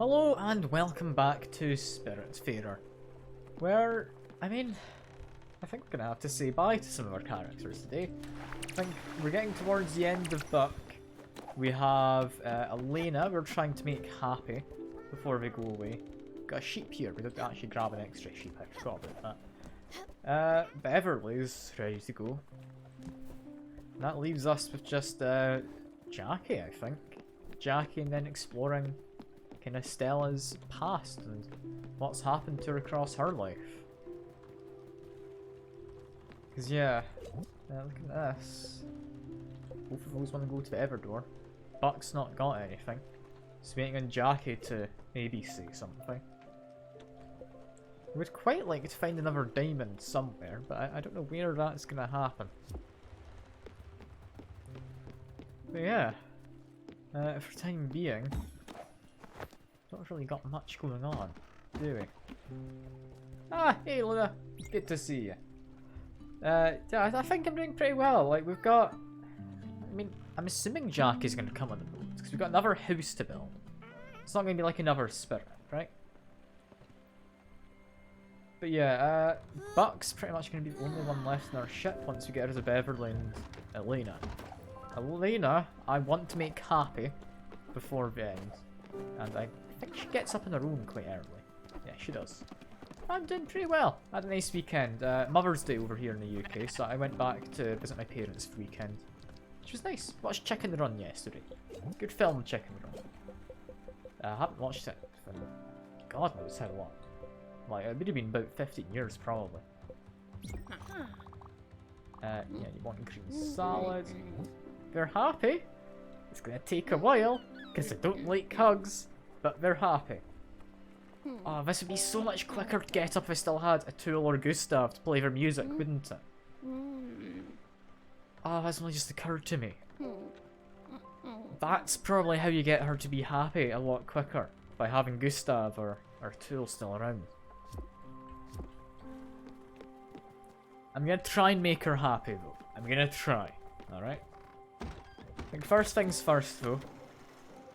Hello and welcome back to Spiritfarer, where, I think we're gonna have to say bye to some of our characters today. I think we're getting towards the end of Buck. We have Elena we're trying to make happy before we go away. Got a sheep here, we didn't actually grab an extra sheep, I forgot about that. Beverly's ready to go. And that leaves us with just Jackie, I think. Jackie and then exploring kind of Stella's past and what's happened to her across her life. Because yeah, look at this. Both of those want to go to the Everdoor. Buck's not got anything. Just waiting on Jackie to maybe say something. I would quite like to find another diamond somewhere, but I don't know where that's going to happen. But yeah, for the time being, not really got much going on, do we? Ah, hey Luna, good to see you. Yeah, I think I'm doing pretty well. Like, we've got, I'm assuming Jackie's going to come on the boat, because we've got another house to build. It's not going to be like another spirit, right? But yeah, Buck's pretty much going to be the only one left in our ship once we get rid of Beverly and Elena. Elena, I want to make happy before the end. And I think she gets up on her own quite early. Yeah, she does. I'm doing pretty well. I had a nice weekend. Mother's Day over here in the UK, so I went back to visit my parents for the weekend. Which was nice. Watched Chicken Run yesterday. Good film, Chicken Run. I haven't watched it for God knows how long. Like, it would have been about 15 years, probably. Yeah, you want green salad. They're happy. It's gonna take a while, because they don't like hugs, but they're happy. Oh, this would be so much quicker to get up if I still had a Tool or Gustav to play their music, wouldn't it? Oh, that's only just occurred to me. That's probably how you get her to be happy a lot quicker, by having Gustav or Tool still around. I'm gonna try and make her happy though. I'm gonna try, alright? I think first things first though,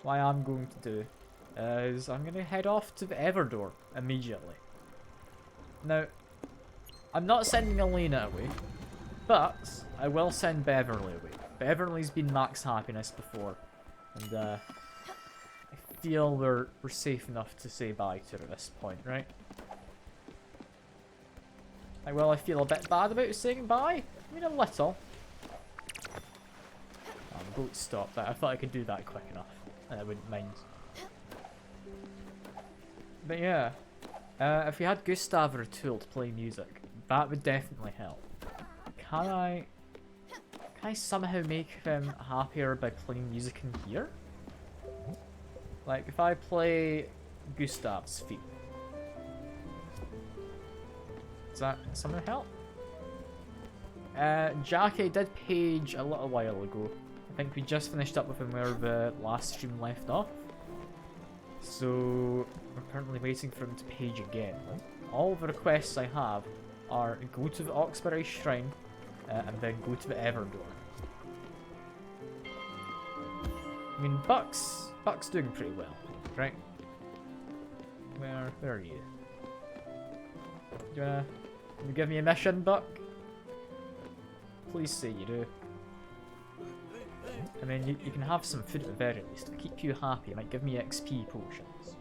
what I'm going to do is I'm going to head off to the Everdoor immediately. Now, I'm not sending Elena away, but I will send Beverly away. Beverly's been max happiness before, and I feel we're safe enough to say bye to her at this point, right? Like, well, I feel a bit bad about saying bye. I mean, a little. Oh, the boat stopped. I thought I could do that quick enough, and I wouldn't mind. But yeah, if we had Gustav or a Tool to play music, that would definitely help. Can I somehow make them happier by playing music in here? Like, if I play Gustav's theme, does that somehow help? Jackie did page a little while ago. I think we just finished up with him where the last stream left off. So we're currently waiting for him to page again. All the requests I have are go to the Oxbury Shrine and then go to the Everdoor. I mean, Buck's doing pretty well, right? Where are you? Do you give me a mission, Buck? Please say you do. I mean, you can have some food at the very least. To keep you happy, it might give me XP potions.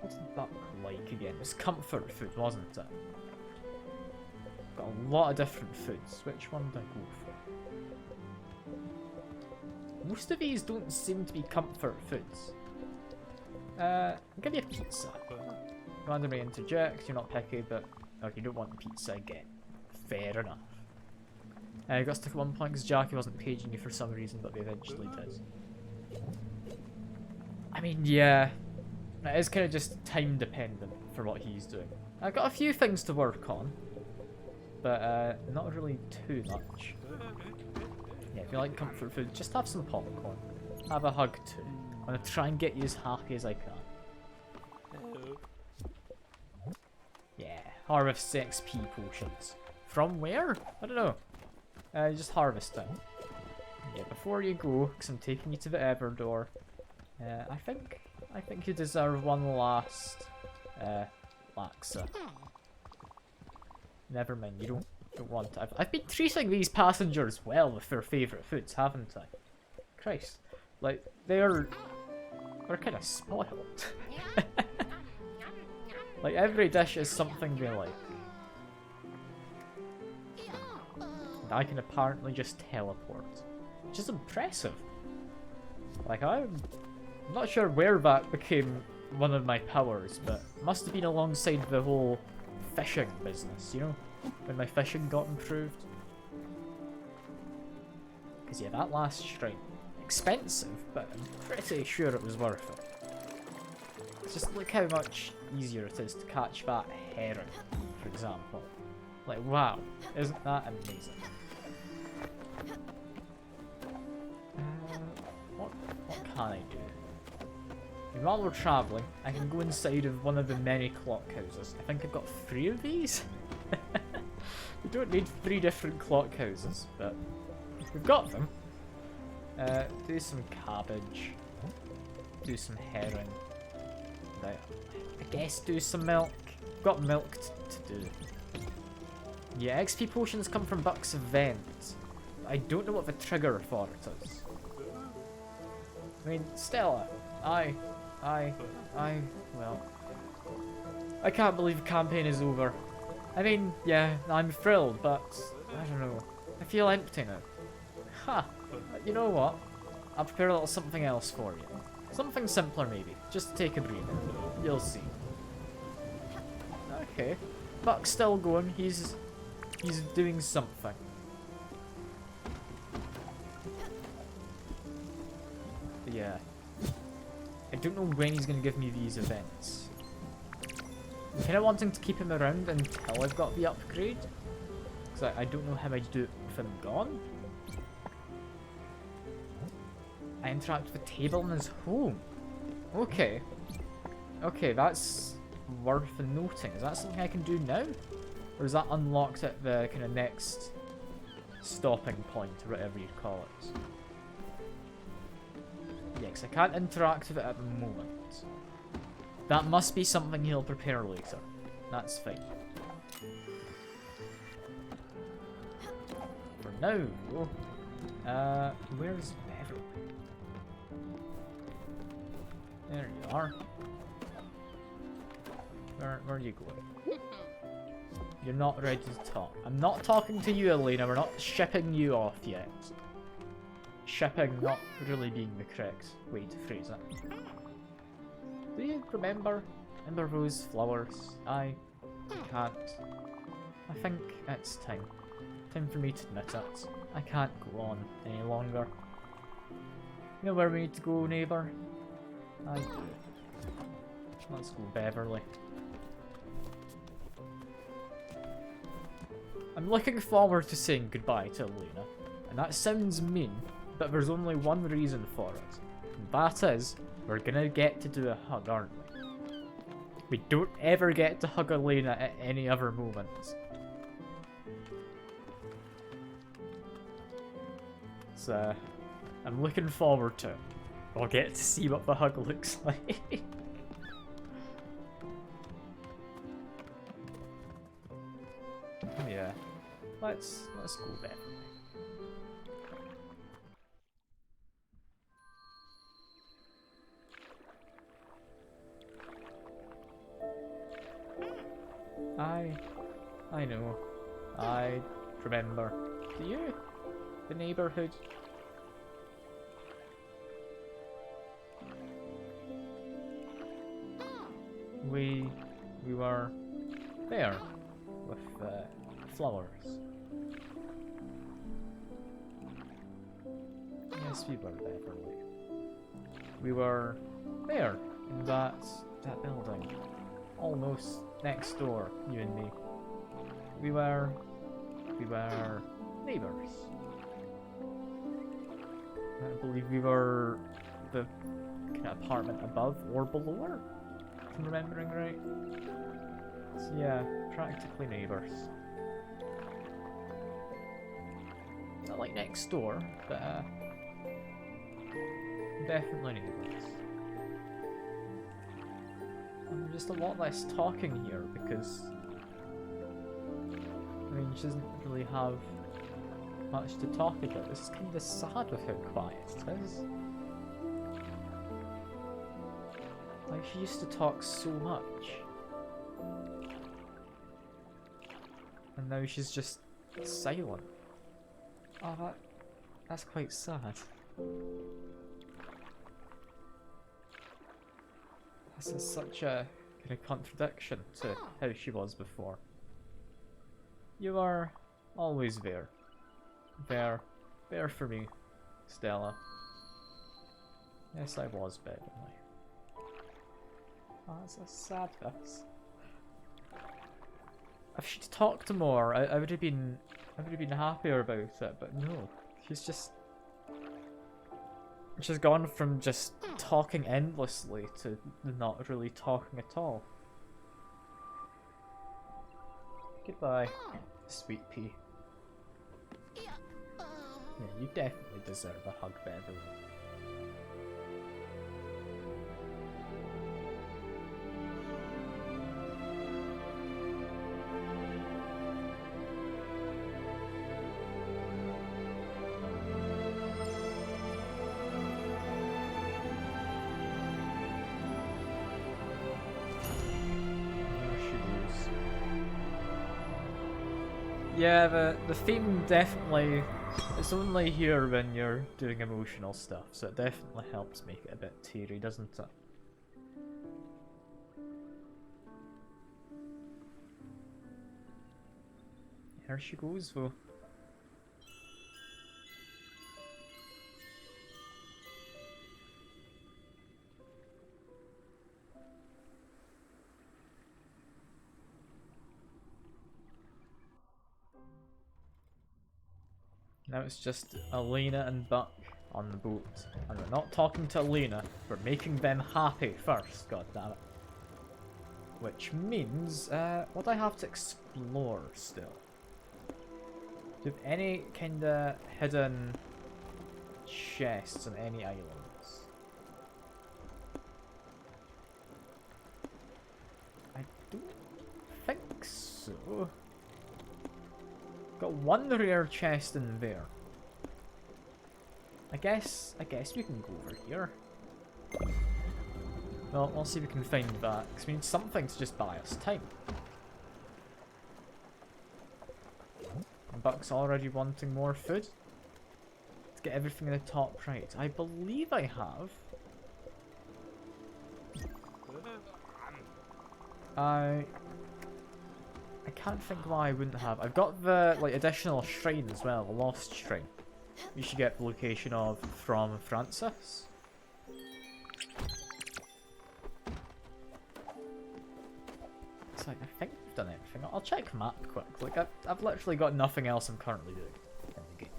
What's Buck like again? It was comfort food, wasn't it? Got a lot of different foods. Which one do I go for? Most of these don't seem to be comfort foods. I'll give you a pizza. Randomly interject, you're not picky, but oh, you don't want pizza again. Fair enough. I got stuck at one point because Jackie wasn't paging you for some reason, but they eventually did. I mean, yeah, it is kind of just time dependent for what he's doing. I've got a few things to work on, but not really too much. Yeah, if you like comfort food, just have some popcorn. Have a hug too. I'm going to try and get you as happy as I can. Yeah, harvest XP potions. From where? I don't know. Just harvest them. Yeah, before you go, because I'm taking you to the Everdoor, I think you deserve one last laksa. Never mind, you don't want it. I've been treating these passengers well with their favourite foods, haven't I? Christ. Like, they're kind of spoiled. Like, every dish is something they like. And I can apparently just teleport. Which is impressive. Like, I'm not sure where that became one of my powers, but it must have been alongside the whole fishing business, you know? When my fishing got improved. Because yeah, that last shrine, expensive, but I'm pretty sure it was worth it. Just look how much easier it is to catch that herring, for example. Like, wow, isn't that amazing? What can I do? And while we're travelling, I can go inside of one of the many clock houses. I think I've got 3 of these. We don't need 3 different clock houses, but we've got them. Do some cabbage. Do some herring. I guess do some milk. Got milk to do. Yeah, XP potions come from Buck's event. I don't know what the trigger for it is. I mean, Stella, well, I can't believe the campaign is over. I mean, yeah, I'm thrilled, but I don't know. I feel empty now. Ha! You know what? I'll prepare a little something else for you. Something simpler, maybe. Just take a breather. You'll see. Okay. Buck's still going. He's doing something. Yeah. I don't know when he's going to give me these events. I'm kind of wanting to keep him around until I've got the upgrade. Because I don't know how I'd do it with him gone. I interact with the table in his home. Okay. Okay, that's worth noting. Is that something I can do now? Or is that unlocked at the kind of next stopping point, or whatever you'd call it? Yeah, because I can't interact with it at the moment. That must be something he'll prepare later. That's fine. For now, where's Beverly? There you are. Where are you going? You're not ready to talk. I'm not talking to you, Elena. We're not shipping you off yet. Shipping not really being the correct way to phrase it. Do you remember those flowers? I can't. I think it's time. Time for me to admit it. I can't go on any longer. You know where we need to go, neighbour? I do. Let's go, Beverly. I'm looking forward to saying goodbye to Elena. And that sounds mean, but there's only one reason for it. And that is, we're gonna get to do a hug, aren't we? We don't ever get to hug Elena at any other moment. So, I'm looking forward to it. We'll get to see what the hug looks like. Yeah. Let's go there. I know. I remember. Do you? The neighborhood? We were there with flowers. Yes, we were Beverly. We were there in that building, almost next door, you and me. We were neighbors. I believe we were the kind of apartment above or below her, if I'm remembering right. So yeah, practically neighbors. Not like next door, but definitely neighbors. just a lot less talking here because, I mean, she doesn't really have much to talk about. This is kind of sad with how quiet it is. Like, she used to talk so much. And now she's just silent. Oh, that's quite sad. This is such a kind of contradiction to how she was before. You are always there. There for me, Stella. Yes, I was begging you. Oh, that's a sad face. If she'd talked more, I would have been happier about it, but no. She's gone from just talking endlessly to not really talking at all. Goodbye, sweet pea. Yeah, you definitely deserve a hug, Beverly. Yeah, the theme definitely, it's only here when you're doing emotional stuff, so it definitely helps make it a bit teary, doesn't it? Here she goes though. Now it's just Elena and Buck on the boat. And we're not talking to Elena, we're making them happy first, goddammit. Which means, what I have to explore still? Do you have any kinda hidden chests on any islands? I don't think so. Got one rare chest in there. I guess we can go over here. Well, we'll see if we can find that. Cause we need something to just buy us time. And Buck's already wanting more food. Let's get everything in the top right. I believe I have. I can't think why I wouldn't have. I've got the additional shrine as well, the lost shrine. You should get the location of from Francis. So I think we've done everything. I'll check map quick. Like I've literally got nothing else I'm currently doing in the game.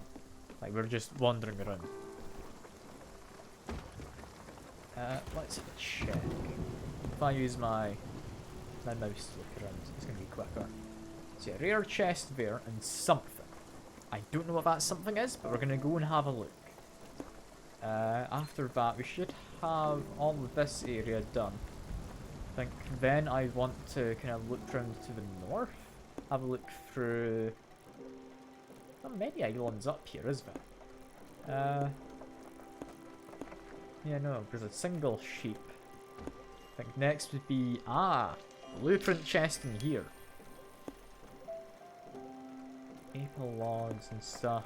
Like we're just wandering around. Let's have a check. If I use my mouse to look around, it's gonna be quicker. So yeah, rare chest there and something. I don't know what that something is, but we're gonna go and have a look. After that, we should have all of this area done. I think then I want to kind of look round to the north, have a look through. Not many islands up here, is there? Yeah, no, there's a single sheep. I think next would be blueprint chest in here. Maple logs and stuff.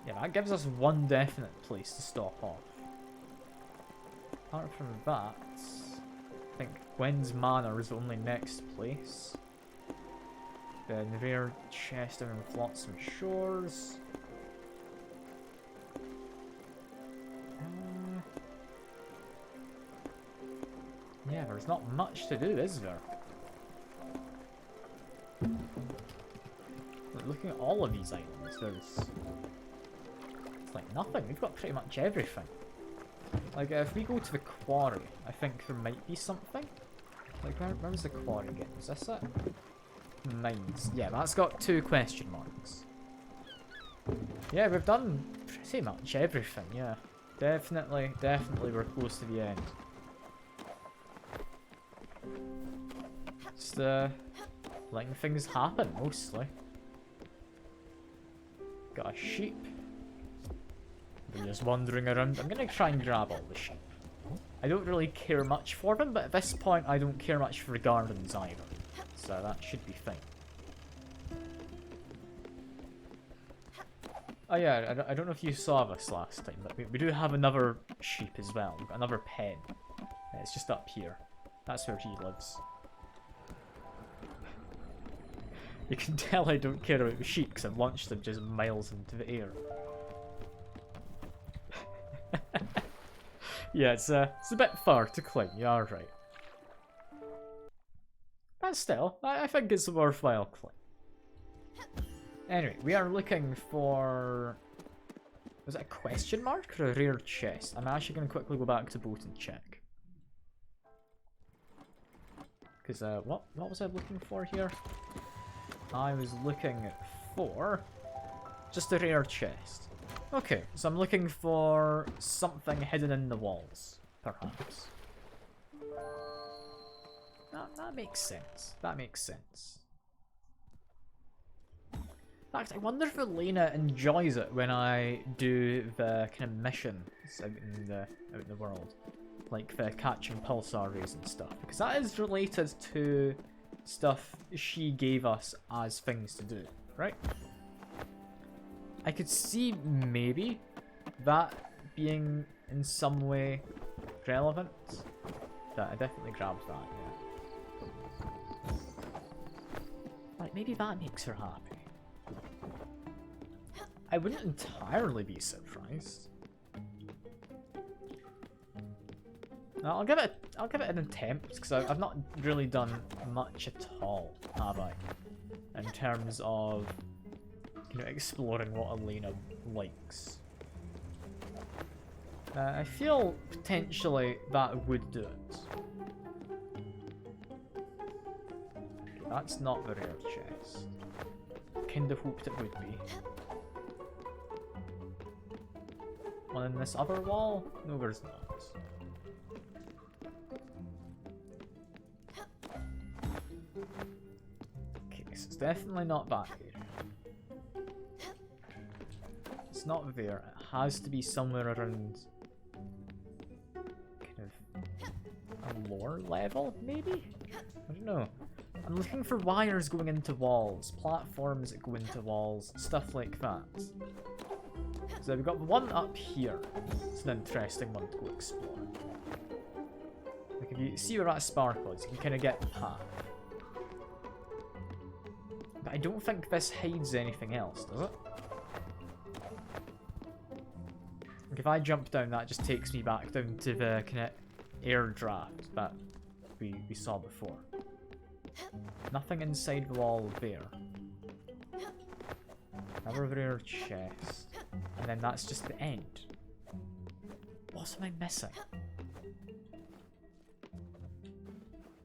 Yeah, that gives us one definite place to stop off. Apart from that, I think Gwen's Manor is the only next place. Then rare chest down in Flotsam Shores. Yeah, there's not much to do, is there? Looking at all of these islands, there's like nothing. We've got pretty much everything. Like if we go to the quarry, I think there might be something. Like where was the quarry again? Is this it? Mines. Yeah, that's got 2 question marks. Yeah, we've done pretty much everything. Yeah, definitely we're close to the end. Just letting things happen, mostly. Got a sheep. They're just wandering around. I'm gonna try and grab all the sheep. I don't really care much for them, but at this point I don't care much for the gardens either. So that should be fine. Oh yeah, I don't know if you saw this last time, but we do have another sheep as well. We've got another pen. It's just up here. That's where he lives. You can tell I don't care about the sheep because I've launched them just miles into the air. Yeah, it's a bit far to climb, you are right. But still, I think it's a worthwhile climb. Anyway, we are looking for... Was it a question mark or a rare chest? I'm actually going to quickly go back to boat and check. Because, what was I looking for here? I was looking for just a rare chest. Okay, so I'm looking for something hidden in the walls, perhaps. That makes sense. That makes sense. In fact, I wonder if Elena enjoys it when I do the kind of missions out in the world. Like the catching pulsar rays and stuff. Because that is related to stuff she gave us as things to do, right? I could see maybe that being in some way relevant. That I definitely grabbed that, yeah. Like maybe that makes her happy. I wouldn't entirely be surprised. I'll give it an attempt because I've not really done much at all, have I? In terms of exploring what Elena likes. I feel potentially that would do it. Okay, that's not the rare chest. Kind of hoped it would be. One in this other wall? No, there's not. Okay, so it's definitely not back here. It's not there. It has to be somewhere around kind of a lower level, maybe? I don't know. I'm looking for wires going into walls, platforms that go into walls, stuff like that. So we've got one up here. It's an interesting one to go explore. Like if you see where that sparkle is, you can kind of get the path. But I don't think this hides anything else, does it? Like if I jump down, that just takes me back down to the kind of air draft that we saw before. Nothing inside the wall there. Another rare chest. And then that's just the end. What am I missing?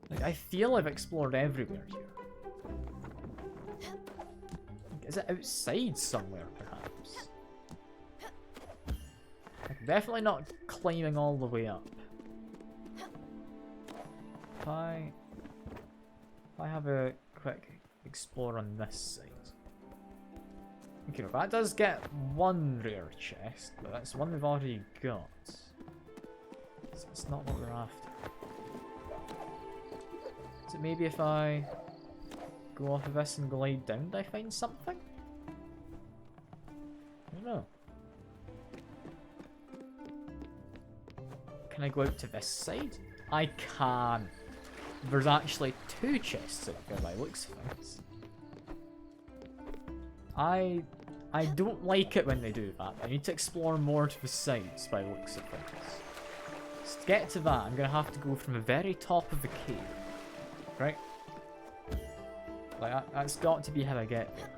Like, I feel I've explored everywhere here. Like, is it outside somewhere, perhaps? Like, definitely not climbing all the way up. If I have a quick explore on this side. Okay, that does get one rare chest, but that's one we've already got. So it's not what we're after. Is it maybe if I go off of this and glide down, do I find something? I don't know. Can I go out to this side? I can. There's actually two chests out there by the looks of things. I don't like it when they do that. I need to explore more to the sides by the looks of things. So to get to that, I'm going to have to go from the very top of the cave. Right? Like, that's got to be how I get there.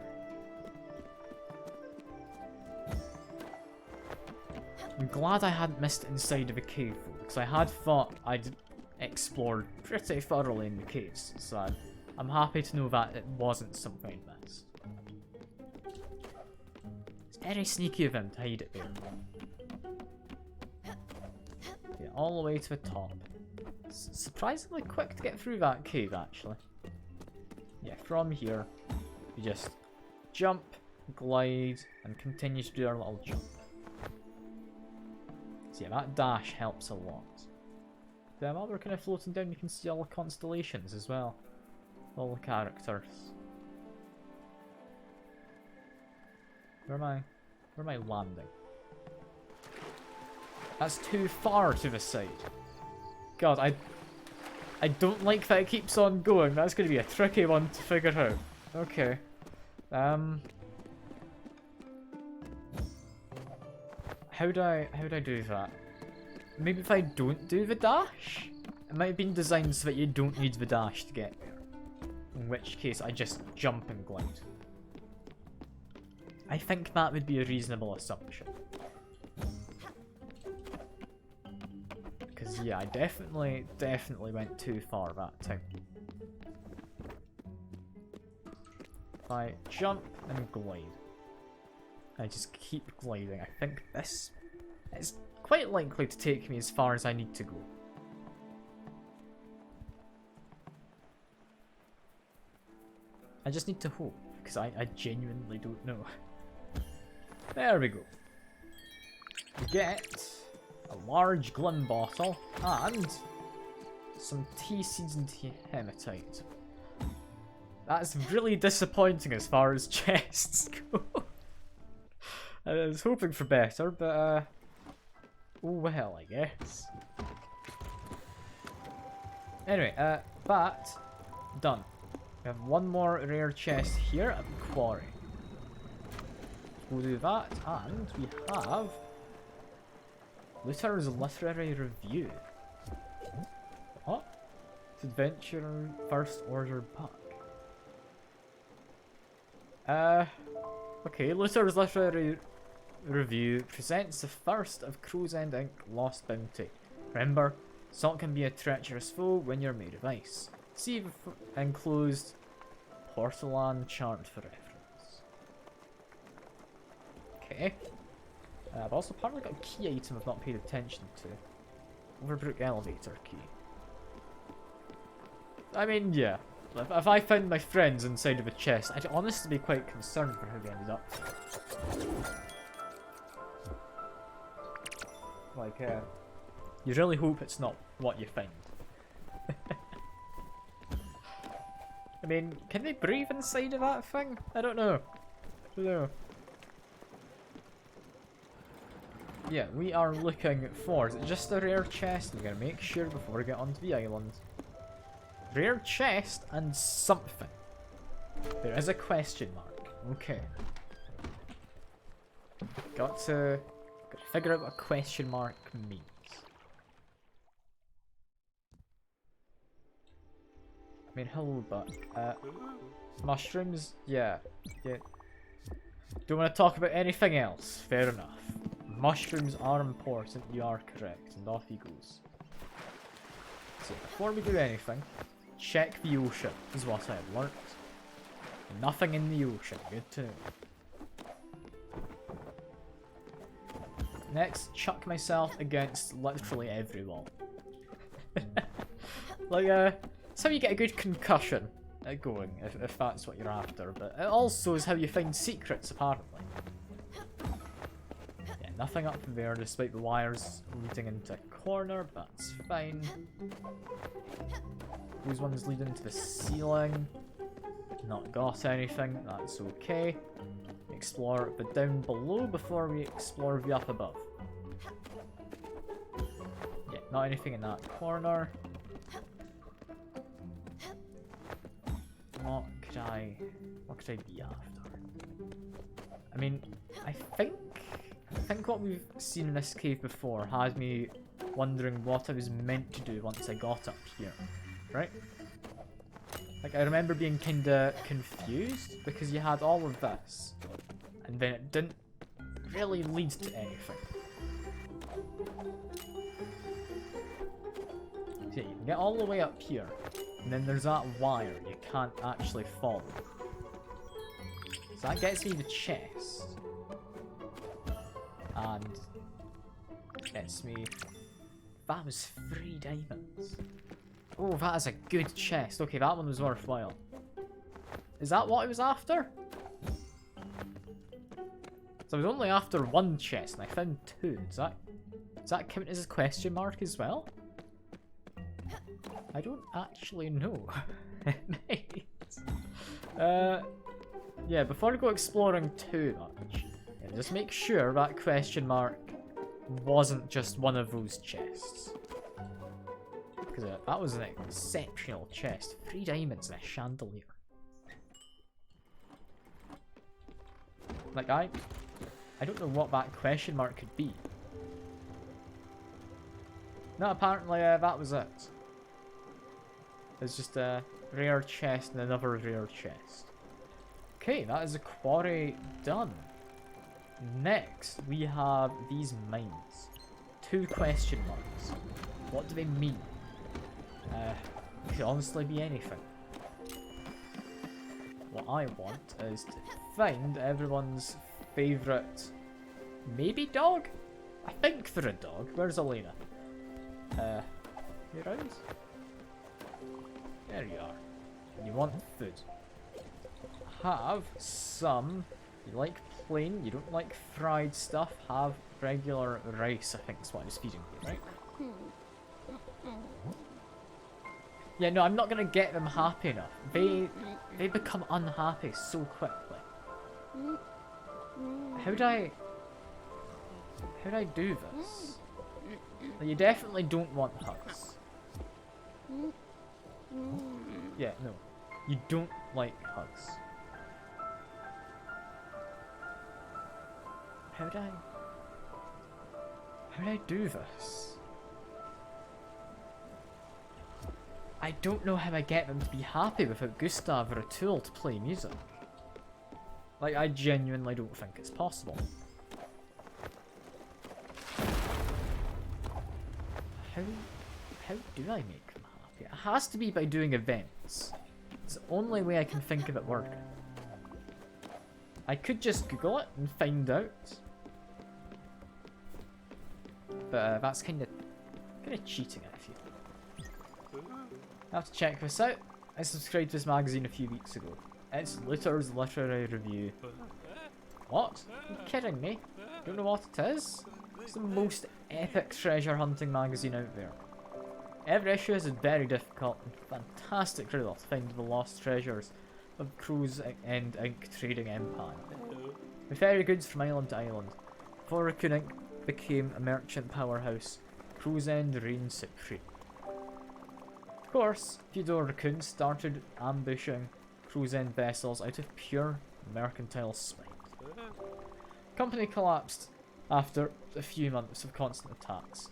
I'm glad I hadn't missed it inside of a cave, though, because I had thought I'd explored pretty thoroughly in the caves, so I'm happy to know that it wasn't something I missed. It's very sneaky of him to hide it there. Okay, all the way to the top. surprisingly quick to get through that cave, actually. Yeah, from here, you just jump, glide, and continue to do our little jump. So yeah, that dash helps a lot. Then while we're kind of floating down, you can see all the constellations as well. All the characters. Where am I landing? That's too far to the side. God, I don't like that it keeps on going. That's going to be a tricky one to figure out. Okay. How do I do that? Maybe if I don't do the dash? It might have been designed so that you don't need the dash to get there. In which case, I just jump and glide. I think that would be a reasonable assumption. Because yeah, I definitely went too far that time. If I jump and glide, I just keep gliding. I think this is quite likely to take me as far as I need to go. I just need to hope, because I genuinely don't know. There we go. We get a large glim bottle and some tea seeds and hematite. That's really disappointing as far as chests go. I was hoping for better, but oh well, I guess. Anyway, that done. We have one more rare chest here at the quarry. We'll do that, and we have Luther's Literary Review. What? It's Adventure First Order book. Okay, Luther's Literary Review presents the first of Crow's End Inc. Lost Bounty. Remember, salt can be a treacherous foe when you're made of ice. See the enclosed porcelain chart for reference. Okay. I've also apparently got a key item I've not paid attention to. Overbrook elevator key. I mean, yeah. If I found my friends inside of a chest, I'd honestly be quite concerned for how they ended up. Like, you really hope it's not what you find. I mean, can they breathe inside of that thing? I don't know. I don't know. Yeah, we are looking for, is it just a rare chest? We're gonna make sure before we get onto the island. Rare chest and something. There is a question mark. Okay. Got to figure out what a question mark means. I mean, hello, Buck. Mushrooms? Yeah. Don't want to talk about anything else. Fair enough. Mushrooms are important, you are correct, and off he goes. So, before we do anything, check the ocean, is what I have learnt. Nothing in the ocean, good to know. Next, chuck myself against literally every wall. Like, it's how you get a good concussion at going, if that's what you're after, but it also is how you find secrets, apparently. Yeah, nothing up there despite the wires leading into a corner, but that's fine. Those ones lead into the ceiling. Not got anything, that's okay. Explore the down below before we explore the up above. Yeah, not anything in that corner. What could I be after? I mean, I think what we've seen in this cave before had me wondering what I was meant to do once I got up here, right? Like, I remember being kinda confused because you had all of this, and then it didn't really lead to anything. So yeah, you can get all the way up here, and then there's that wire you can't actually follow. So that gets me the chest. And gets me that was 3 diamonds. Oh, that is a good chest. Okay, that one was worthwhile. Is that what I was after? So I was only after 1 chest and I found 2. Does that count as a question mark as well? I don't actually know. Yeah, before I go exploring too much, just make sure that question mark wasn't just one of those chests. Because that was an exceptional chest. 3 diamonds and a chandelier. Like, I don't know what that question mark could be. No, apparently that was it. There's just a rare chest and another rare chest. Okay, that is a quarry done. Next, we have these mines. 2 question marks. What do they mean? Could honestly be anything. What I want is to find everyone's favourite, maybe dog? I think they're a dog. Where's Elena? You around? There you are. And you want food. Have some. You like plain, you don't like fried stuff. Have regular rice, I think is what I was feeding you, right? Yeah, no, I'm not gonna get them happy enough. They become unhappy so quickly. How do I do this? Like, you definitely don't want hugs. Yeah, no. You don't like hugs. How do I do this? I don't know how I get them to be happy without Gustav or a tool to play music. Like, I genuinely don't think it's possible. How do I make them happy? It has to be by doing events. It's the only way I can think of it working. I could just Google it and find out. But that's kind of cheating, I feel. I have to check this out. I subscribed to this magazine a few weeks ago. It's Luther's Literary Review. What? Are you kidding me? Don't know what it is? It's the most epic treasure hunting magazine out there. Every issue is a very difficult and fantastic riddle to find the lost treasures of Crow's End Ink trading empire. We ferry goods from island to island. Before Raccoon Ink became a merchant powerhouse, Crow's End reigned supreme. Of course, feudal raccoons started ambushing Crow's End vessels out of pure mercantile spite. Company collapsed after a few months of constant attacks.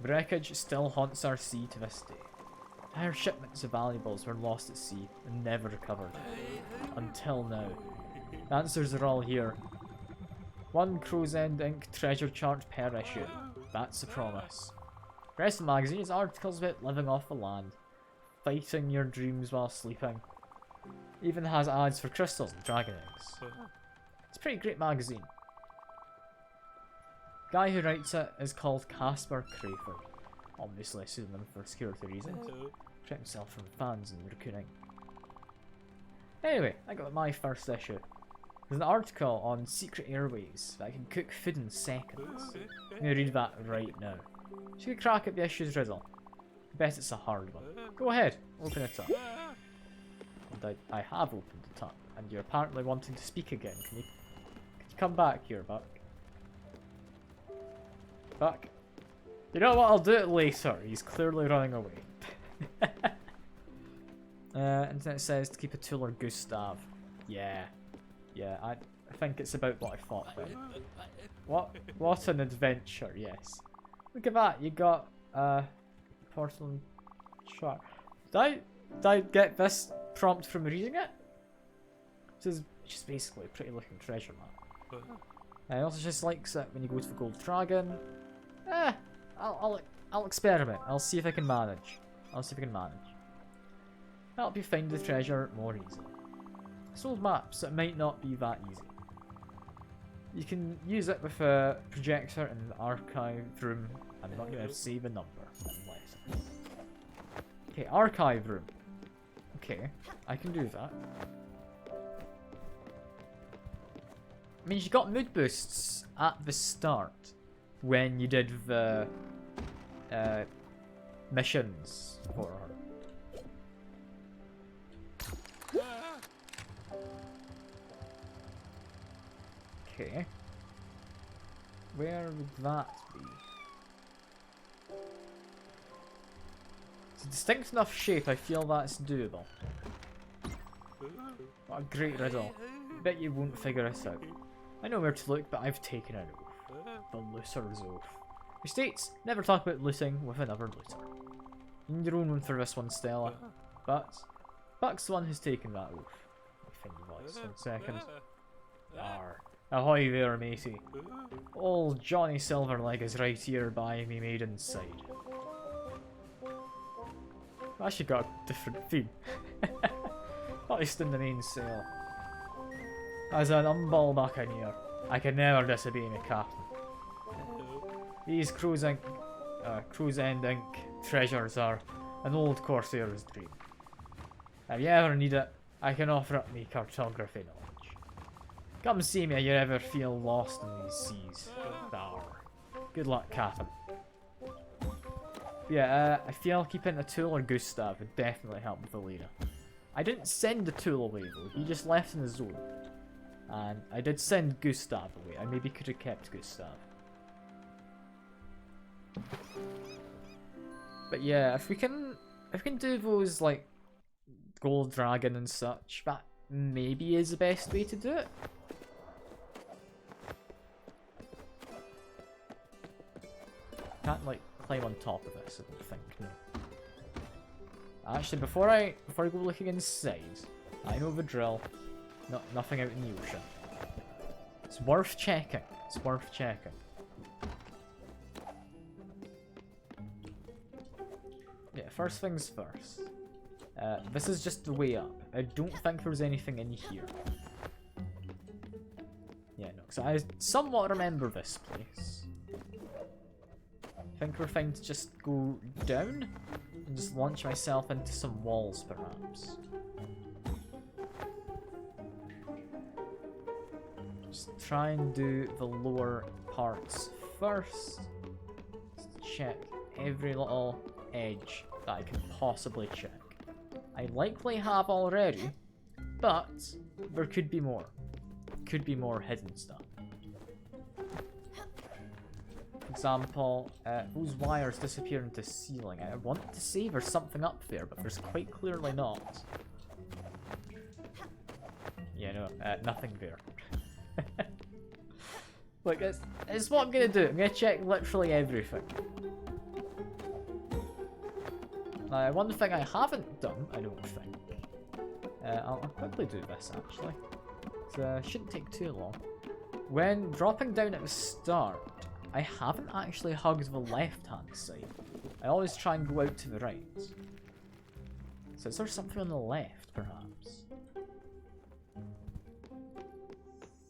Wreckage still haunts our sea to this day. Entire shipments of valuables were lost at sea and never recovered. Until now. The answers are all here. 1 Crow's End Ink treasure chart per issue. That's a promise. The rest of the magazine is articles about living off the land, fighting your dreams while sleeping. Even has ads for crystals and dragon eggs. It's a pretty great magazine. The guy who writes it is called Casper Crayford. Obviously a pseudonym for security reasons. Protect himself from fans and recruiting. Anyway, I got my first issue. There's an article on secret airways that I can cook food in seconds. I'm gonna read that right now. So you can crack at the issue's riddle. I bet it's a hard one. Go ahead, open it up. And I have opened it up, and you're apparently wanting to speak again. Can you come back here, Buck? Buck? You know what, I'll do it later. He's clearly running away. Internet says to keep a tool or Gustav. Yeah, I think it's about what I thought then. What an adventure, yes. Look at that, you got porcelain chart. Did I get this prompt from reading it? This is just basically a pretty looking treasure map. I also just likes it when you go to the Gold Dragon. I'll experiment. I'll see if I can manage. Help you find the treasure more easily. Sold maps, so it might not be that easy. You can use it with a projector in the archive room I'm not going to save a number unless. Okay, archive room. Okay, I can do that. I mean, you got mood boosts at the start when you did the missions for her. Okay. Where would that be? It's a distinct enough shape, I feel that's doable. What a great riddle. Bet you won't figure us out. I know where to look, but I've taken an oath. The looter's oath. It states, never talk about looting with another looter. You need your own one for this one, Stella. But Buck's the one who's taken that oath. Let me find your voice 1 second. Arr. Ahoy there, matey. Old Johnny Silverleg is right here by me maiden's side. I actually got a different theme. At least in the main sail. As an humble buccaneer, I can never disobey my captain. These Crow's End Ink treasures are an old corsair's dream. If you ever need it, I can offer up me cartography knowledge. Come see me if you ever feel lost in these seas. Arr. Good luck, Captain. Yeah, I feel keeping a tool or Gustav would definitely help with Elena. I didn't send the tool away though, he just left in the zone. And I did send Gustav away, I maybe could have kept Gustav. But yeah, if we can do those like Gold Dragon and such, that maybe is the best way to do it. Can't like climb on top of this, I don't think, no. Actually, before I go looking inside, I know the drill. Nothing out in the ocean. It's worth checking. It's worth checking. Yeah, first things first. This is just the way up. I don't think there's anything in here. Yeah, no, because I somewhat remember this place. I think we're fine to just go down and just launch myself into some walls, perhaps. Just try and do the lower parts first. Just check every little edge that I can possibly check. I likely have already, but there could be more. Could be more hidden stuff. For example, those wires disappear into the ceiling. I want to say there's something up there, but there's quite clearly not. Yeah, no, nothing there. Look, it's what I'm gonna do. I'm gonna check literally everything. Now, one thing I haven't done, I don't think. I'll quickly do this actually. It shouldn't take too long. When dropping down at the start, I haven't actually hugged the left-hand side. I always try and go out to the right. So is there something on the left, perhaps?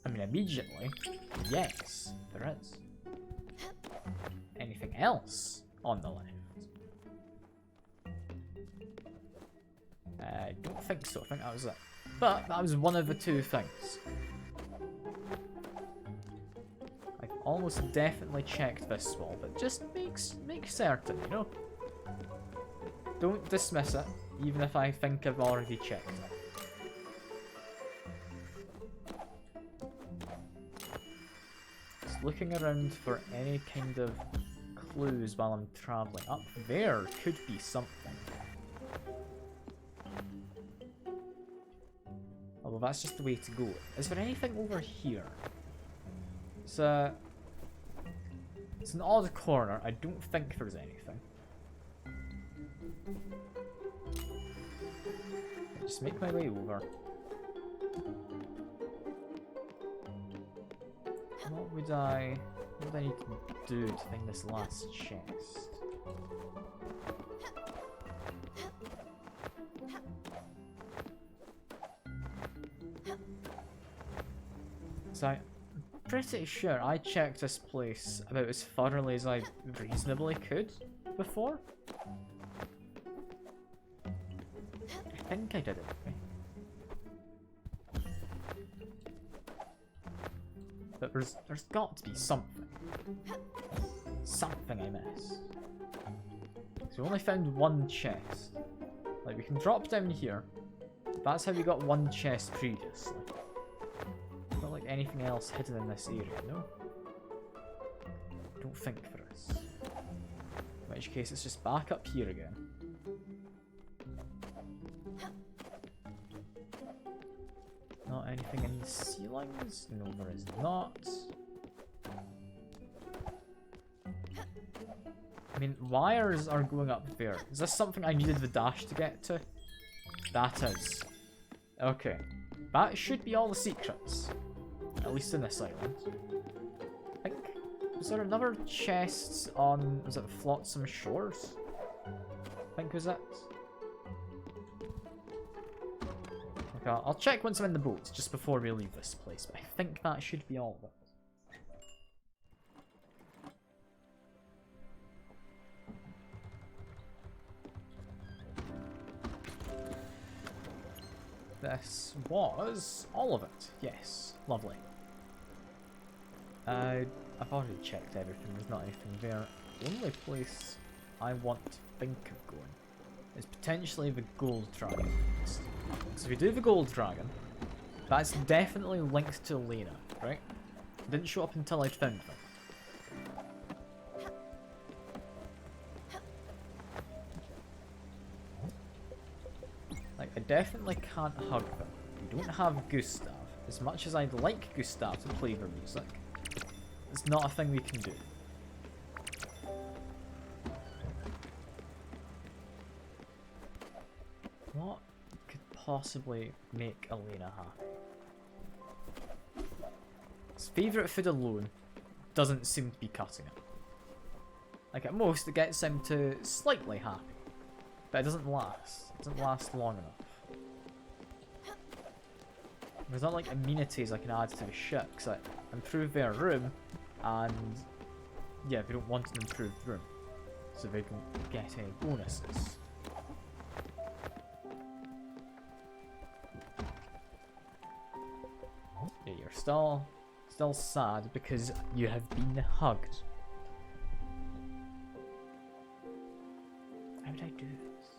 I mean, immediately, yes, there is. Anything else on the left? I don't think so. I think that was it. But that was one of the two things. I've almost definitely checked this wall, but just make certain, you know? Don't dismiss it, even if I think I've already checked it. Just looking around for any kind of clues while I'm traveling. Up there could be something. Although that's just the way to go. Is there anything over here? It's an odd corner. I don't think there's anything. Just make my way over. What would I need to do to find this last chest? So I'm pretty sure I checked this place about as thoroughly as I reasonably could before. I think I did it. But there's got to be something. Something I missed. So we only found one chest. Like, we can drop down here. That's how we got one chest previously. Not like anything else hidden in this area, no? Don't think for us. In which case, it's just back up here again. Not anything in the ceilings? No, there is not. I mean, wires are going up there. Is this something I needed the dash to get to? That is. Okay. That should be all the secrets. At least in this island. I think... Was there another chest on... Was it Flotsam Shores? I think was it. Okay, I'll check once I'm in the boat, just before we leave this place. But I think that should be all of it. This was all of it. Yes, lovely. I've already checked everything. There's not anything there. The only place I want to think of going is potentially the Gold Dragon. So if we do the Gold Dragon, that's definitely linked to Lena, right? It didn't show up until I found them. Like, I definitely can't hug them. We don't have Gustav. As much as I'd like Gustav to play their music, it's not a thing we can do. What could possibly make Elena happy? His favourite food alone doesn't seem to be cutting it. Like, at most, it gets him to slightly happy. But it doesn't last. It doesn't last long enough. There's not like amenities I can add to the ship, because I improve their room, and yeah, they don't want an improved room, so they don't get any bonuses. Yeah, you're still sad because you have been hugged. How would I do this?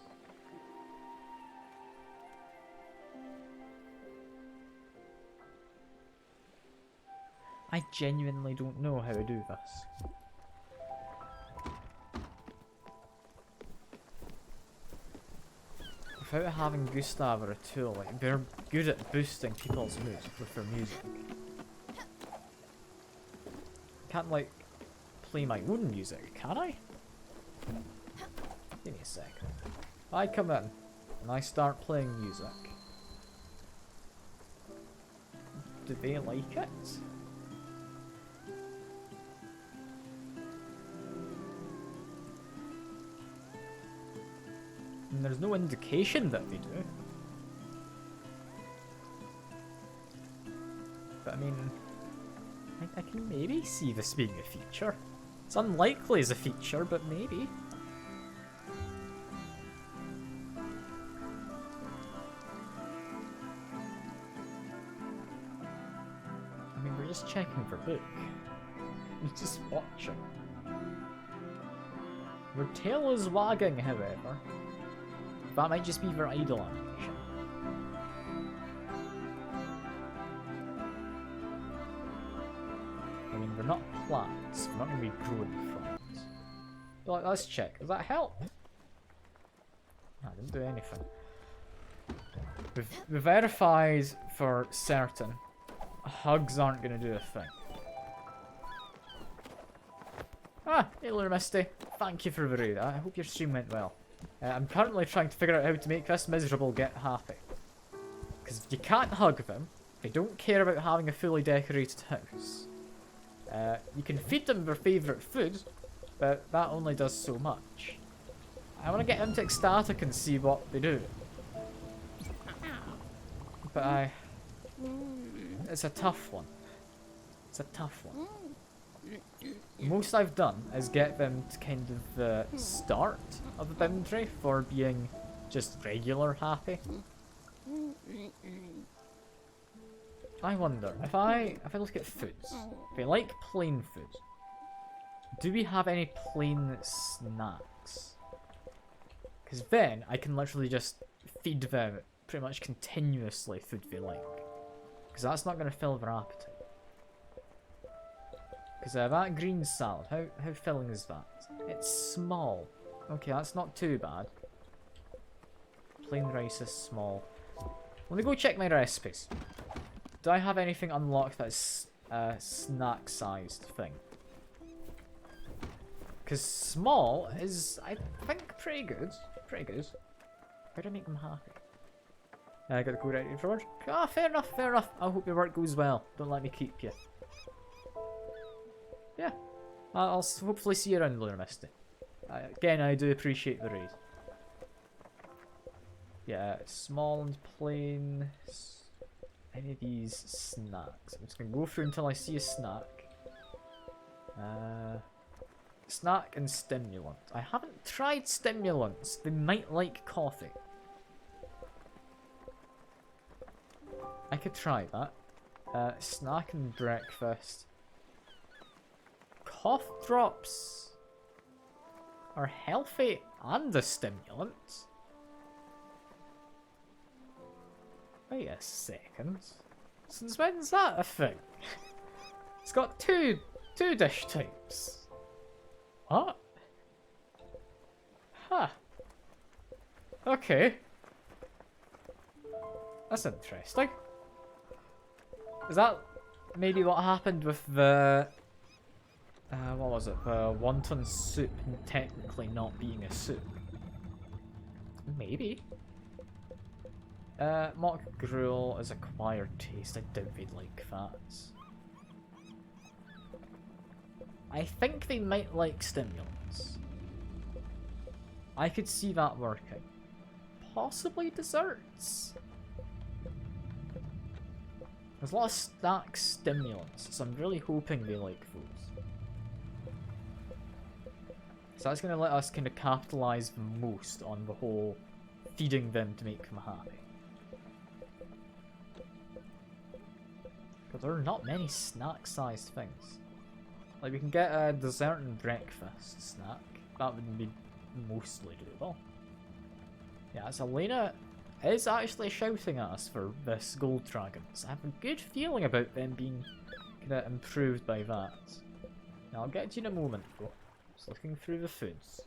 I genuinely don't know how to do this. Without having Gustav or a tool, like, they're good at boosting people's mood with their music. I can't, like, play my own music, can I? Give me a second. I come in and I start playing music. Do they like it? And there's no indication that they do. But I mean, I can maybe see this being a feature. It's unlikely as a feature, but maybe. I mean, we're just checking for book. We're just watching. Their tail is wagging, however. That might just be their idle animation. I mean, they're not plants. They're not going to be growing plants. But like, let's check. Does that help? No, I didn't do anything. We've verified for certain hugs aren't going to do a thing. Ah, hey Misty. Thank you for the raid. I hope your stream went well. I'm currently trying to figure out how to make this miserable get happy. Because if you can't hug them, they don't care about having a fully decorated house. You can feed them their favourite food, but that only does so much. I want to get them to ecstatic and see what they do. But it's a tough one. It's a tough one. Most I've done is get them to kind of the start of the boundary for being just regular happy. I wonder, if I look at foods, if we like plain food, do we have any plain snacks? Because then I can literally just feed them pretty much continuously food they like. Because that's not going to fill their appetite. Because that green salad, how filling is that? It's small. Okay, that's not too bad. Plain rice is small. Let me go check my recipes. Do I have anything unlocked that's a snack-sized thing? Because small is, I think, pretty good. Pretty good. How do I make them happy? I gotta go right for work. Ah, fair enough, fair enough. I hope your work goes well. Don't let me keep you. Yeah. I'll hopefully see you around later, Misty. Again, I do appreciate the raid. Yeah, small and plain. Any of these snacks? I'm just gonna go through until I see a snack. Snack and stimulant. I haven't tried stimulants. They might like coffee. I could try that. Snack and breakfast. Cough drops are healthy and a stimulant. Wait a second. Since when's that a thing? It's got two dish types. What? Huh. Okay. That's interesting. Is that maybe what happened with the... what was it? The wonton soup technically not being a soup? Maybe. Mock gruel is acquired taste. I doubt they'd like that. I think they might like stimulants. I could see that working. Possibly desserts. There's a lot of stack stimulants, so I'm really hoping they like those. So that's going to let us kind of capitalise the most on the whole feeding them to make them happy. But there are not many snack-sized things. Like, we can get a dessert and breakfast snack. That would be mostly doable. Yeah, so Elena is actually shouting at us for this gold dragons. I have a good feeling about them being kind of improved by that. Now, I'll get to you in a moment, though. Just looking through the foods.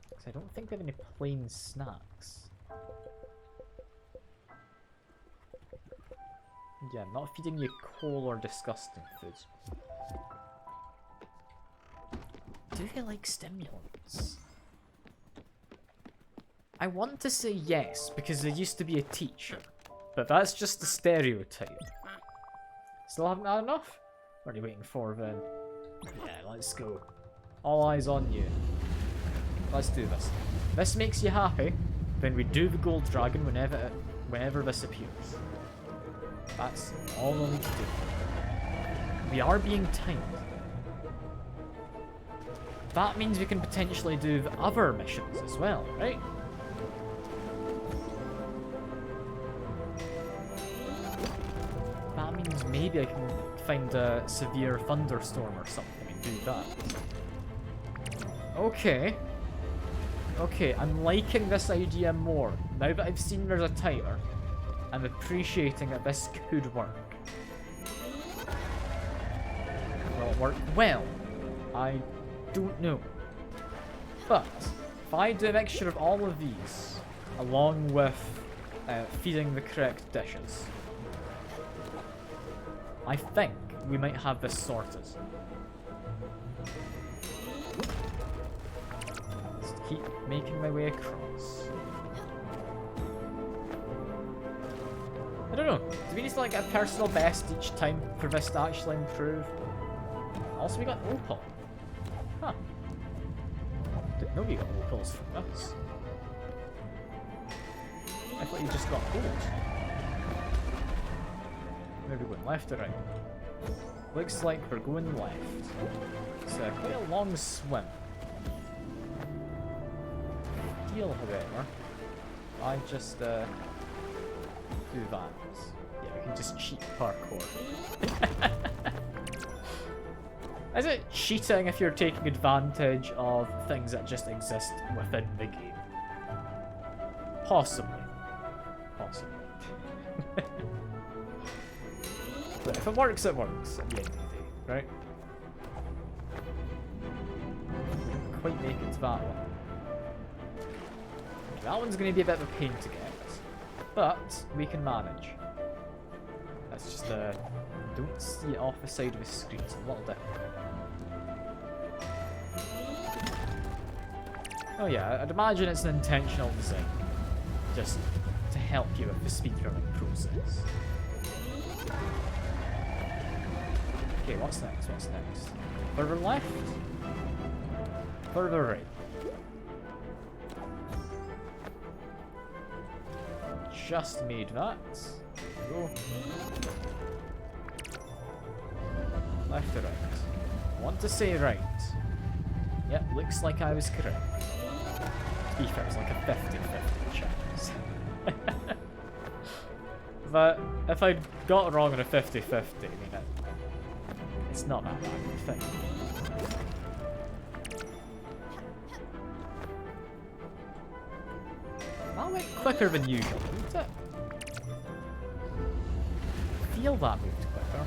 Because I don't think they have any plain snacks. Yeah, I'm not feeding you coal or disgusting foods. Do they like stimulants? I want to say yes, because they used to be a teacher. But that's just a stereotype. Still haven't had enough? What are you waiting for then? Yeah, let's go. All eyes on you. Let's do this. If this makes you happy, then we do the gold dragon whenever this appears. That's all we'll need to do. We are being timed. That means we can potentially do the other missions as well, right? That means maybe I can find a severe thunderstorm or something and do that. Okay. Okay, I'm liking this idea more. Now that I've seen there's a timer, I'm appreciating that this could work. Will it work well? I don't know. But if I do a mixture of all of these, along with feeding the correct dishes, I think we might have this sorted. Just keep making my way across. I don't know. Do we need to like get a personal best each time for this to actually improve? Also, we got opal. Huh. Didn't know we got opals from this. I thought you just got gold. Maybe going left or right. Looks like we're going left. It's quite a long swim. Feel, however, I just do that. Yeah, we can just cheat parkour. Is it cheating if you're taking advantage of things that just exist within the game? Possibly. Possibly. But if it works, it works at the end of the day, right? Didn't quite make it to that one. Okay, that one's going to be a bit of a pain to get, but we can manage. That's just don't see it off the side of the screen, it's a little different. Oh yeah, I'd imagine it's an intentional design, just to help you with the speedrunning process. Okay, what's next? What's next? Further left? Further right. Just made that. There we go. Left or right? I want to say right. Yep, looks like I was correct. To be fair, it's like a 50-50 chance. But if I got it wrong on a 50-50, I mean, it's not that bad of a thing. That went quicker than usual, didn't it? I feel that moved quicker.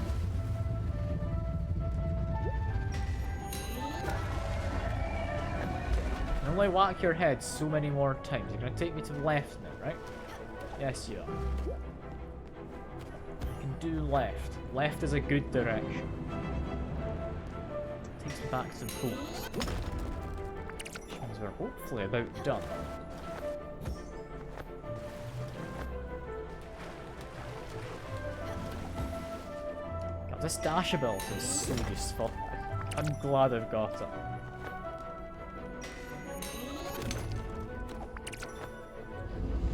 You can only whack your head so many more times. You're going to take me to the left now, right? Yes, you are. You can do left. Left is a good direction. Takes me back to the poles. Which means we're hopefully about done. God, this dash ability is so useful. I'm glad I've got it.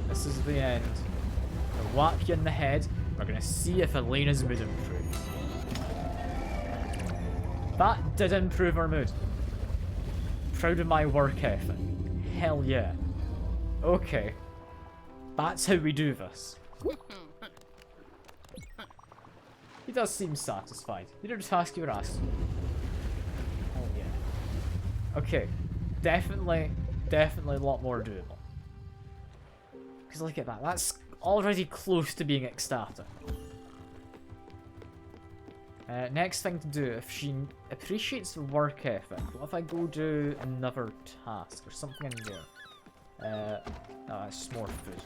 This is the end. I'll whack you in the head. We're gonna see if Elena's mood improves. That did improve her mood. Proud of my work ethic. Hell yeah. Okay. That's how we do this. He does seem satisfied. You did the task you were asked. Hell yeah. Okay. Definitely a lot more doable. Because look at that. That's already close to being ecstatic. Next thing to do, if she appreciates the work ethic, what if I go do another task or something in there? No, it's just more food.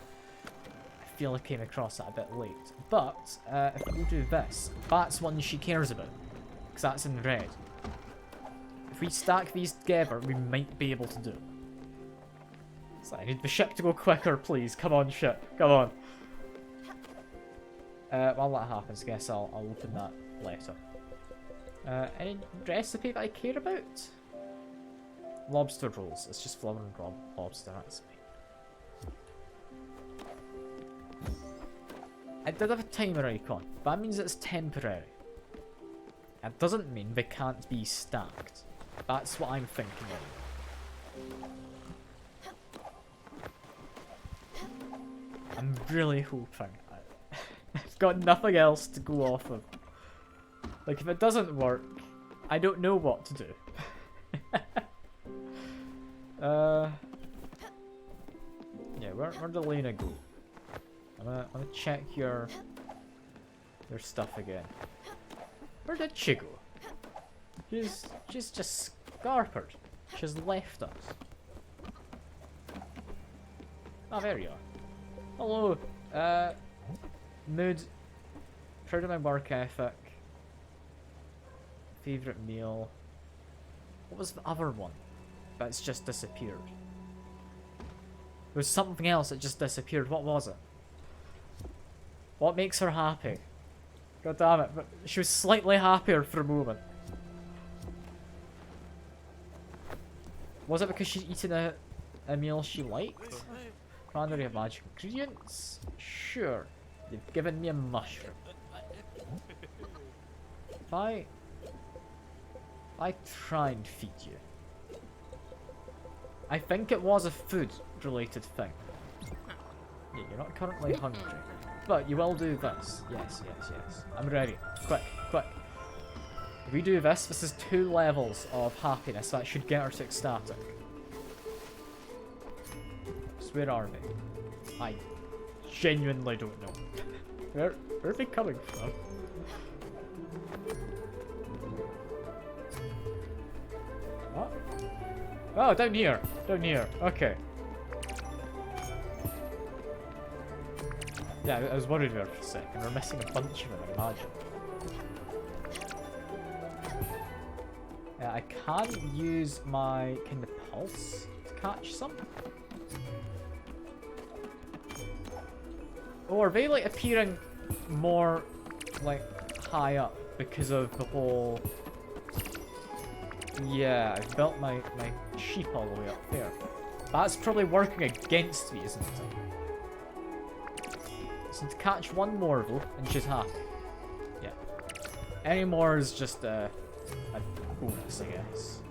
I feel I came across that a bit late. But, if we do this, that's one she cares about. Because that's in red. If we stack these together, we might be able to do it. So I need the ship to go quicker, please. Come on, ship. Come on. While that happens, I guess I'll open that letter. Any recipe that I care about? Lobster rolls. It's just flour and lobster, that's me. It did have a timer icon. That means it's temporary. It doesn't mean they can't be stacked. That's what I'm thinking of. I'm really hoping. I've got nothing else to go off of. Like, if it doesn't work, I don't know what to do. Yeah, where'd Elena go? I'm gonna check your stuff again. Where did she go? She's just scarpered. She's left us. Oh, there you are. Hello. Mood. Proud of my work ethic. Favourite meal. What was the other one? That's just disappeared. There was something else that just disappeared. What was it? What makes her happy? God damn it. But she was slightly happier for a moment. Was it because she'd eaten a meal she liked? Cranberry of magic ingredients? Sure. They've given me a mushroom. If I try and feed you. I think it was a food-related thing. Yeah, you're not currently hungry. But you will do this. Yes, yes, yes. I'm ready. Quick, quick. If we do this, this is 2 levels of happiness. That should get her to ecstatic. So where are they? I genuinely don't know. Where are they coming from? What? Oh, down here. Down here. Okay. Yeah, I was worried there for a second. We're missing a bunch of them, I imagine. I can use my kind of pulse to catch some. Oh, are they like appearing more like high up because of the whole... Yeah, I've built my sheep all the way up there. That's probably working against me, isn't it? So to catch one more though, and she's happy. Yeah. Any more is just a bonus, I guess.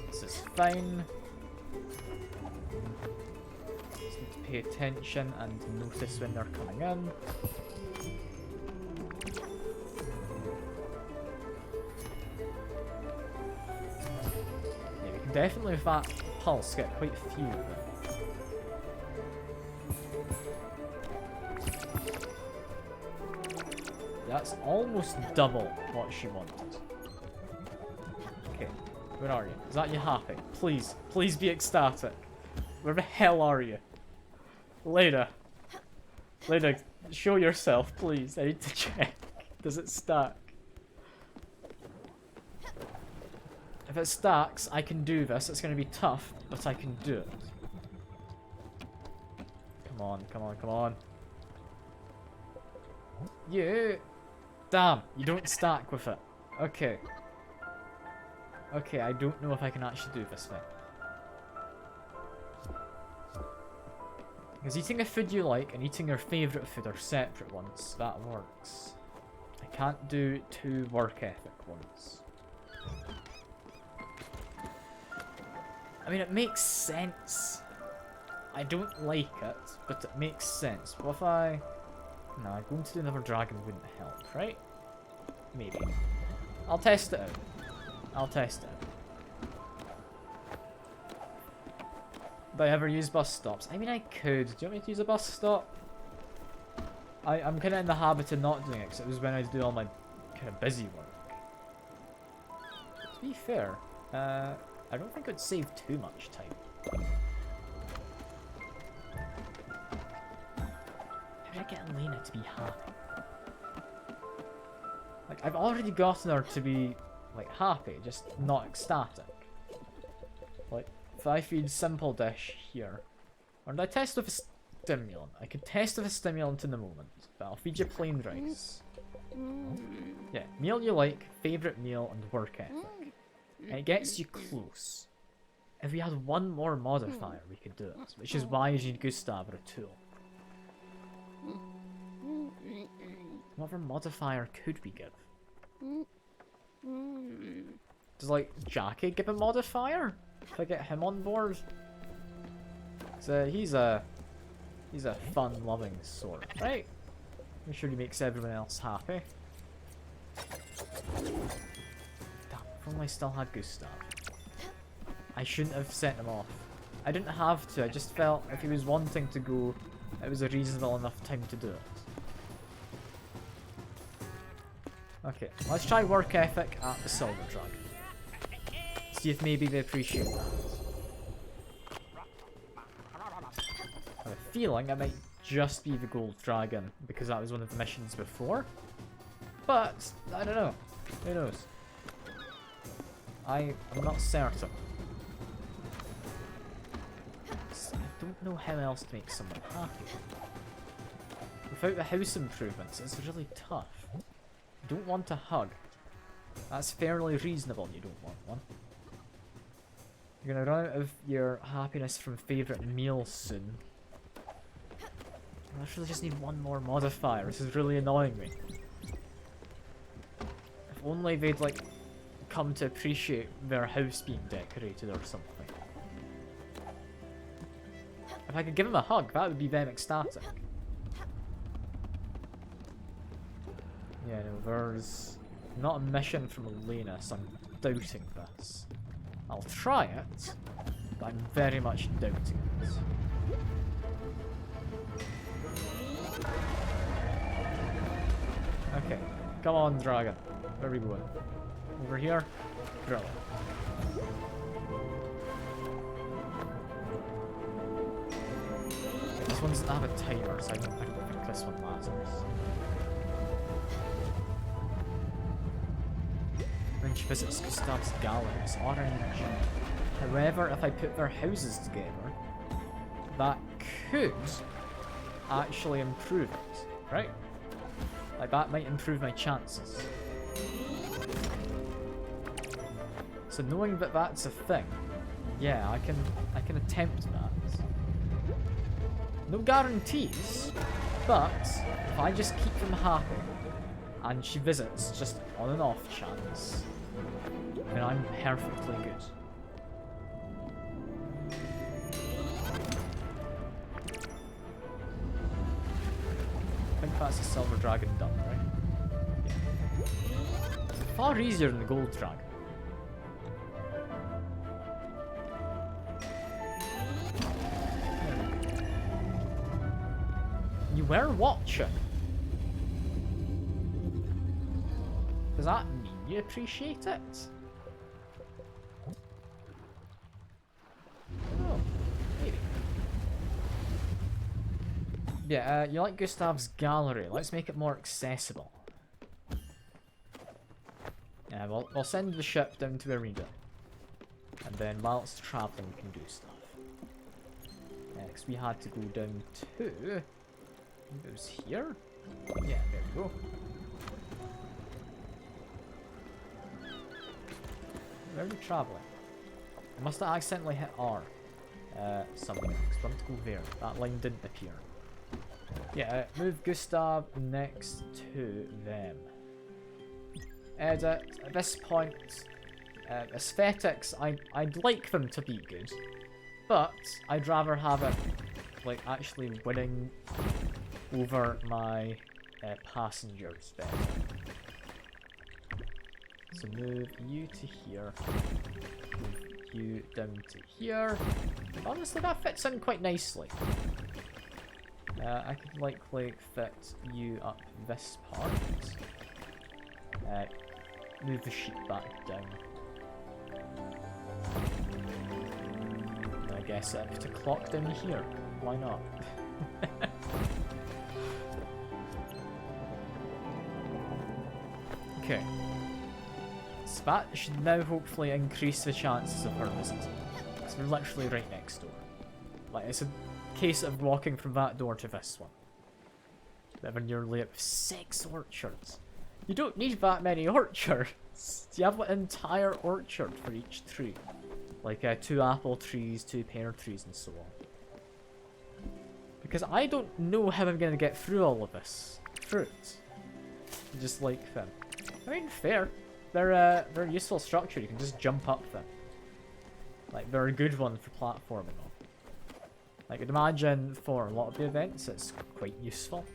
This is fine. Just need to pay attention and notice when they're coming in. Yeah, we can definitely with that pulse get quite a few of them. That's almost double what she wanted. Okay, where are you? Is that you happy? Please, please be ecstatic. Where the hell are you? Leda. Leda, show yourself, please. I need to check. Does it stack? If it stacks, I can do this. It's going to be tough, but I can do it. Come on, come on, come on. You... Damn, you don't stack with it. Okay. Okay, I don't know if I can actually do this thing. Because eating a food you like and eating your favourite food are separate ones. That works. I can't do 2 work ethic ones. I mean, it makes sense. I don't like it, but it makes sense. What if I... No, going to do another dragon wouldn't help, right? Maybe. I'll test it out. I'll test it out. Do I ever use bus stops? I mean, I could. Do you want me to use a bus stop? I'm kind of in the habit of not doing it, because it was when I do all my kind of busy work. To be fair, I don't think it would save too much time. How did I get Elena to be happy? Like, I've already gotten her to be, like, happy, just not ecstatic. Like, if I feed simple dish here, or did I test with a stimulant? I could test with a stimulant in the moment, but I'll feed you plain rice. Yeah, meal you like, favourite meal, and work ethic. And it gets you close. If we had one more modifier, we could do it, which is why you need Gustav or a tool. What other modifier could we give? Does, like, Jackie give a modifier? If I get him on board? So he's a fun-loving sort, right? Make sure he makes everyone else happy. Damn, if only I still had Gustav. I shouldn't have sent him off. I didn't have to, I just felt if he was wanting to go, it was a reasonable enough time to do it. Okay, let's try work ethic at the Silver Dragon. See if maybe they appreciate that. I have a feeling it might just be the Gold Dragon, because that was one of the missions before. But, I don't know. Who knows? I'm not certain. I don't know how else to make someone happy. Without the house improvements, it's really tough. You don't want a hug. That's fairly reasonable you don't want one. You're gonna run out of your happiness from favourite meals soon. I literally just need one more modifier. This is really annoying me. If only they'd, like, come to appreciate their house being decorated or something. If I could give them a hug, that would be them ecstatic. Yeah, no, there's not a mission from Elena, so I'm doubting this. I'll try it, but I'm very much doubting it. Okay, come on, dragon. Where are we going? Over here? Brilliant. This one doesn't have a timer, so I don't think this one matters. Orange visits Gustav's gallery. It's orange. However, if I put their houses together, that could actually improve it, right? Like, that might improve my chances. So knowing that that's a thing, yeah, I can attempt that. No guarantees, but if I just keep them happy, and she visits just on an off chance, then I'm perfectly good. I think that's a silver dragon done, right? Yeah. It's far easier than the gold dragon. You were watching. Does that mean you appreciate it? Oh, maybe. Yeah, you like Gustav's gallery. Let's make it more accessible. Yeah, we'll send the ship down to the arena. And then while it's traveling, we can do stuff. Next, we had to go down to... I think it was here? Yeah, there we go. Where are we travelling? I must have accidentally hit R somewhere, because we want to go there. That line didn't appear. Yeah, move Gustav next to them. Edit. At this point, aesthetics, I'd like them to be good, but I'd rather have it, like, actually winning over my passengers better. So move you to here, move you down to here. Honestly, that fits in quite nicely. I could likely fit you up this part. Move the sheep back down. And I guess I put a clock down here. Why not? Okay. So that should now hopefully increase the chances of her visiting. Because we're literally right next door. Like, it's a case of walking from that door to this one. But when you're lit up with 6 orchards. You don't need that many orchards. You have an entire orchard for each tree. Like 2 apple trees, 2 pear trees, and so on. Because I don't know how I'm going to get through all of this fruit. Just like them. I mean, fair. They're a useful structure. You can just jump up them. Like, they're a good one for platforming on. Like, I'd imagine for a lot of the events, it's quite useful.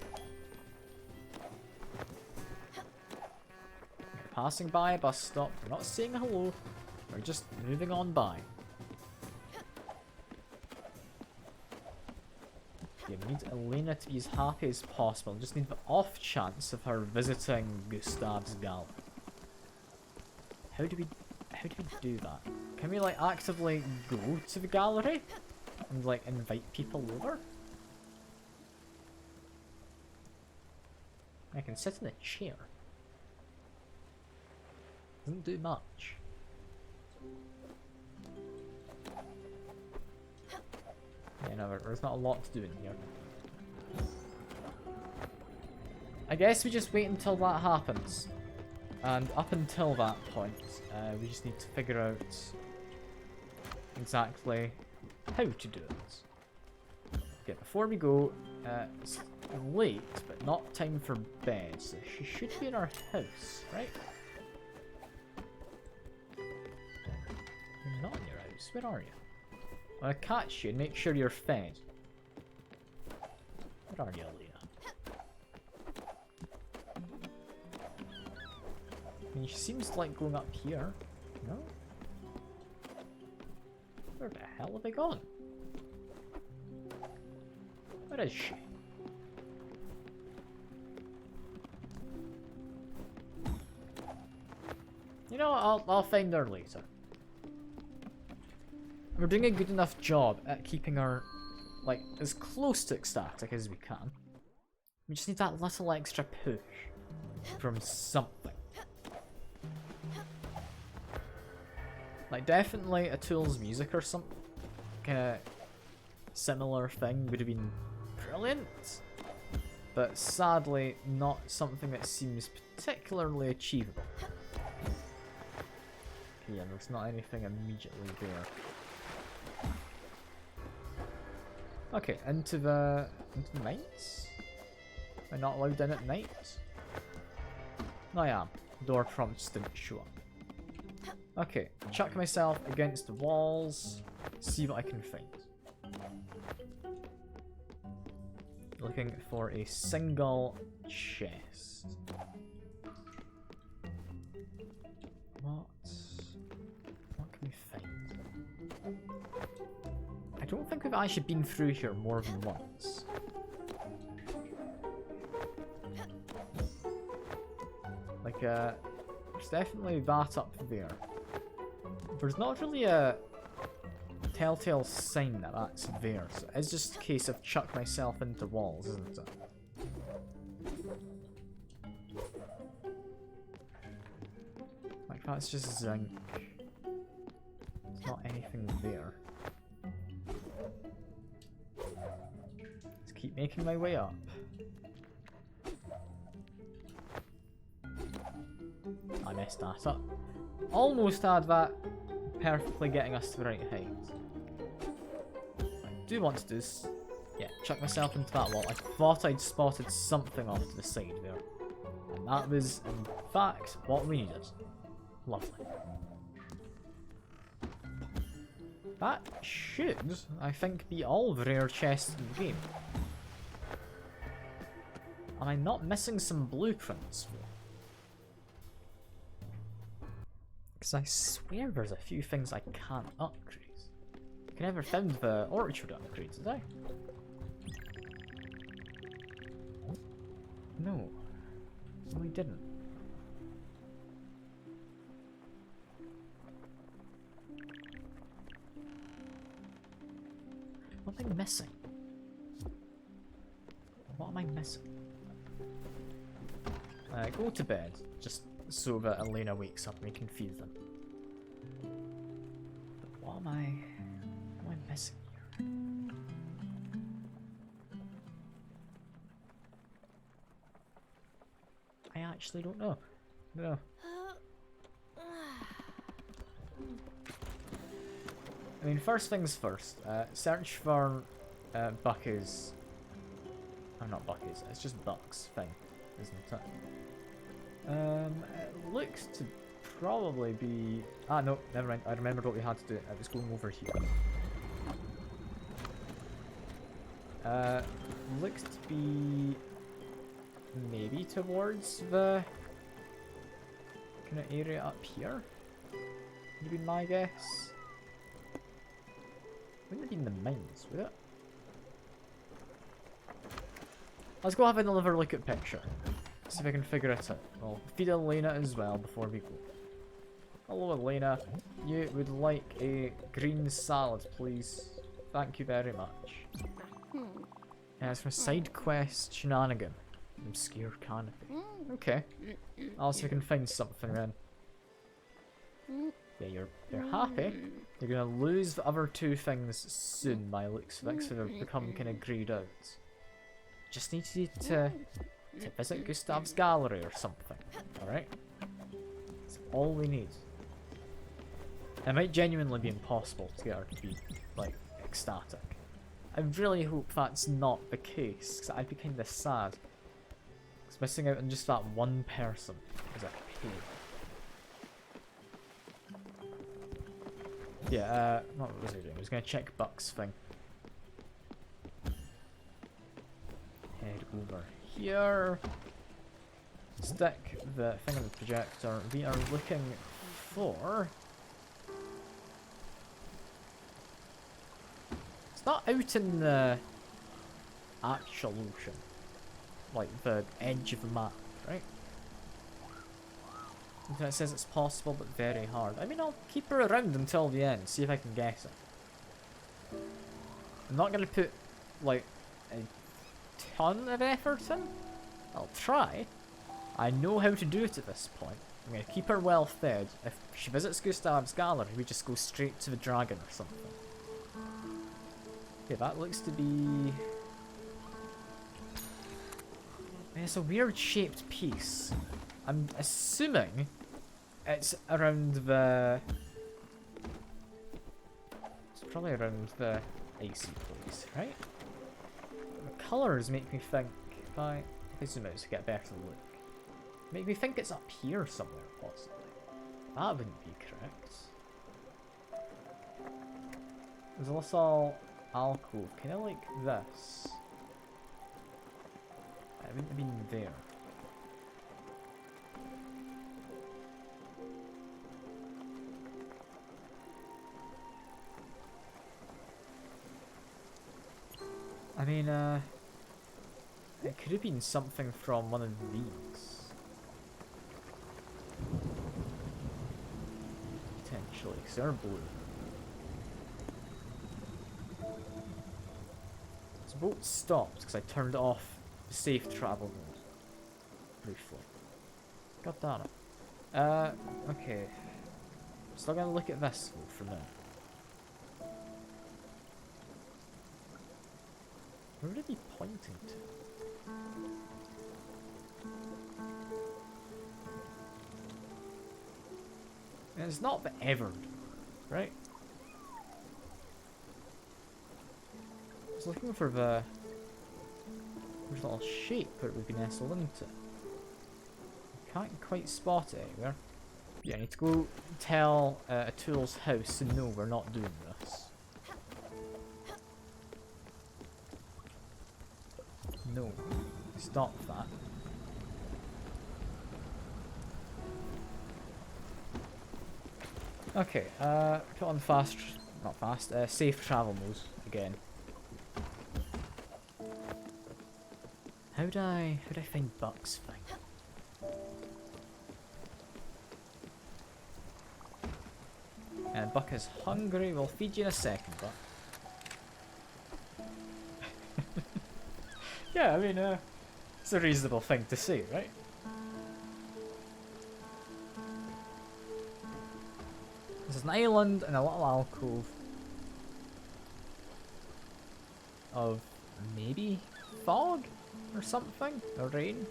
We're passing by a bus stop. We're not saying hello. We're just moving on by. Yeah, we need Elena to be as happy as possible. We just need the off chance of her visiting Gustav's gallery. How do we do that? Can we, like, actively go to the gallery and, like, invite people over? I can sit in a chair. Doesn't do much. Yeah, no, there's not a lot to do in here. I guess we just wait until that happens. And up until that point, we just need to figure out exactly how to do it. Okay, before we go, it's late, but not time for bed, so she should be in our house, right? You're not in your house, where are you? I'm gonna catch you and make sure you're fed. Where are you, Leah? I mean, she seems to like going up here. No? Where the hell have they gone? Where is she? You know what, I'll find her later. We're doing a good enough job at keeping her, like, as close to ecstatic as we can. We just need that little extra push from something. Like, definitely a Tool's music or some kind of similar thing would have been brilliant. But sadly, not something that seems particularly achievable. Yeah, there's not anything immediately there. Okay, into the mines? Am I not allowed in at night? No, I am. Door prompts didn't show up. Okay, chuck myself against the walls, see what I can find. Looking for a single chest. What can we find? I don't think we've actually been through here more than once. Like, there's definitely that up there. There's not really a telltale sign that that's there, so it's just a case of chuck myself into walls, isn't it? Like, that's just zinc. There's not anything there. Let's keep making my way up. I messed that up. Almost had that perfectly getting us to the right height. What I do want to do is, yeah, chuck myself into that wall. I thought I'd spotted something off to the side there. And that was, in fact, what we needed. Lovely. That should, I think, be all the rare chests in the game. Am I not missing some blueprints? Because I swear there's a few things I can't upgrade. I never found the orchard upgrades, did I? No. No, we didn't. What am I missing? What am I missing? Go to bed, just so that Elena wakes up and we can feed them. But what am I missing here? I actually don't know. No. I mean, first things first. Search for Bucky's. Oh, not Bucky's. It's just Buck's thing, isn't it? It looks to probably be... Ah, no, never mind. I remembered what we had to do. I was going over here. Looks to be... maybe towards the... kind of area up here? Would be my guess. Wouldn't have been the mines, would it? Let's go have another look at picture. See if I can figure it out. I'll feed Elena as well before we go. Hello Elena, you would like a green salad please? Thank you very much. It's from side quest shenanigan. Obscure canopy. Okay. I'll see if I can find something then. Yeah, you're happy. You're gonna lose the other two things soon by looks of it, so they've become kind of greyed out. Just need you to visit Gustav's gallery or something, alright? That's all we need. It might genuinely be impossible to get her to be, like, ecstatic. I really hope that's not the case, because I'd be kind of sad. Because missing out on just that one person is a pain. Yeah, what was I doing? I was going to check Buck's thing. Head over here. Stick the thing on the projector. We are looking for... It's not out in the actual ocean. Like the edge of the map, right? It says it's possible but very hard. I mean, I'll keep her around until the end, see if I can guess it. I'm not going to put, like, a ton of effort in. I'll try. I know how to do it at this point. I'm going to keep her well fed. If she visits Gustav's gallery, we just go straight to the dragon or something. Okay, that looks to be... It's a weird shaped piece. I'm assuming it's around the... It's probably around the icy place, right? The colours make me think, if I zoom out to get a better look, make me think it's up here somewhere, possibly. That wouldn't be correct. There's a little alcove, kind of like this. I wouldn't have been there. I mean, it could have been something from one of these. Potentially, because they're blue. This boat stopped because I turned off the safe travel mode. Briefly. God damn it. Okay. Still gonna look at this though for now. Where would it be pointing to? And it's not the Everard, right? I was looking for the little shape where it would be nestled into. Can't quite spot it anywhere. Yeah, I need to go tell Atul's house, and no, we're not doing this. No, stop that. Okay, put on safe travel mode again. How'd I find Buck's thing? And Buck is hungry, we'll feed you in a second, Buck. Yeah, I mean, it's a reasonable thing to say, right? This is an island and a little alcove of maybe fog or something, or rain.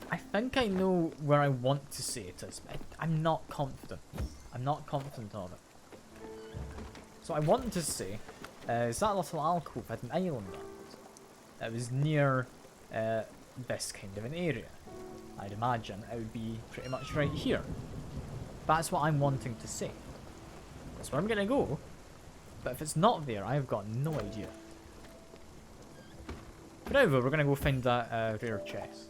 I think I know where I want to say it is, but I'm not confident. I'm not confident on it. So I want to say is that little alcove had an island on it that was near this kind of an area. I'd imagine it would be pretty much right here. That's what I'm wanting to say. That's where I'm gonna go. But if it's not there, I've got no idea. But anyway, we're gonna go find that rare chest.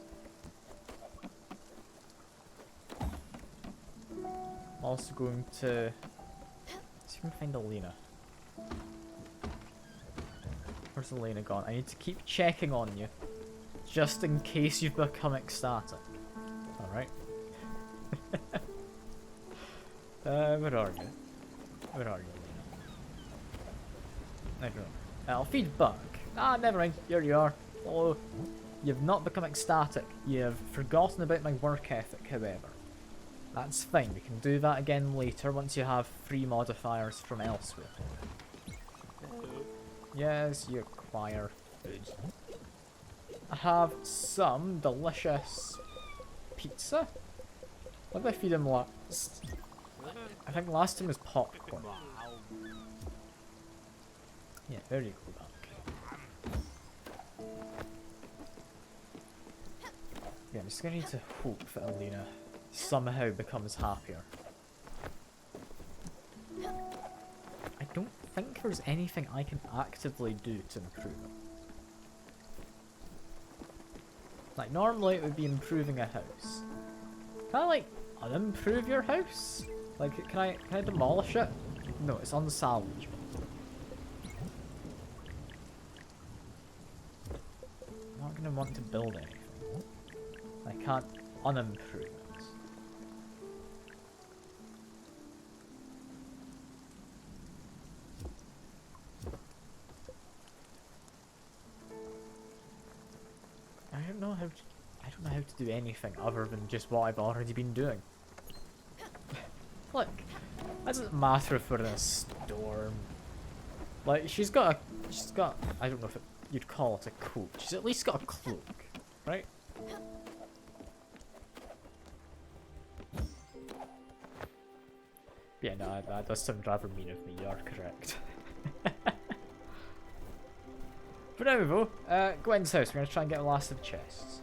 I'm also going to see if I can find Elena. Where's Elena gone? I need to keep checking on you, just in case you've become ecstatic. Alright. Where are you? Where are you, Elena? I don't know. I'll feed Buck. Ah, never mind. Here you are. Oh, you've not become ecstatic. You've forgotten about my work ethic, however. That's fine. We can do that again later once you have free modifiers from elsewhere. Yes, you acquire food. I have some delicious pizza. What did I feed him last? I think last time was popcorn. Yeah, there you go, back. Yeah, I'm just gonna need to hope that Alina somehow becomes happier. I don't think there's anything I can actively do to improve it. Like, normally it would be improving a house. Can I, like, unimprove your house? Like, can I demolish it? No, it's unsalvageable. I'm not gonna want to build anything. I can't unimprove it. I don't know how to do anything other than just what I've already been doing. Look, it doesn't matter if we're in a storm. Like, she's got, I don't know if you'd call it a coat. She's at least got a cloak, right? Yeah, no, that does sound rather mean of me, you are correct. For now though, Gwen's house, we're going to try and get the last of the chests.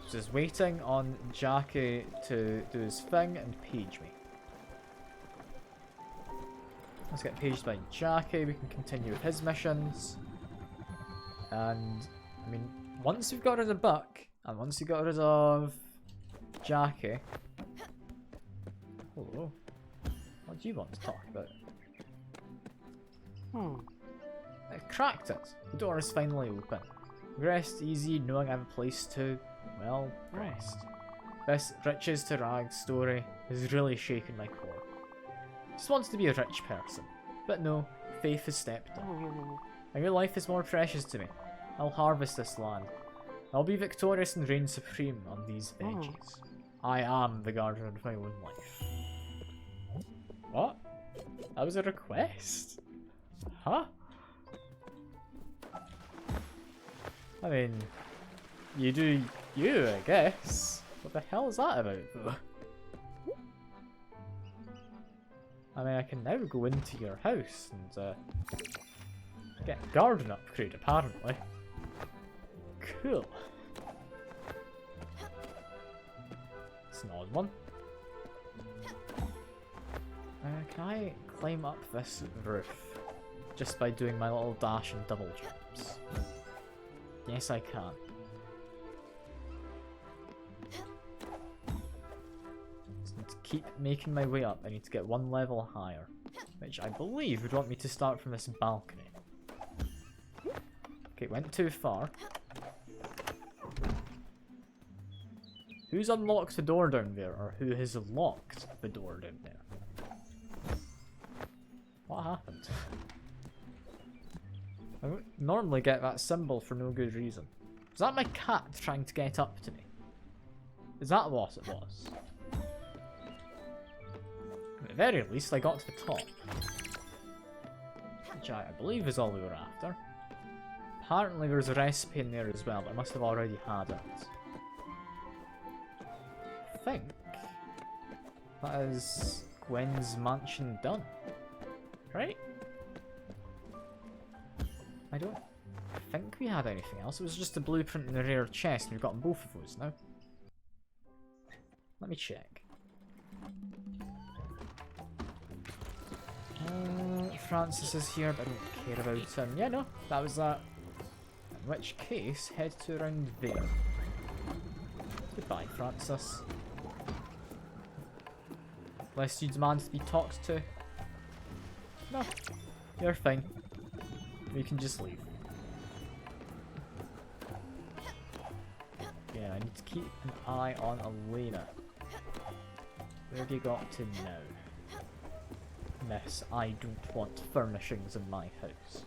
Just waiting on Jackie to do his thing and page me. Let's get paged by Jackie, we can continue with his missions. And, I mean, once we've got rid of Buck, and once we've got rid of Jackie... Hello. What do you want to talk about? I cracked it. The door is finally open. Rest easy knowing I have a place to, well, rest. This riches to rags story has really shaken my core. Just wanted to be a rich person, but no, faith has stepped up. And your life is more precious to me. I'll harvest this land. I'll be victorious and reign supreme on these veggies. I am the gardener of my own life. What? That was a request? Huh? I mean, you do you, I guess. What the hell is that about, though? I mean, I can now go into your house and get a garden upgrade, apparently. Cool. It's an odd one. Can I climb up this roof just by doing my little dash and double jumps? Yes, I can. Just need to keep making my way up. I need to get one level higher, which I believe would want me to start from this balcony. Okay, went too far. Who's unlocked the door down there, or who has locked the door down there? What happened? I don't normally get that symbol for no good reason. Was that my cat trying to get up to me? Is that what it was? At the very least, I got to the top. Which I believe is all we were after. Apparently there's a recipe in there as well, but I must have already had it. I think that is Gwen's mansion done. Right? I don't think we had anything else. It was just a blueprint and a rare chest, and we've got both of those now. Let me check. Francis is here, but I don't care about him. Yeah, no, that was that. In which case, head to around there. Goodbye, Francis. Unless you demand to be talked to. No, you're fine. We can just leave. Yeah, I need to keep an eye on Elena. Where have you got to now? Miss, I don't want furnishings in my house.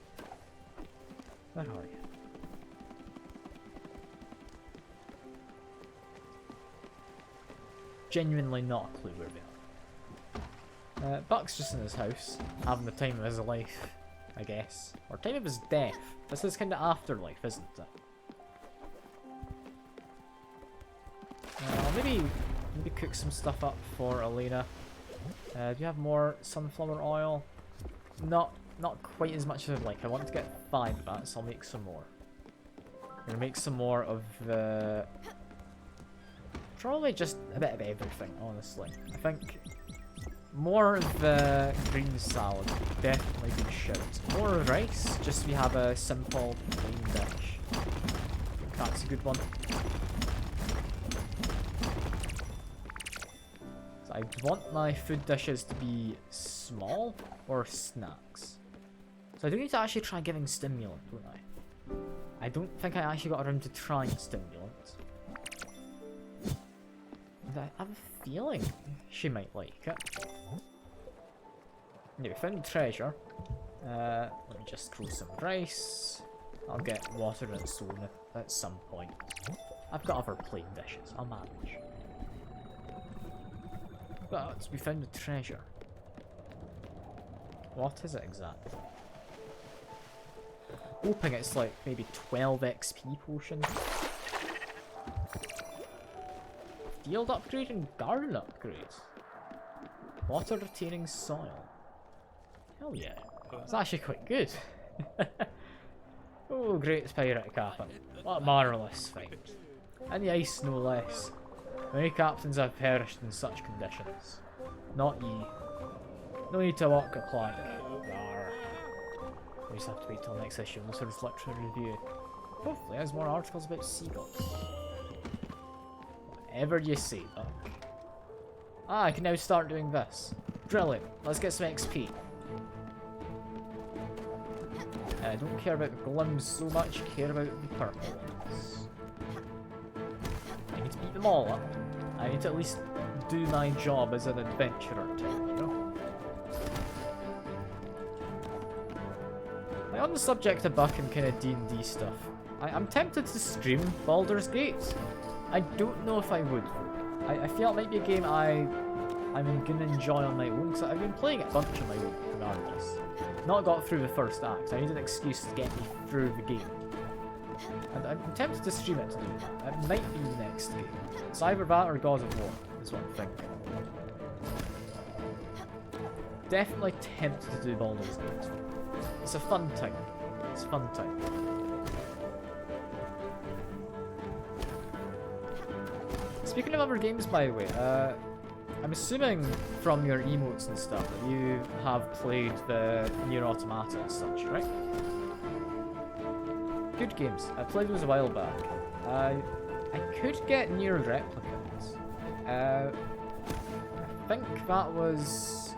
Where are you? Genuinely not a clue where we are. Buck's just in his house, having the time of his life, I guess. Or time of his death. This is kind of afterlife, isn't it? Maybe cook some stuff up for Elena. Do you have more sunflower oil? Not quite as much as I'd like. I want to get 5 of that, so I'll make some more. I'm gonna make some more of the... Probably just a bit of everything, honestly. I think more of the green salad would definitely be a shout. More rice, just so we have a simple plain dish. I think that's a good one. So I want my food dishes to be small or snacks. So I do need to actually try giving stimulant, don't I? I don't think I actually got around to trying stimulant. I have a feeling she might like it. Yeah, we found treasure. Let me just grow some rice. I'll get water and soda at some point. I've got other plain dishes, I'll manage. But we found the treasure. What is it exactly? Hoping it's like maybe 12 XP potions. Field upgrade and garden upgrades. Water retaining soil. Hell yeah. It's actually quite good. Oh, great pirate captain. What a marvellous find. And the ice no less. Many captains have perished in such conditions. Not ye. No need to walk a plank. Yarr. We just have to wait till next issue and sort of literary review. Hopefully there's more articles about seagulls. Whatever you say, Buck. Ah, I can now start doing this. Brilliant. Let's get some XP. I don't care about the glims so much, I care about the purple ones. I need to beat them all up. I need to at least do my job as an adventurer type, you know? Like, on the subject of Buck and kind of D&D stuff, I'm tempted to stream Baldur's Gate. I don't know if I would. I feel it might be a game I'm gonna enjoy on my own, because I've been playing it a bunch on my own, regardless. Not got through the first act, I need an excuse to get me through the game. And I'm tempted to stream it to do that. It might be the next game. It's either that or God of War, is what I'm thinking. Definitely tempted to do Baldur's Gate. It's a fun time. It's a fun time. Speaking of other games, by the way, I'm assuming from your emotes and stuff that you have played the Nier Automata and such, right? Good games. I played those a while back. I could get Nier Replicants. I think that was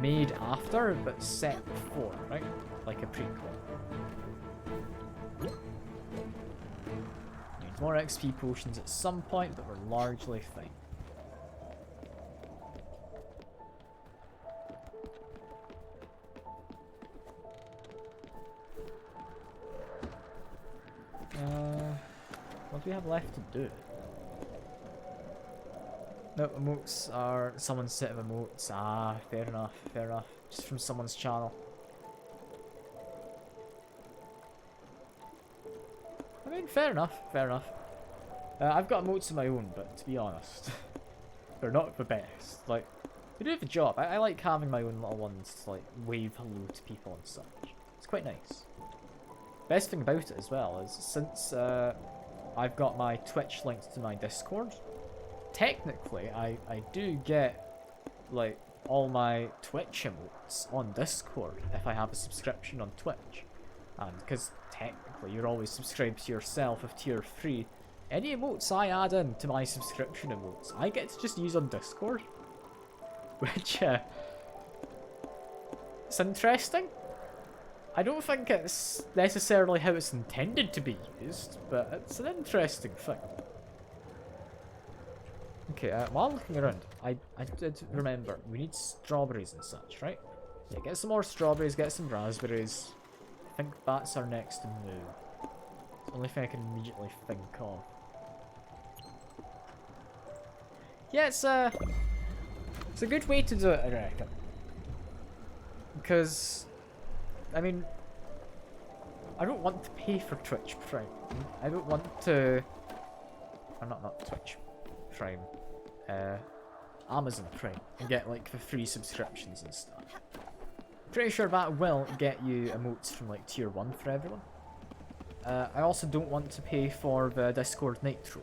made after, but set before, right? Like a prequel. Need more XP potions at some point, but we're largely fine. What do we have left to do? No, emotes are someone's set of emotes. Ah, fair enough, fair enough. Just from someone's channel. I mean, fair enough, fair enough. I've got emotes of my own, but to be honest, they're not the best. Like, they do the job. I like having my own little ones to like wave hello to people and such. It's quite nice. Best thing about it as well is since I've got my Twitch linked to my Discord, technically I do get like all my Twitch emotes on Discord if I have a subscription on Twitch. And because technically you're always subscribed to yourself with tier 3, any emotes I add in to my subscription emotes, I get to just use on Discord. Which, it's interesting. I don't think it's necessarily how it's intended to be used, but it's an interesting thing. Okay, while looking around, I did remember, we need strawberries and such, right? Yeah, get some more strawberries, get some raspberries. I think that's our next move. It's the only thing I can immediately think of. Yeah, it's a good way to do it, I reckon. Because, I mean, I don't want to pay for Twitch Prime. I don't want to... Or not Twitch Prime. Amazon Prime and get like the free subscriptions and stuff. Pretty sure that will get you emotes from like tier 1 for everyone. I also don't want to pay for the Discord Nitro.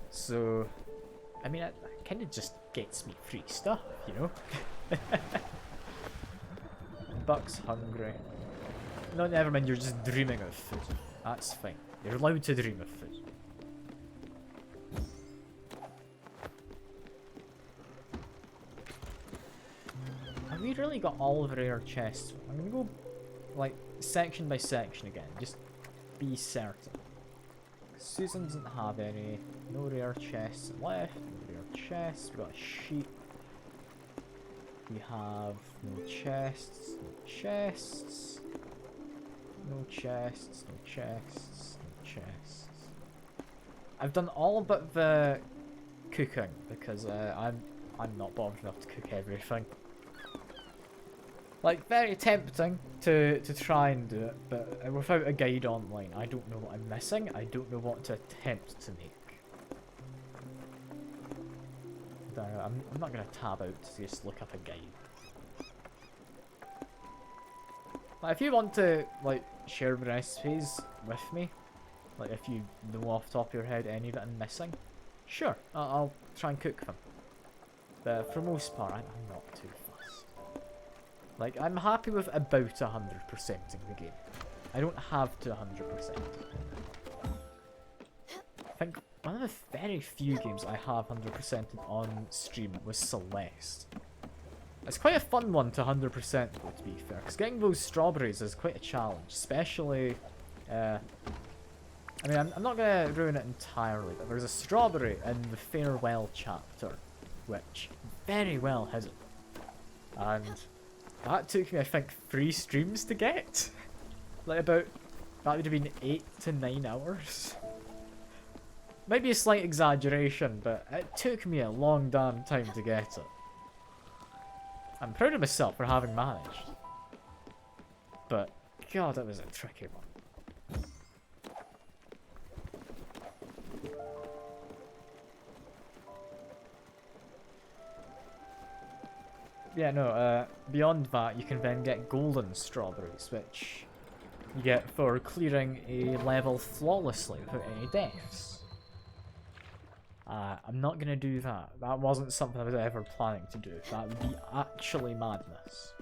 So, I mean, it kind of just gets me free stuff, you know? Buck's hungry. No, never mind, you're just dreaming of food. That's fine. You're allowed to dream of food. Have we really got all of the rare chests? I'm gonna go, like, section by section again. Just be certain. Susan doesn't have any. No rare chests left. No rare chests. We've got a sheep. We have no chests. No chests. No chests. No chests. No chests. I've done all but the cooking because I'm not bothered enough to cook everything. Like, very tempting to try and do it, but without a guide online, I don't know what I'm missing. I don't know what to attempt to make. I'm not going to tab out to just look up a guide. Like, if you want to, like, share recipes with me, like, if you know off the top of your head any that I'm missing, sure, I'll try and cook them. But for the most part, I'm not too fussed. Like, I'm happy with about 100%ing the game. I don't have to 100%. I think one of the very few games I have 100%ed on stream was Celeste. It's quite a fun one to 100% though, to be fair, because getting those strawberries is quite a challenge, especially, I mean, I'm not going to ruin it entirely, but there's a strawberry in the Farewell chapter, which very well has it. And that took me, I think, 3 streams to get. Like about, that would have been 8 to 9 hours. Might be a slight exaggeration, but it took me a long damn time to get it. I'm proud of myself for having managed. But, god, that was a tricky one. Yeah, no, beyond that, you can then get golden strawberries, which you get for clearing a level flawlessly without any deaths. I'm not gonna do that. That wasn't something I was ever planning to do. That would be actually madness.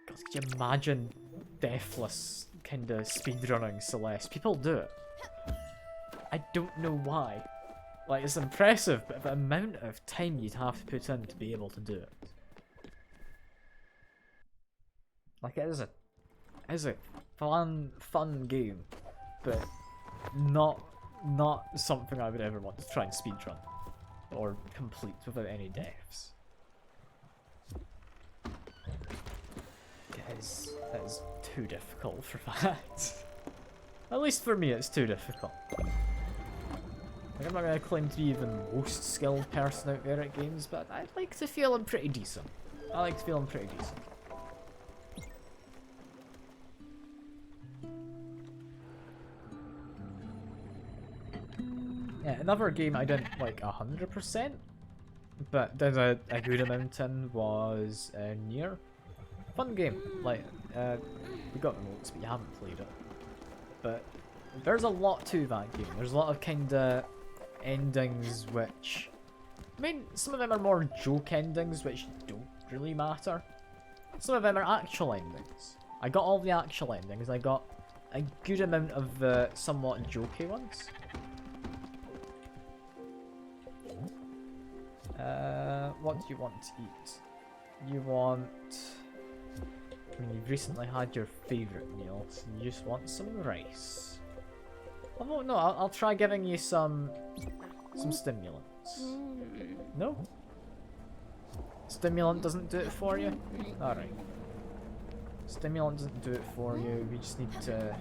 God, could you imagine deathless kind of speedrunning Celeste? People do it. I don't know why. Like, it's impressive, but the amount of time you'd have to put in to be able to do it. Like, it is a fun game, but not something I would ever want to try and speedrun or complete without any deaths. It is too difficult for that. At least for me, it's too difficult. Like, I'm not going to claim to be the most skilled person out there at games, but I'd like to feel I'm pretty decent. I like to feel I'm pretty decent. Yeah, another game I didn't like 100%, but did a good amount in was Nier. Fun game. Like, we got the notes, but you haven't played it. But there's a lot to that game. There's a lot of kind of endings which, I mean, some of them are more joke endings which don't really matter. Some of them are actual endings. I got all the actual endings. I got a good amount of the somewhat jokey ones. What do you want to eat? You want... I mean, you've recently had your favourite meal, so you just want some rice. Oh no, I'll try giving you some stimulants. No? Stimulant doesn't do it for you? Alright. Stimulant doesn't do it for you, we just need to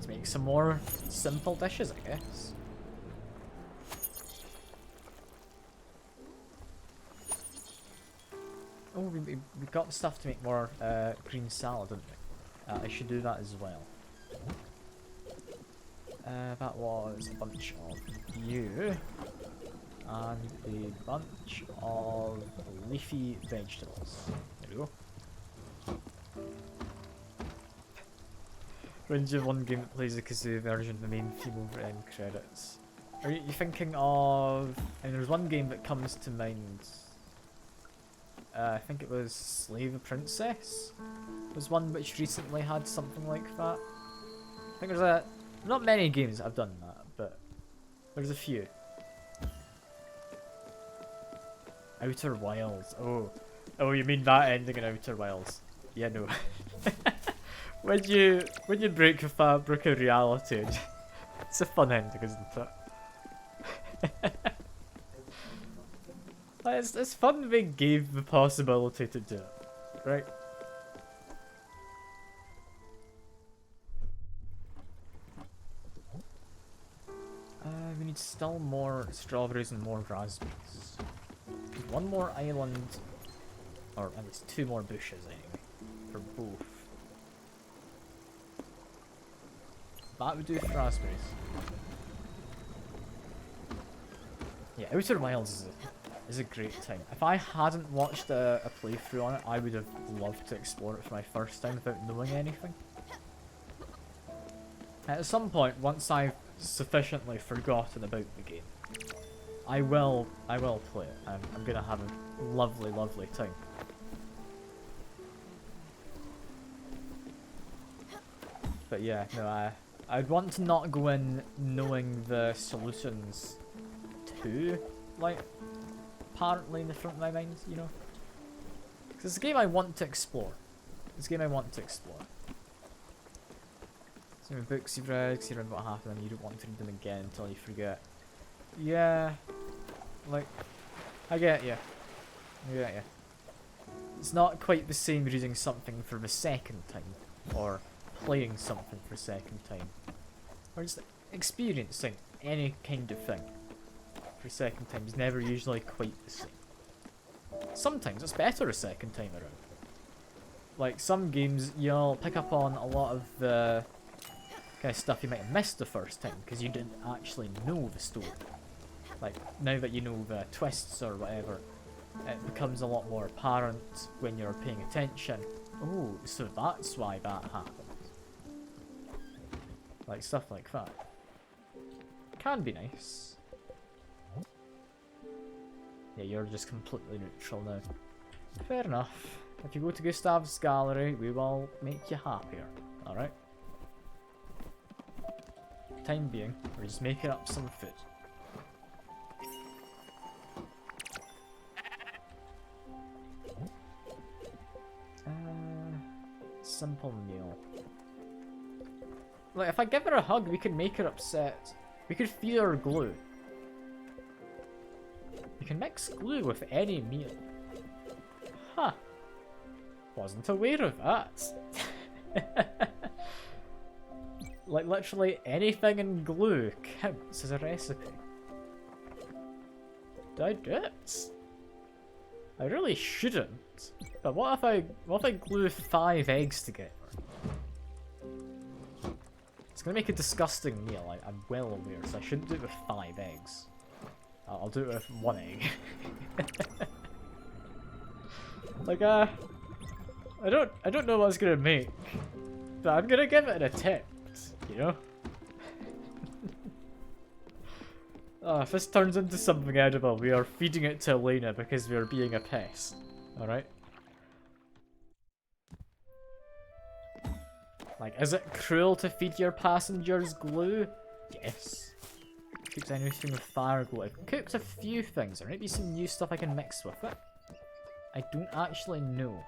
make some more simple dishes, I guess. Oh, we got the stuff to make more green salad, didn't we? I should do that as well. That was a bunch of you and a bunch of leafy vegetables. There we go. Range of one game that plays the kazoo version of the main theme over end credits. Are you thinking of... I mean, there's one game that comes to mind. I think it was Slave Princess. Was one which recently had something like that. I think there's a... Not many games that have done that, but there's a few. Outer Wilds. Oh. Oh, you mean that ending in Outer Wilds. Yeah, no. When you break the fabric of reality, it's a fun ending, isn't it? It's fun that they gave the possibility to do it, right? We need still more strawberries and more raspberries. One more island, or at least 2 more bushes anyway, for both. That would do for raspberries. Yeah, Outer Wilds is a great time. If I hadn't watched a playthrough on it, I would have loved to explore it for my first time without knowing anything. At some point, once I've sufficiently forgotten about the game, I will play it. I'm gonna have a lovely, lovely time. But yeah, no, I'd want to not go in knowing the solutions to, like, apparently in the front of my mind, you know? Because it's a game I want to explore. It's a game I want to explore. So many books you've read, because you remember what happened and you don't want to read them again until you forget. Yeah. Like, I get you. I get you. It's not quite the same reading something for the second time, or playing something for the second time, or just experiencing any kind of thing for a second time is never usually quite the same. Sometimes it's better a second time around. Like, some games you'll pick up on a lot of the kind of stuff you might have missed the first time because you didn't actually know the story. Like, now that you know the twists or whatever, it becomes a lot more apparent when you're paying attention. Oh, so that's why that happened. Like, stuff like that. Can be nice. Yeah, you're just completely neutral now. Fair enough. If you go to Gustav's gallery, we will make you happier. Alright? Time being, we're just making up some food. Simple meal. Like, if I give her a hug, we could make her upset. We could feed her glue. You can mix glue with any meal. Huh. Wasn't aware of that. Like, literally anything in glue counts as a recipe. Do I do it? I really shouldn't. But what if I glue 5 eggs together? It's gonna make a disgusting meal, I'm well aware, so I shouldn't do it with 5 eggs. I'll do it with 1 egg. Like, I don't know what it's gonna make, but I'm gonna give it an attempt, you know? Oh, if this turns into something edible, we are feeding it to Elena because we are being a pest. Alright? Like, is it cruel to feed your passengers glue? Yes. Cooks anything with fire glue. I've cooked a few things. There might be some new stuff I can mix with it. I don't actually know.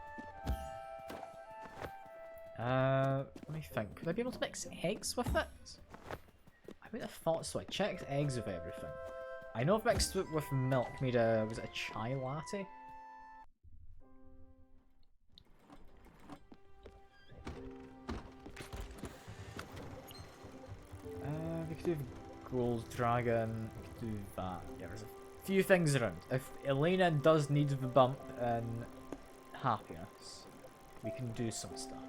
Let me think. Could I be able to mix eggs with it? I would have thought so. I checked eggs with everything. I know I've mixed it with milk. Made a... was it a chai latte? We could do Gold Dragon. We could do that. Yeah, there's a few things around. If Elena does need the bump in happiness, we can do some stuff.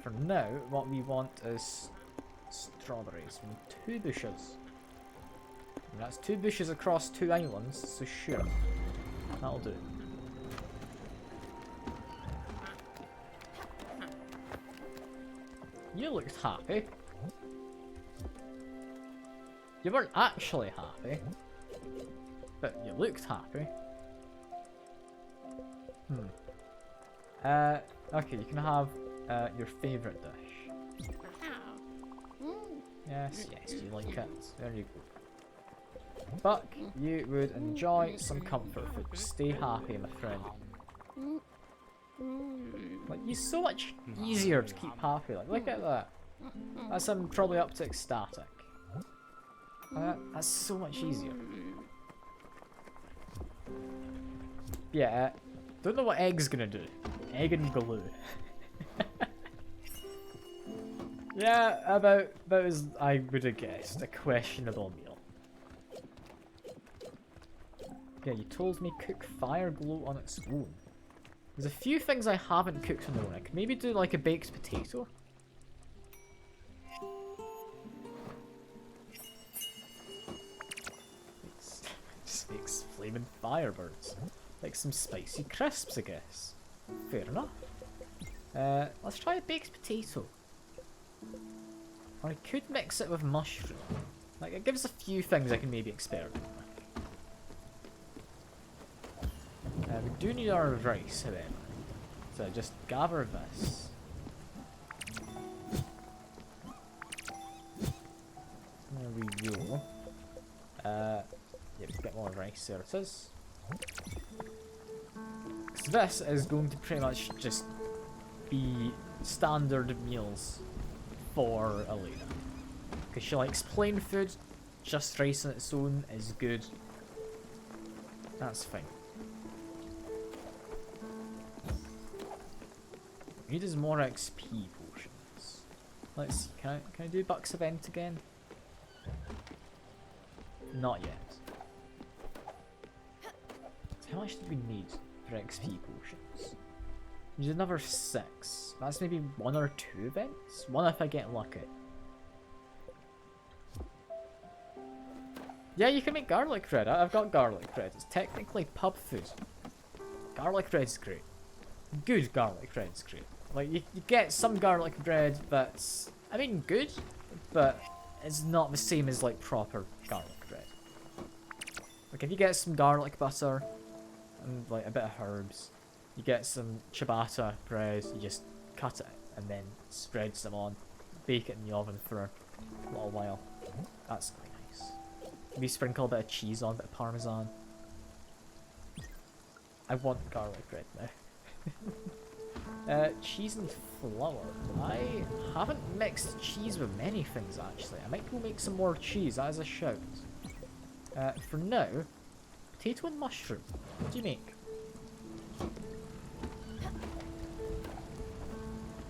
For now, what we want is strawberries from 2 bushes. And that's 2 bushes across 2 islands, so sure. That'll do. You looked happy. You weren't actually happy, but you looked happy. Okay, you can have your favourite dish. Yes, yes, you like it. There you go. Buck, you would enjoy some comfort food. Stay happy, my friend. Like, he's so much easier to keep happy. Like, look at that. That's him probably up to ecstatic. That's so much easier. Yeah, don't know what Egg's gonna do. Egg and glue. Yeah, about as I would have guessed. A questionable meal. Yeah, you told me cook fire glow on its own. There's a few things I haven't cooked on their own. I could maybe do like a baked potato. Just makes flaming firebirds. Like some spicy crisps, I guess. Fair enough. Let's try a baked potato. Or I could mix it with mushroom. Like, it gives a few things I can maybe experiment with. We do need our rice, however. So just gather this. There we go. Yeah, get more rice, there it is. So this is going to pretty much just be standard meals for Elena. Because she likes plain food, just rice on its own is good. That's fine. He does more XP potions. Let's see, can I do Buck's event again? Not yet. So how much did we need for XP potions? We did another 6. That's maybe 1 or 2 events? 1 if I get lucky. Yeah, you can make garlic bread. I've got garlic bread. It's technically pub food. Garlic bread's great. Good garlic bread's great. Like, you get some garlic bread that's, I mean, good, but it's not the same as, like, proper garlic bread. Like, if you get some garlic butter and, like, a bit of herbs, you get some ciabatta bread, you just cut it and then spread some on, bake it in the oven for a little while. That's quite nice. Maybe sprinkle a bit of cheese on, a bit of parmesan. I want garlic bread now. Cheese and flour. I haven't mixed cheese with many things, actually. I might go make some more cheese, that is a shout. For now, potato and mushroom. What do you make?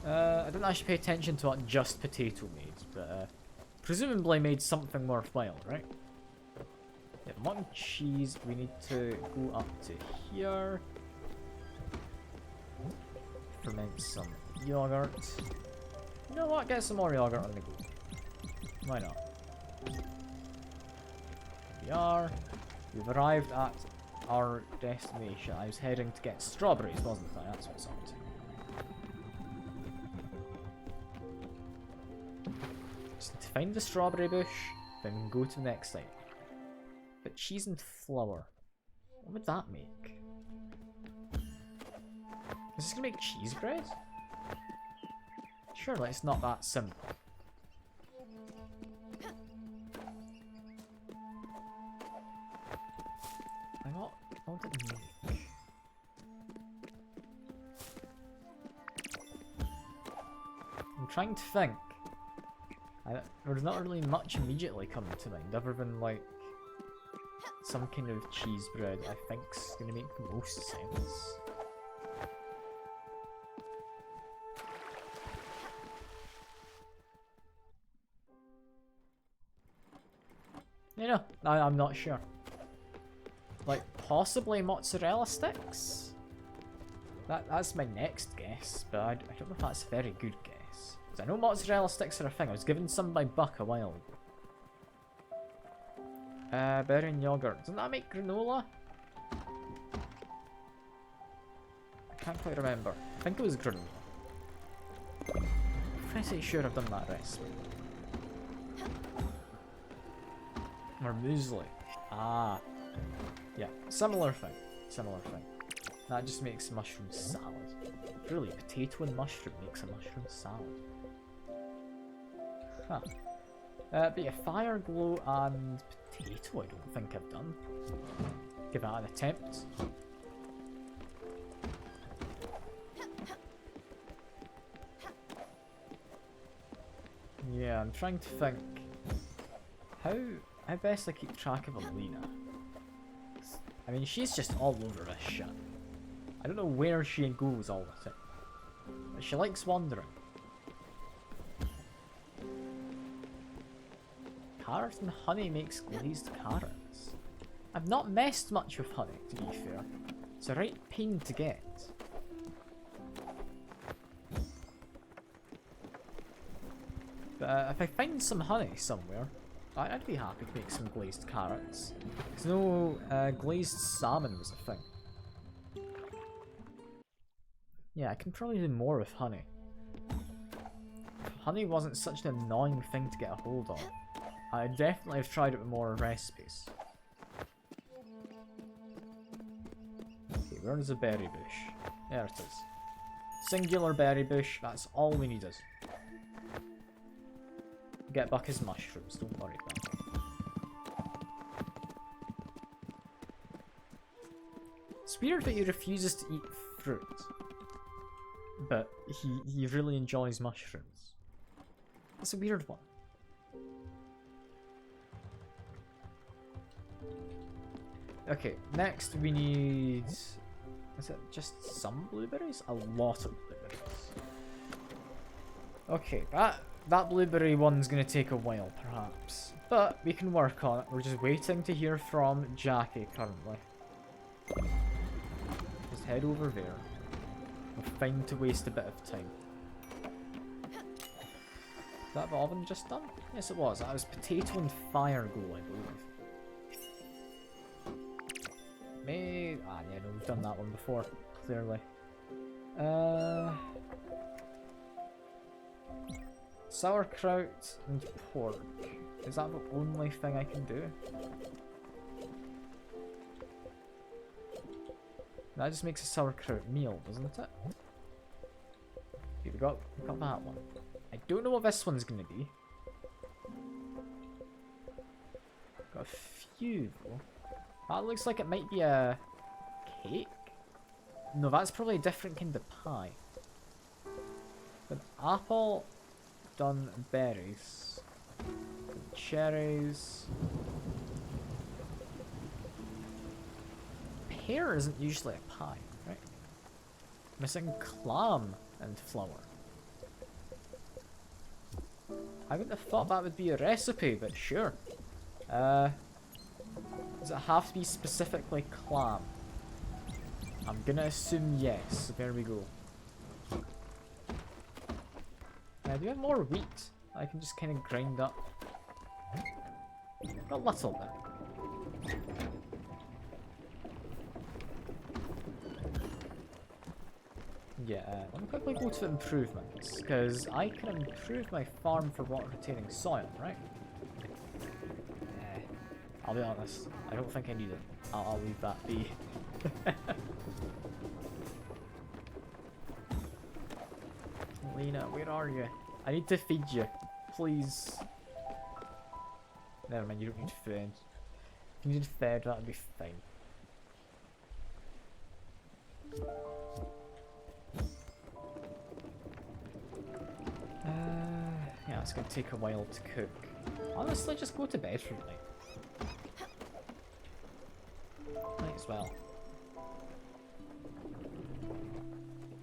I didn't actually pay attention to what just potato made, but presumably made something worthwhile, right? Yeah, mutton cheese, we need to go up to here. Ferment some yogurt. You know what? Get some more yogurt on the go. Why not? Here we are. We've arrived at our destination. I was heading to get strawberries, wasn't I? That's what it's up to. Just need to find the strawberry bush, then go to the next site. But cheese and flour. What would that make? Is this gonna make cheese bread? Surely it's not that simple. What did it make? I'm trying to think. There's not really much immediately coming to mind, other than like some kind of cheese bread I think's gonna make the most sense. You know, I'm not sure. Like, possibly mozzarella sticks? That's my next guess, but I don't know if that's a very good guess. Because I know mozzarella sticks are a thing. I was given some by Buck a while ago. Berry and yogurt. Doesn't that make granola? I can't quite remember. I think it was granola. I'm pretty sure I've done that recipe. Or muesli. Ah. Yeah, similar thing. Similar thing. That just makes mushroom salad. Really, potato and mushroom makes a mushroom salad. Huh. But yeah, fire, glow, and potato I don't think I've done. Give that an attempt. Yeah, I'm trying to think how best I keep track of Alina. I mean, she's just all over this shit. I don't know where she goes all the time, but she likes wandering. Carrot and honey makes glazed carrots. I've not messed much with honey, to be fair. It's a right pain to get. But if I find some honey somewhere, I'd be happy to make some glazed carrots. Because no glazed salmon was a thing. Yeah, I can probably do more with honey. If honey wasn't such an annoying thing to get a hold of, I definitely have tried it with more recipes. Okay, where's the berry bush? There it is. Singular berry bush, that's all we needed. Get back his mushrooms, don't worry about it. It's weird that he refuses to eat fruit, but he really enjoys mushrooms. That's a weird one. Okay, next we need... Is it just some blueberries? A lot of blueberries. Okay, that blueberry one's gonna take a while, perhaps. But we can work on it. We're just waiting to hear from Jackie currently. Just head over there. We're fine to waste a bit of time. Is that the oven just done? Yes, it was. That was potato and fire glow, I believe. Ah, yeah, no, we've done that one before, clearly. Sauerkraut and pork. Is that the only thing I can do? That just makes a sauerkraut meal, doesn't it? Okay, we got that one. I don't know what this one's gonna be. Got a few though. That looks like it might be a cake? No, that's probably a different kind of pie. An apple, done berries, cherries. Pear isn't usually a pie, right? Missing clam and flour. I wouldn't have thought that would be a recipe, but sure. Does it have to be specifically clam? I'm gonna assume yes, so there we go. Do we have more wheat? I can just kind of grind up. A little bit. Yeah, let me quickly go to improvements, because I can improve my farm for water-retaining soil, right? I'll be honest, I don't think I need it. I'll leave that be. Lena, where are you? I need to feed you. Please. Never mind, you don't need food. If you needed fed, that would be fine. Yeah, it's gonna take a while to cook. Honestly, just go to bed for the night. Might as well.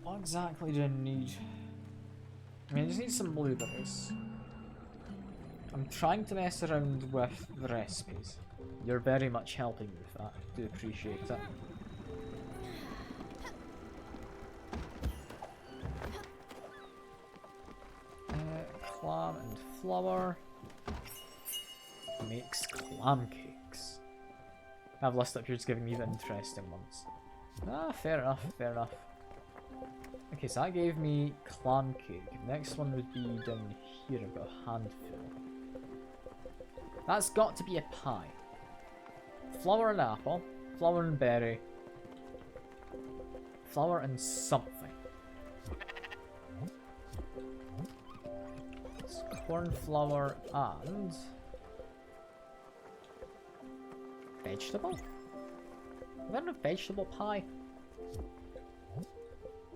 What exactly do I need? I mean, I just need some blueberries. I'm trying to mess around with the recipes. You're very much helping me with that. I do appreciate it. clam and flour makes clam cakes. I have a list up here just giving me the interesting ones. Ah, fair enough, fair enough. Okay, so that gave me clam cake. Next one would be down here. I've got a handful. That's got to be a pie. Flour and apple. Flour and berry. Flour and something. It's corn flour and vegetable? Is that a vegetable pie?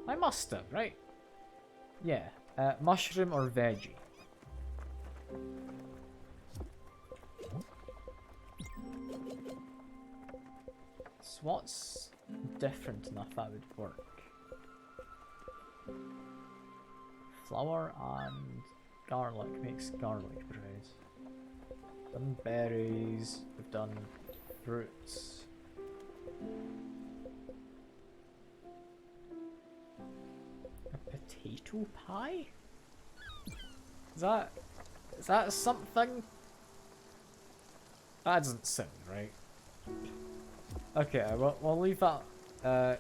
I must have, right? Yeah, mushroom or veggie. So what's different enough that would work? Flour and garlic makes garlic bread. Done berries, we've done fruits. A potato pie? Is that something? That doesn't sound right. Okay, we'll leave that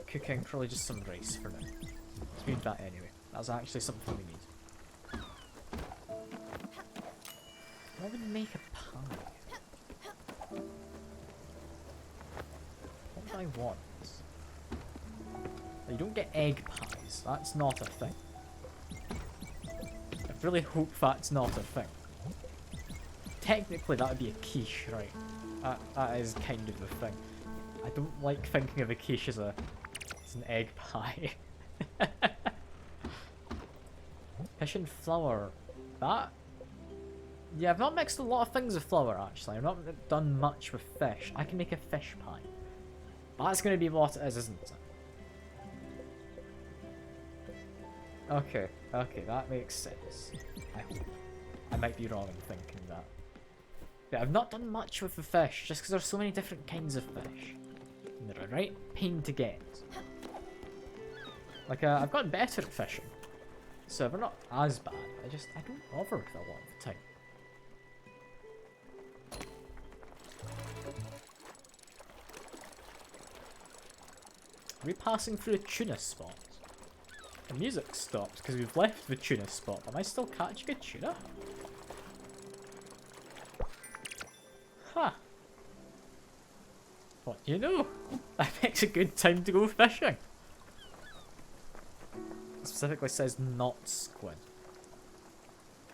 cooking, probably just some rice for now. Let's need that anyway. That's actually something we need. I would make a pie. What do I want? You don't get egg pies. That's not a thing. I really hope that's not a thing. Technically, that would be a quiche, right? That is kind of a thing. I don't like thinking of a quiche as an egg pie. Fish and flour. That? Yeah, I've not mixed a lot of things with flour, actually. I've not done much with fish. I can make a fish pie. That's going to be what it is, isn't it? Okay, that makes sense. I hope. I might be wrong in thinking that. But I've not done much with the fish, just because there's so many different kinds of fish. And they're a right pain to get. Like, I've gotten better at fishing. So they're not as bad. I don't bother with it a lot of the time. Are we passing through a tuna spot? The music stopped because we've left the tuna spot. Am I still catching a tuna? Huh. What do you know? That makes a good time to go fishing. It specifically says not squid.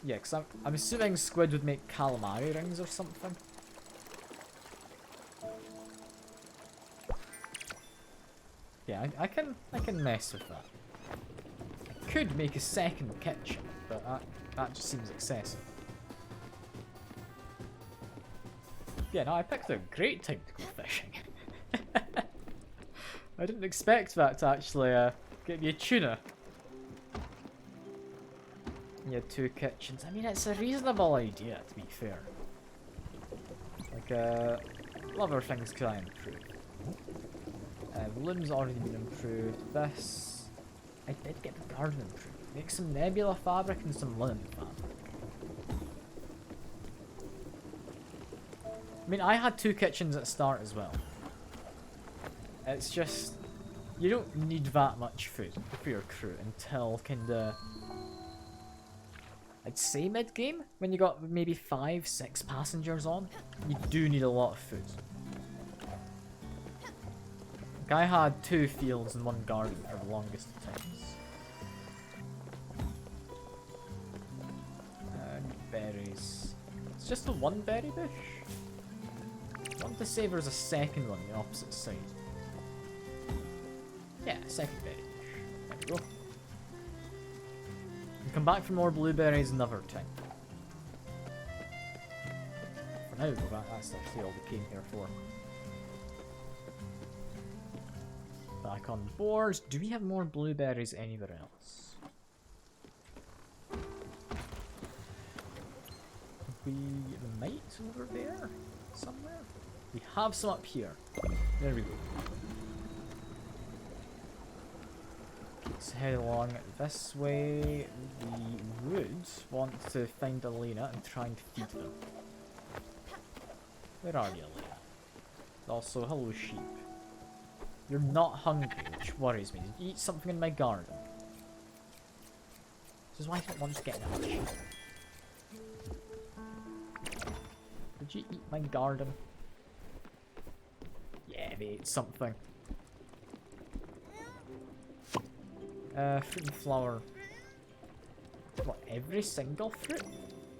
Yeah, because I'm assuming squid would make calamari rings or something. Yeah, I can mess with that. I could make a second kitchen, but that just seems excessive. Yeah, no, I picked a great time to go fishing. I didn't expect that to actually get me a tuna. You had 2 kitchens. I mean, it's a reasonable idea, to be fair. Like, other things could I improve? The loom's already been improved. This, I did get the garden improved. Make some nebula fabric and some linen fabric. I mean, I had 2 kitchens at the start as well. It's just, you don't need that much food for your crew until kinda, I'd say mid-game, when you got maybe 5-6 passengers on. You do need a lot of food. Like, I had 2 fields and 1 garden for the longest of times. And berries. It's just the 1 berry bush. I want to say there's a second one on the opposite side. Yeah, second berry bush. There we go. We'll come back for more blueberries another time. For now, though, that's actually all we came here for. Back on board. Do we have more blueberries anywhere else? We might over there somewhere. We have some up here. There we go. Let's head along this way. We would want to find Elena and try and feed them. Where are you, Elena? Also, hello sheep. You're not hungry, which worries me. Did you eat something in my garden? This is why I don't want to get that sheep. Did you eat my garden? Yeah, they ate something. Fruit and flower. What, every single fruit?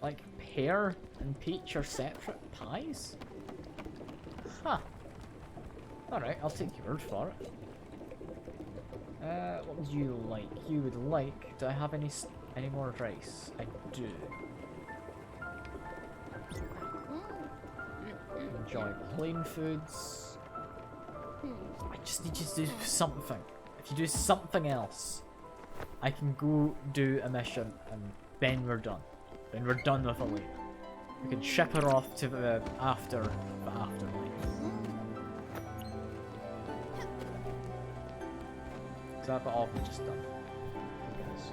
Like pear and peach are separate pies? Huh. Alright, I'll take your word for it. What would you like? You would like... Do I have any more rice? I do. Enjoy plain foods. I just need you to do something. If you do something else, I can go do a mission and then we're done. Then we're done with Elena. We can ship her off to the afterlife. Is that all we've just done? Yes.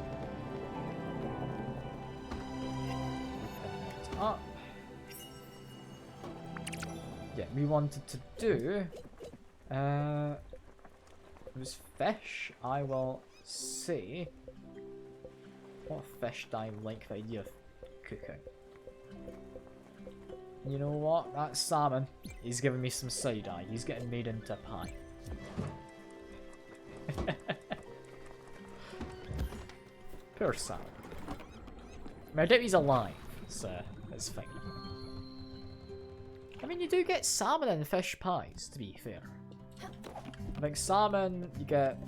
Up. Yeah, we wanted to do it was fish. I will say, what fish do I like the idea of cooking? You know what? That salmon, he's giving me some side eye. He's getting made into a pie. Poor salmon. I mean, I doubt he's alive, so it's fine. I mean, you do get salmon in fish pies, to be fair. I think salmon, you get,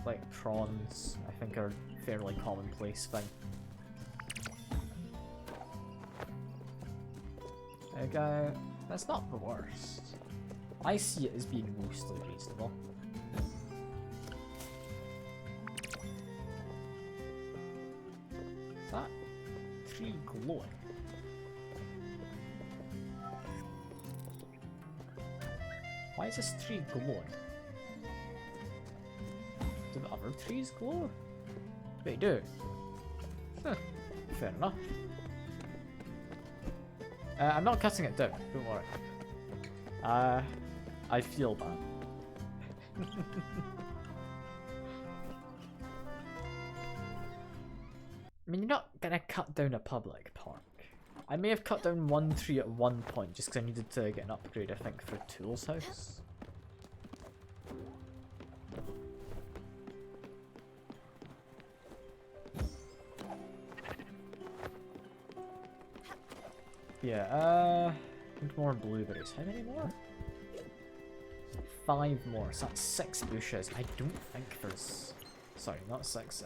like, prawns, I think are a fairly commonplace thing. Like, that's not the worst. I see it as being mostly reasonable. Is that tree glowing? Why is this tree glowing? Do the other trees glow? They do. Huh. Fair enough. I'm not cutting it down, don't worry. I feel bad. I mean, you're not gonna cut down a public park. I may have cut down one tree at one point just because I needed to get an upgrade, I think, for Tool's house. Yeah, need more blueberries. How many more? 5 more, so that's 6 bushes. I don't think there's... Sorry, not 6.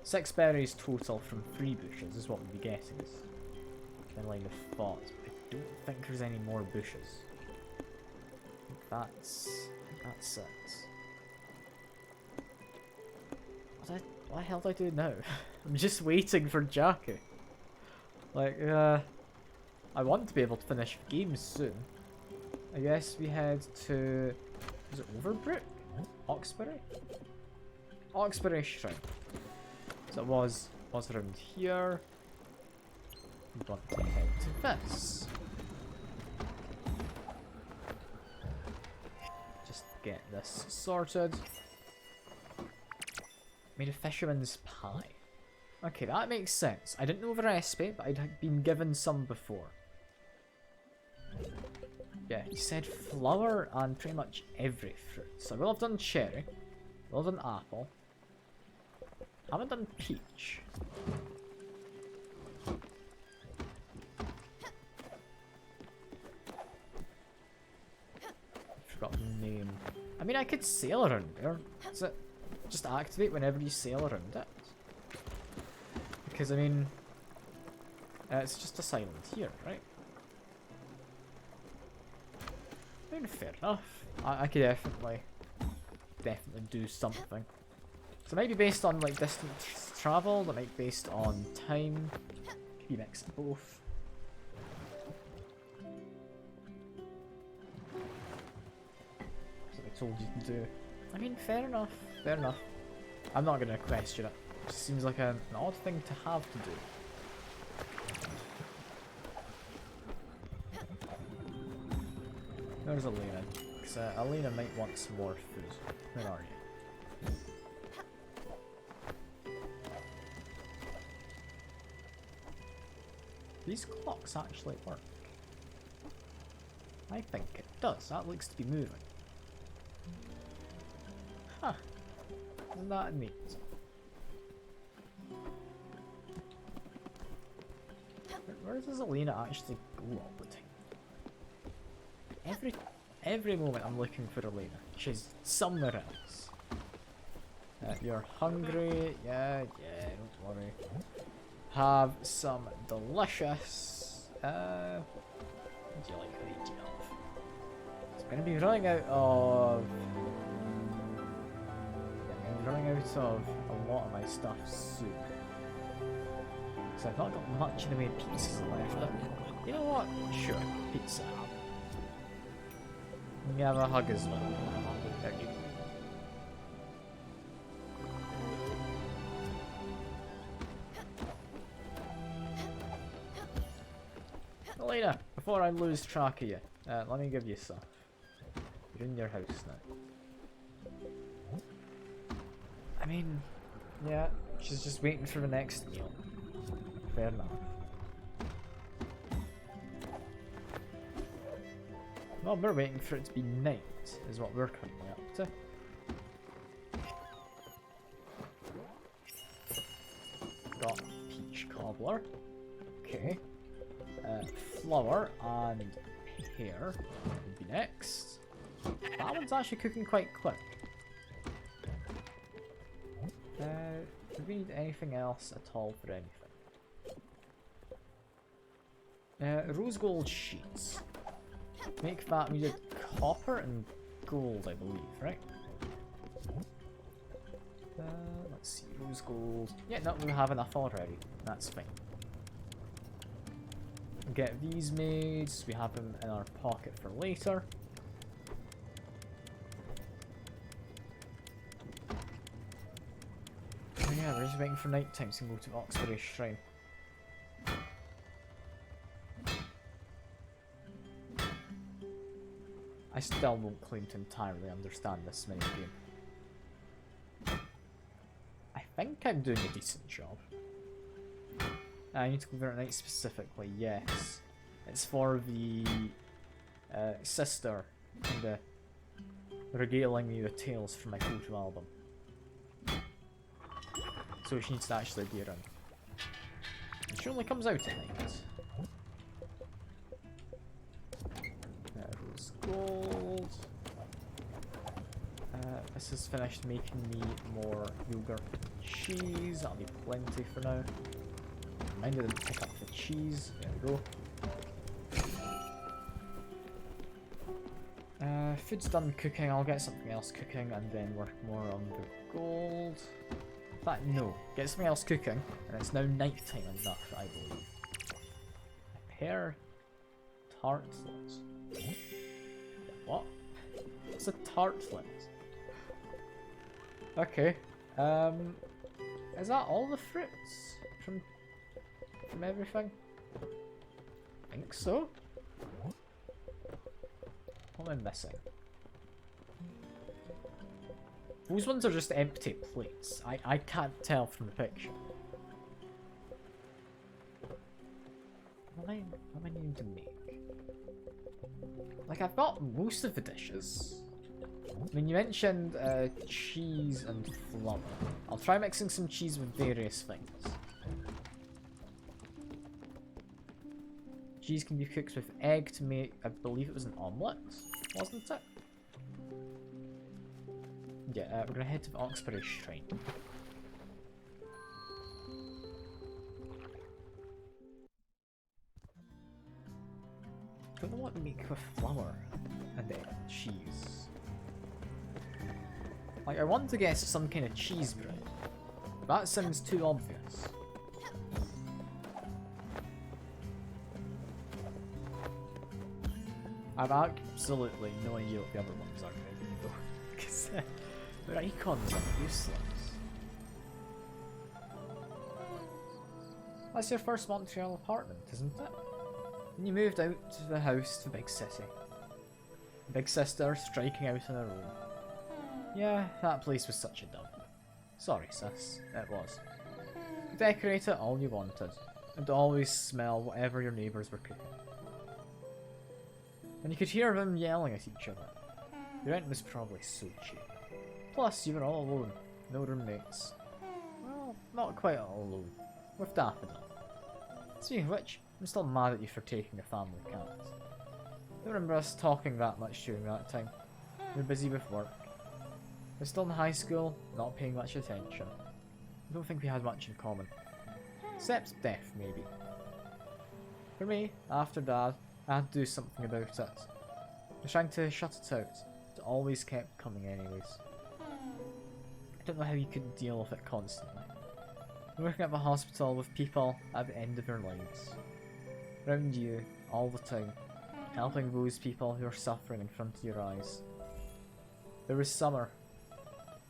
6 berries total from 3 bushes is what we'll be getting. In line of thought. I don't think there's any more bushes. I think that's it. What the hell do I do now? I'm just waiting for Jakku. Like, I want to be able to finish the game soon. I guess we head to... Is it Overbrook? Oxbury? Oxbury Shrine. So it was around here. We want to head to this. Just get this sorted. Made a fisherman's pie. Okay, that makes sense. I didn't know the recipe, but I'd been given some before. Yeah, he said flower and pretty much every fruit. So I will have done cherry. Will have done apple. Haven't done peach. Forgot the name. I mean, I could sail around there. Does it just activate whenever you sail around it? Because, I mean, it's just a silent here, right? I mean, fair enough. I could definitely do something. So it might be based on, like, distance travel, it might be based on time. Could be mixed both. That's what I told you to do. I mean, fair enough, fair enough. I'm not going to question it. It just seems like an odd thing to have to do. There's Elena. Because Elena might want some more food. Where are you? These clocks actually work. I think it does. That looks to be moving. Huh. Isn't that neat? Where does Elena actually go all the time? Every moment I'm looking for Elena. She's somewhere else. You're hungry? Yeah, don't worry. Have some delicious... what do you like the idea of? It's going to be running out of... Yeah, I'm running out of a lot of my stuff soon. Because I've not got much in the way of pizzas left. You know what? Sure, pizza. You have a hug as well. There you go. Elena, before I lose track of you, let me give you some. You're in your house now. I mean, yeah, she's just waiting for the next meal. Fair enough. Well, we're waiting for it to be night, is what we're currently up to. Got peach cobbler. Okay. Flour and pear would be next. That one's actually cooking quite quick. Do we need anything else at all for anything? Rose gold sheets. Make that needed copper and gold, I believe, right? Let's see, rose gold. Yeah, no, we have enough already. That's fine. Get these made. We have them in our pocket for later. Oh yeah, we're just waiting for night time to go to Oxbury Shrine. I still won't claim to entirely understand this mini game. I think I'm doing a decent job. I need to go there at night specifically, yes. It's for the sister and regaling me with tales from my photo album. So she needs to actually be around. And she only comes out at night. Rose gold. This has finished making me more yogurt cheese. That'll be plenty for now. I didn't pick up the cheese. There we go. Food's done cooking. I'll get something else cooking and then work more on the gold. In fact, no. Get something else cooking, and it's now nighttime enough, I believe. Pear tartlets. What? What's a tartlet? Okay. Is that all the fruits from everything? I think so. What am I missing? Those ones are just empty plates. I can't tell from the picture. What am I needing to make? Like, I've got most of the dishes. I mean, you mentioned cheese and flour. I'll try mixing some cheese with various things. Cheese can be cooked with egg to make, I believe it was an omelette, wasn't it? Yeah, we're gonna head to the Oxbury Shrine. Don't know what to make with flour and cheese. Like, I want to guess some kind of cheese bread. That sounds too obvious. I've absolutely no idea what the other ones are going to be though. Because their icons are useless. That's your first Montreal apartment, isn't it? And you moved out to the house to the big city. Big sister striking out on her own. Yeah, that place was such a dump. Sorry, sis, it was. Decorate it all you wanted, and always smell whatever your neighbours were cooking. And you could hear them yelling at each other. The rent was probably so cheap. Plus, you were all alone, no roommates. Well, not quite all alone, with Daffodil. Speaking of which, I'm still mad at you for taking a family cat. I don't remember us talking that much during that time. We were busy with work. We're still in high school, not paying much attention. I don't think we had much in common. Except death, maybe. For me, after Dad, I had to do something about it. I was trying to shut it out. It always kept coming anyways. I don't know how you could deal with it constantly. Working at the hospital with people at the end of their lives. Around you, all the time. Helping those people who are suffering in front of your eyes. There was Summer.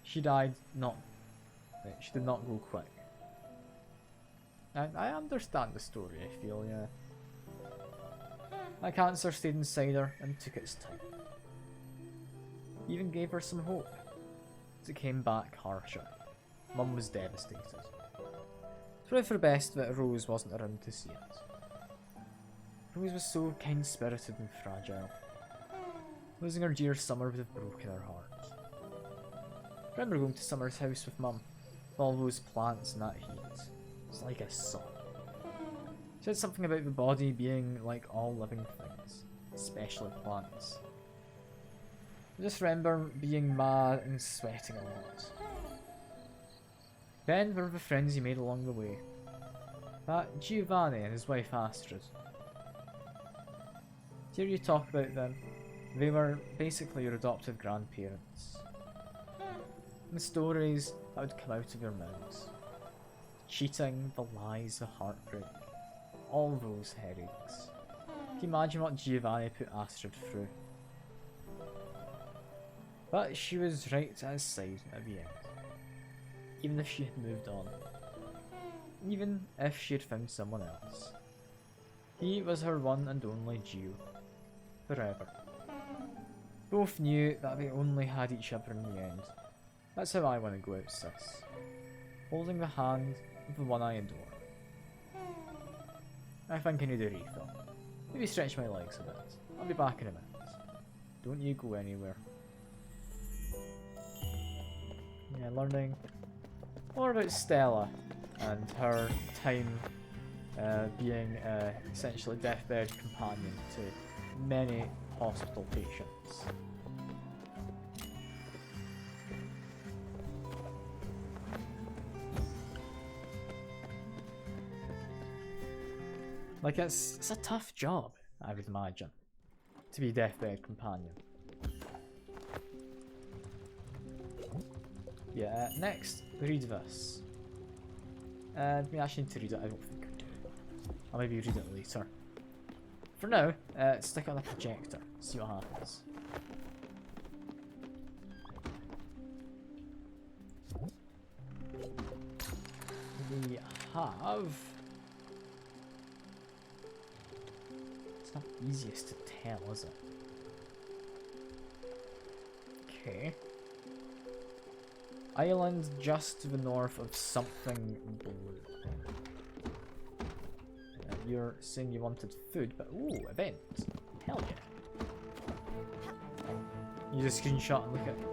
She died she did not go quick. I understand the story, I feel, yeah. That cancer stayed inside her and took its time. Even gave her some hope. As it came back harsher. Mum was devastated. It's probably for the best that Rose wasn't around to see it. Rose was so kind-spirited and fragile. Losing her dear Summer would have broken her heart. I remember going to Summer's house with Mum, with all those plants and that heat. It's like a song. She said something about the body being like all living things, especially plants. I just remember being mad and sweating a lot. Then there were the friends you made along the way. That Giovanni and his wife Astrid. To hear you talk about them, they were basically your adoptive grandparents. And the stories that would come out of your mouths. The cheating, the lies, the heartbreak. All those headaches. Can you imagine what Giovanni put Astrid through? But she was right at his side at the end. Even if she had moved on. Even if she had found someone else. He was her one and only Gio. Forever. Both knew that they only had each other in the end. That's how I want to go out, sis. Holding the hand of the one I adore. I think I need a refill. Maybe stretch my legs a bit. I'll be back in a minute. Don't you go anywhere. Yeah, learning more about Stella and her time being essentially deathbed companion to many hospital patients. Like, it's a tough job, I would imagine, to be deathbed companion. Yeah, next, read this. We actually need to read it, I don't think I do. I'll maybe read it later. For now, stick it on a projector, see what happens. We have... It's not easiest to tell, is it? Okay. Island just to the north of something blue. You're saying you wanted food, but ooh, event. Hell yeah. You just screenshot and look at it.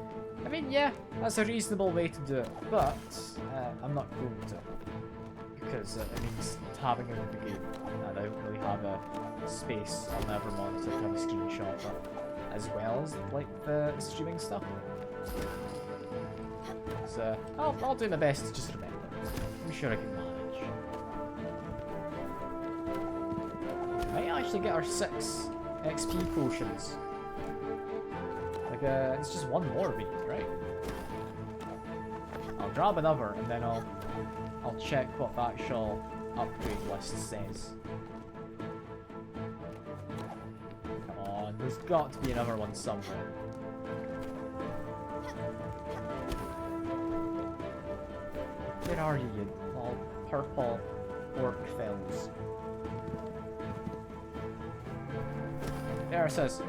I mean, yeah, that's a reasonable way to do it, but I'm not going to. Because it means having it in the game, and I don't really have a space on the other monitor to have a screenshot that, as well as like the streaming stuff. So I'll do my best to just remember. I'm sure I can manage. Might actually get our 6 XP potions. Like it's just one more we need, right? I'll grab another and then I'll check what the actual upgrade list says. Come on, there's got to be another one somewhere. Where are you, you little purple orc fells. There it says.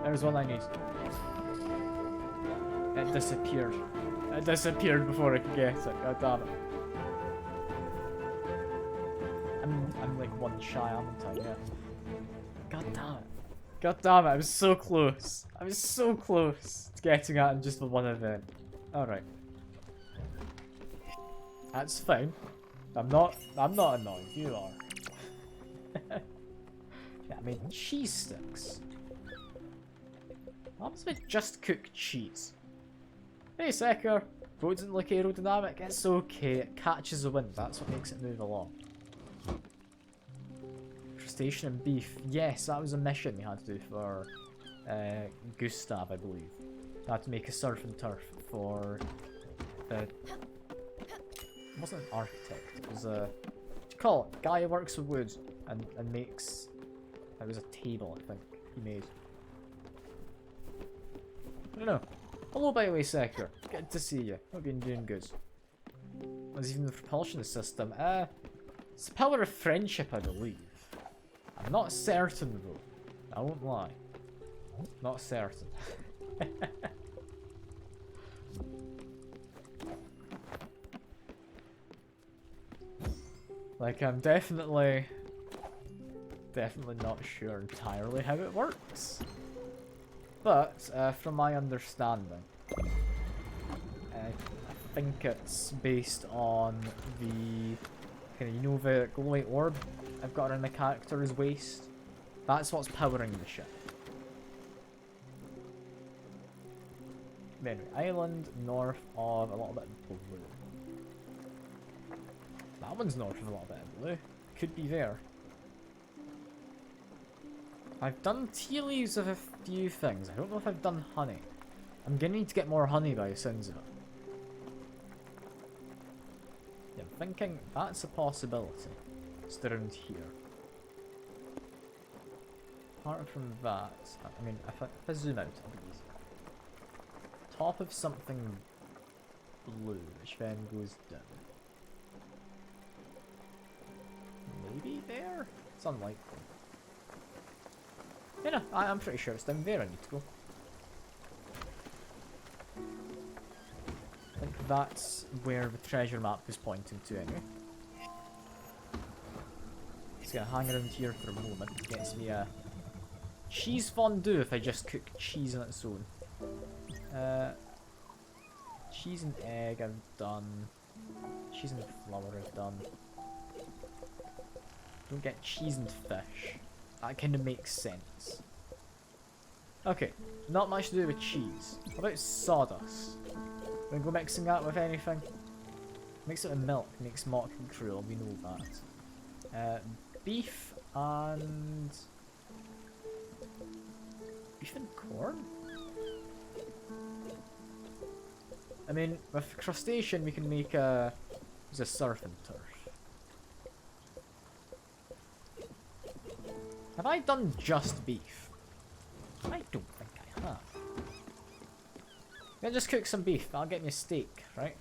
There's one I need. It disappeared. It disappeared before I could get it. God damn it. I'm like one shy, haven't I? Yeah. God damn it. God damn it, I was so close. I was so close to getting that in just the one event. Alright. That's fine. I'm not annoyed, you are. Yeah, I made cheese sticks. What happens with just cooked cheese? Hey Secker, road doesn't look aerodynamic, it's okay, it catches the wind, that's what makes it move along. Crustacean and beef, yes, that was a mission we had to do for Gustav, I believe. I had to make a surf and turf for the... It wasn't an architect, it was a... What do you call it? Guy who works with wood and makes... It was a table, I think, he made. I don't know. Hello, by the way, Secker. Good to see you. Hope you're doing good. There's even the propulsion system. It's the power of friendship, I believe. I'm not certain, though. I won't lie. Not certain. Like, I'm definitely not sure entirely how it works. But, from my understanding, I think it's based on the, kind of, you know, the glowing orb I've got around my character's waist? That's what's powering the ship. Anyway, island north of a little bit of blue. That one's north of a little bit of blue. Could be there. I've done tea leaves of a few things. I don't know if I've done honey. I'm gonna need to get more honey by the sounds of it. Yeah, I'm thinking that's a possibility. Just around here. Apart from that, I mean, if I zoom out, it'll be easy. Top of something blue, which then goes down. Maybe there? It's unlikely. Yeah, no, I'm pretty sure it's down there I need to go. I think that's where the treasure map is pointing to anyway. Just gonna hang around here for a moment. Gets me a cheese fondue if I just cook cheese on its own. Cheese and egg I've done. Cheese and flour I've done. Don't get cheese and fish. That kind of makes sense. Okay, not much to do with cheese. What about sawdust? Wanna go mixing that with anything? Mix it with milk, makes mock and cruel, we know that. Beef and... Beef and corn? I mean, with crustacean we can make a... Use a surf and turf. Have I done just beef? I don't think I have. Then just cook some beef. I'll get me a steak, right?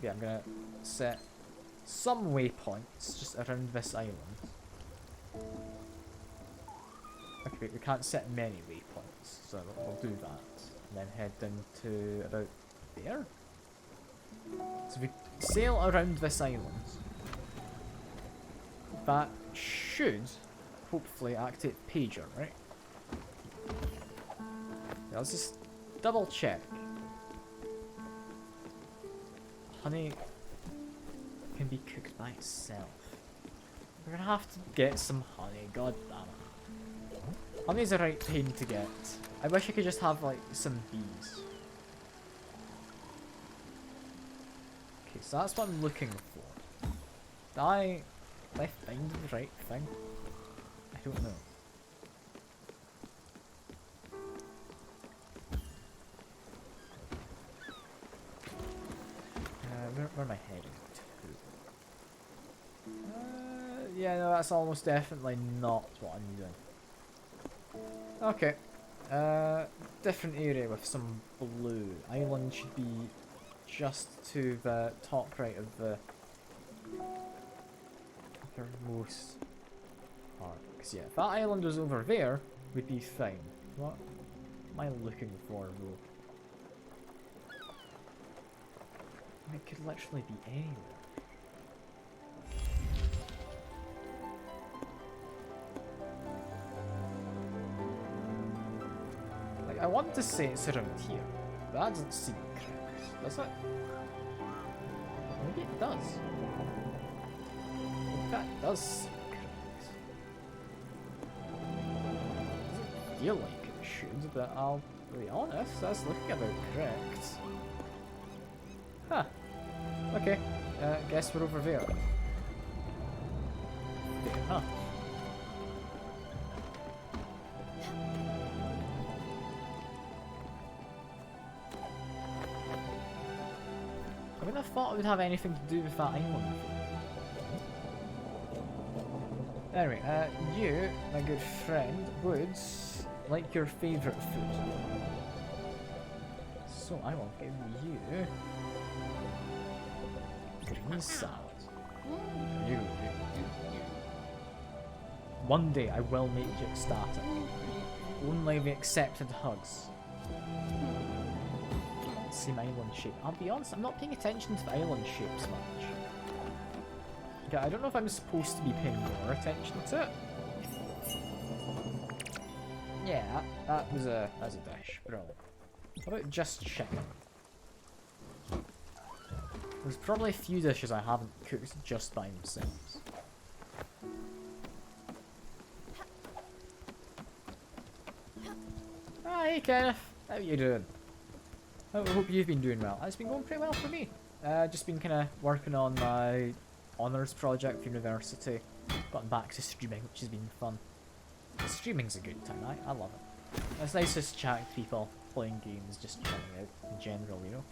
Yeah, I'm gonna set some waypoints just around this island. Okay, wait, we can't set many waypoints, so we'll do that. And then head into about there. So if we sail around this island, that should hopefully activate pager, right? Yeah, let's just double check. Honey can be cooked by itself. We're gonna have to get some honey, god damn it. Honey's a right pain to get. I wish I could just have like some bees. Okay, so that's what I'm looking for. Did I find the right thing? I don't know. Where am I heading to? Yeah, no, that's almost definitely not what I'm doing. Okay. Different area with some blue. Island should be just to the top right of the uppermost part. Because yeah, if that island was over there, we'd be fine. What am I looking for though? It could literally be anywhere. Like, I want to say it's around here, but that doesn't seem correct, does it? Maybe it does. In fact, it does seem correct. Doesn't feel like it should, but I'll be honest, that's looking about correct. Huh. Okay. Guess we're over there. Huh. I wouldn't have thought it would have anything to do with that island. Anyway, you, my good friend, would like your favourite food. So I will give you green salad. There you go. One day I will make you ecstatic. Only the accepted hugs. Same island shape. I'll be honest, I'm not paying attention to the island shapes much. Okay, I don't know if I'm supposed to be paying more attention to it. Yeah, that was a dish. Brilliant. How about just chicken? There's probably a few dishes I haven't cooked just by themselves. Hi Kenneth, how you doing? I hope you've been doing well. It's been going pretty well for me. Just been kind of working on my honours project for university. Gotten back to streaming, which has been fun. Streaming's a good time, I love it. It's nice just chatting to people, playing games, just chilling out in general, you know.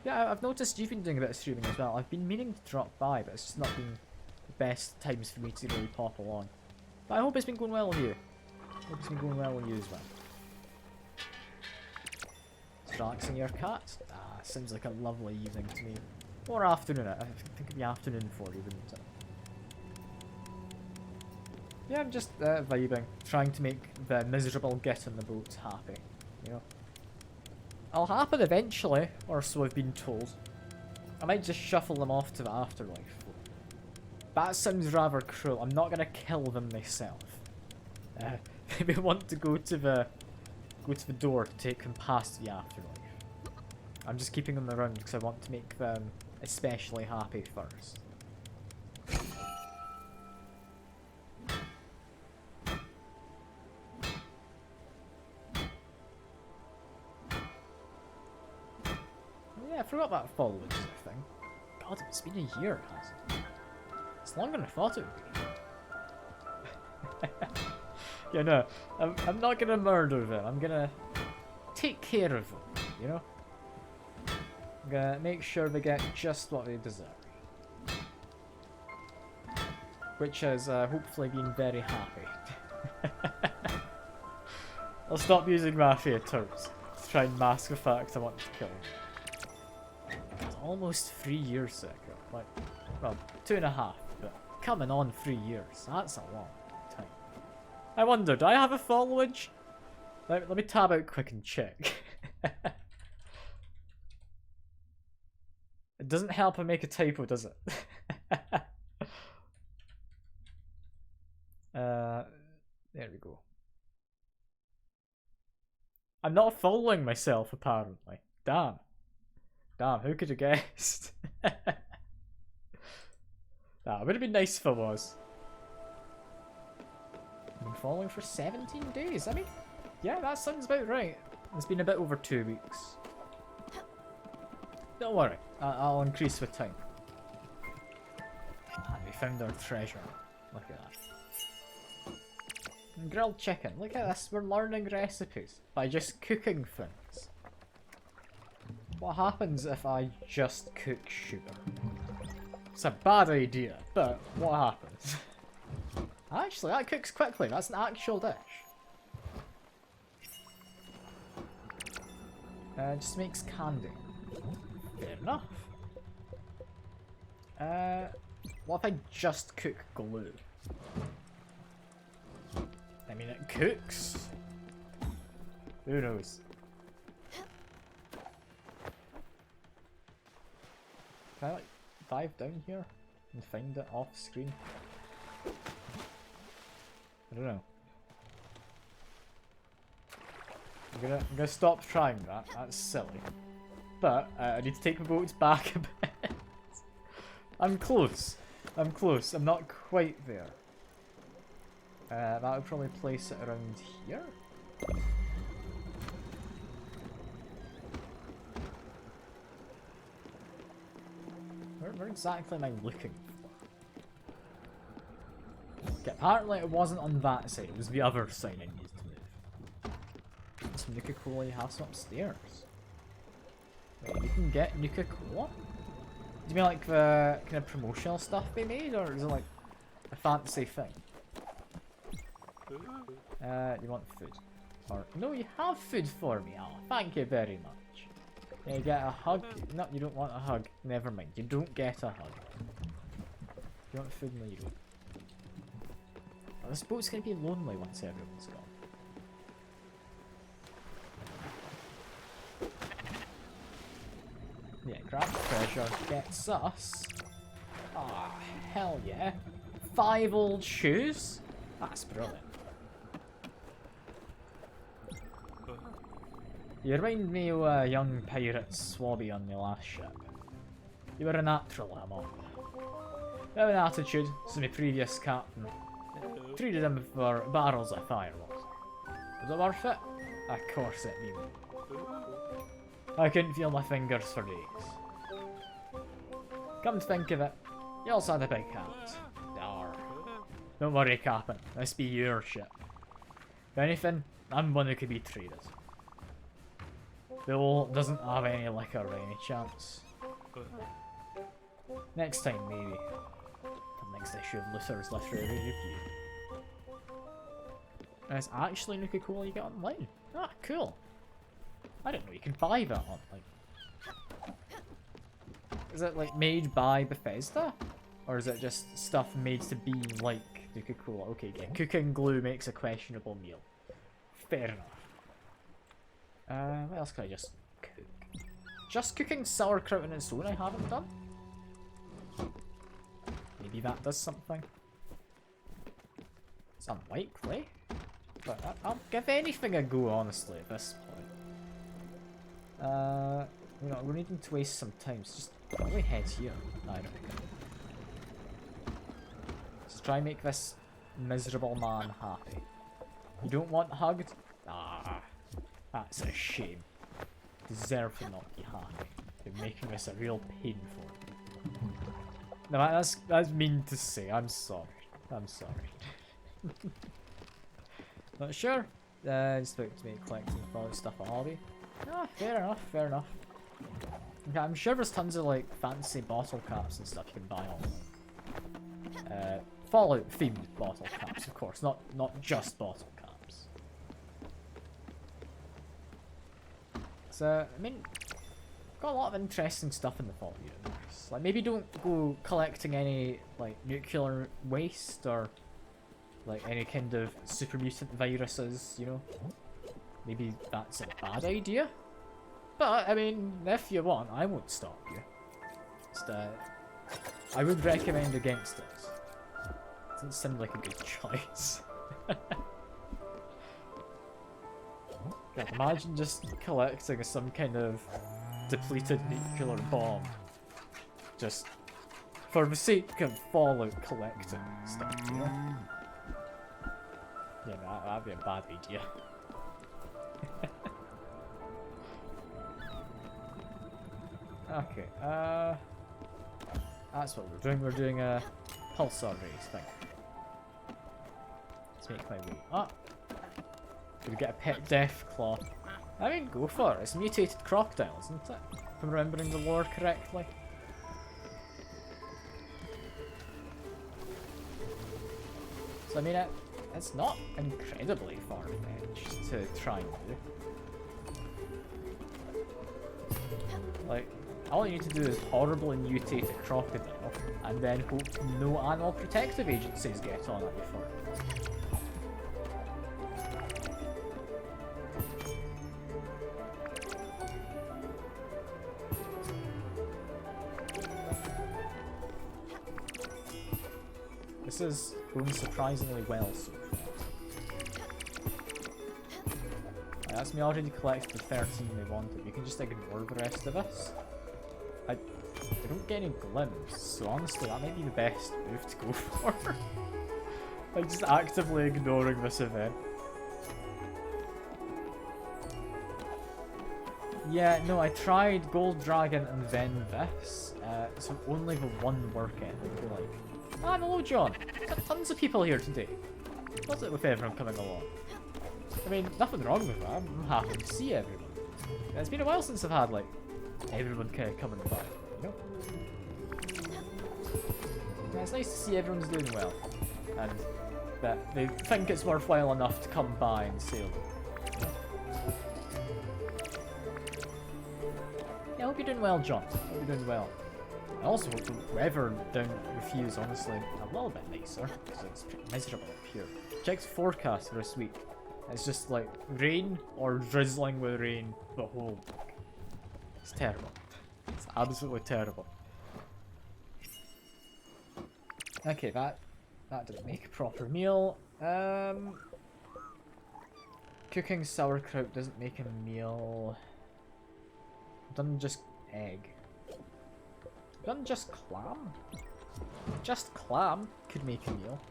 Yeah, I've noticed you've been doing a bit of streaming as well. I've been meaning to drop by, but it's just not been the best times for me to really pop along. But I hope it's been going well with you. I hope it's been going well with you as well. Just relaxing your cat? Ah, seems like a lovely evening to me. Or afternoon, I think it'd be afternoon for you, wouldn't it? Yeah, I'm just vibing, trying to make the miserable git in the boat happy, you know? It'll happen eventually, or so I've been told. I might just shuffle them off to the afterlife. That sounds rather cruel. I'm not gonna kill them myself. Maybe I want to go to the door to take them past the afterlife. I'm just keeping them around because I want to make them especially happy first. Yeah, I forgot that foliage thing. God, it's been a year, hasn't it? It's longer than I thought it would be. Yeah, no, I'm not gonna murder them. I'm gonna take care of them, you know? I'm gonna make sure they get just what they deserve. Which has hopefully been very happy. I'll stop using mafia terms to try and mask the fact I want to kill them. It's almost 3 years ago. Like, well, 2.5, but coming on 3 years. That's a long time. I wonder, do I have a foliage? Let me tab out quick and check. It doesn't help I make a typo, does it? There we go. I'm not following myself, apparently. Damn. Damn, who could have guessed? It would have been nice if I was. I've been following for 17 days. I mean, yeah, that sounds about right. It's been a bit over 2 weeks. Don't worry, I'll increase with time. And we found our treasure. Look at that. And grilled chicken. Look at this, we're learning recipes by just cooking things. What happens if I just cook sugar? It's a bad idea, but what happens? Actually, that cooks quickly. That's an actual dish. Just makes candy. Fair enough. What if I just cook glue? I mean, it cooks. Who knows? Can I like dive down here and find it off screen? I don't know. I'm gonna stop trying that. That's silly. But I need to take my boats back a bit. I'm close. I'm close. I'm not quite there. That would probably place it around here. Where exactly am I looking for? Okay, apparently it wasn't on that side. It was the other side I needed to move. Some Nuka-Cola you have some upstairs. Wait, you can get Nuka-Cola? Do you mean like the kind of promotional stuff they made, or is it like a fancy thing? You want food? Or no, you have food for me. Oh, thank you very much. You get a hug? No, you don't want a hug. Never mind. You don't get a hug. You want food? No, you don't. Well, this boat's gonna be lonely once everyone's gone. Yeah, grab treasure gets us. Ah, hell yeah. 5 old shoes? That's brilliant. You remind me of a young pirate Swabby on the last ship. You were a natural, Hammer. You have an attitude, so my previous captain treated him for barrels of fireworks. Was it worth it? Of course it did. I couldn't feel my fingers for days. Come to think of it, you also had a big hat. Darn. Don't worry, Captain. This be your ship. If anything, I'm one who could be traded. Bill doesn't have any liquor by any chance. Next time, maybe. The next issue of Luther's Literary Review. And it's actually Nuka-Cola you get online. Ah, cool. I didn't know you can buy that online. Is it like made by Bethesda? Or is it just stuff made to be like Nuka-Cola? Okay, yeah, cooking glue makes a questionable meal. Fair enough. What else can I just cook? Just cooking sauerkraut on its own I haven't done? Maybe that does something. It's unlikely. But I'll give anything a go, honestly, at this point. You know, we're needing to waste some time, so just probably head here, I reckon. Let's try and make this miserable man happy. You don't want hugged? Ah. That's a shame. Deserve to not be happy. You're making this a real pain for me. No, that's mean to say. I'm sorry. I'm sorry. Not sure. Just about to make collecting probably stuff a hobby. Ah, fair enough. Fair enough. Okay, I'm sure there's tons of like fancy bottle caps and stuff you can buy online. Fallout themed bottle caps, of course. Not just bottle caps. So, I mean, got a lot of interesting stuff in the Fallout universe. Like, maybe don't go collecting any, like, nuclear waste or, like, any kind of super mutant viruses, you know? Maybe that's a bad idea? But, I mean, if you want, I won't stop you. Just, I would recommend against it. Doesn't seem like a good choice. God, imagine just collecting some kind of depleted nuclear bomb. Just for the sake of Fallout collecting stuff, you know? Yeah, that'd be a bad idea. Okay, that's what we're doing. We're doing a pulsar race thing. Let's make my way up. Could we get a pet death claw? I mean, go for it. It's mutated crocodile, isn't it? If I'm remembering the lore correctly. So I mean, it's not incredibly far-fetched to try and do. All you need to do is horribly mutate a crocodile, and then hope no animal protective agencies get on it before. This is going surprisingly well so far. Right, that's me already collected the 13 we wanted. We can just ignore the rest of us. I don't get any glimpse, so honestly that might be the best move to go for. Like just actively ignoring this event. Yeah, no, I tried Gold Dragon and then this, so only the one work ethic. You're like, ah, hello John, got tons of people here today. What's it with everyone coming along? I mean, nothing wrong with that, I'm happy to see everyone. It's been a while since I've had, like, everyone kind of coming by, you know? Yeah, it's nice to see everyone's doing well, and that they think it's worthwhile enough to come by and say hello. Yeah, I hope you're doing well, John. I hope you're doing well. I also hope the weather down with you is honestly a little bit nicer, because it's pretty miserable up here. Check the forecast for this week. It's just like rain or drizzling with rain the whole week. It's terrible. It's absolutely terrible. Okay, that didn't make a proper meal. Cooking sauerkraut doesn't make a meal. Done just egg. Done just clam? Just clam could make a meal.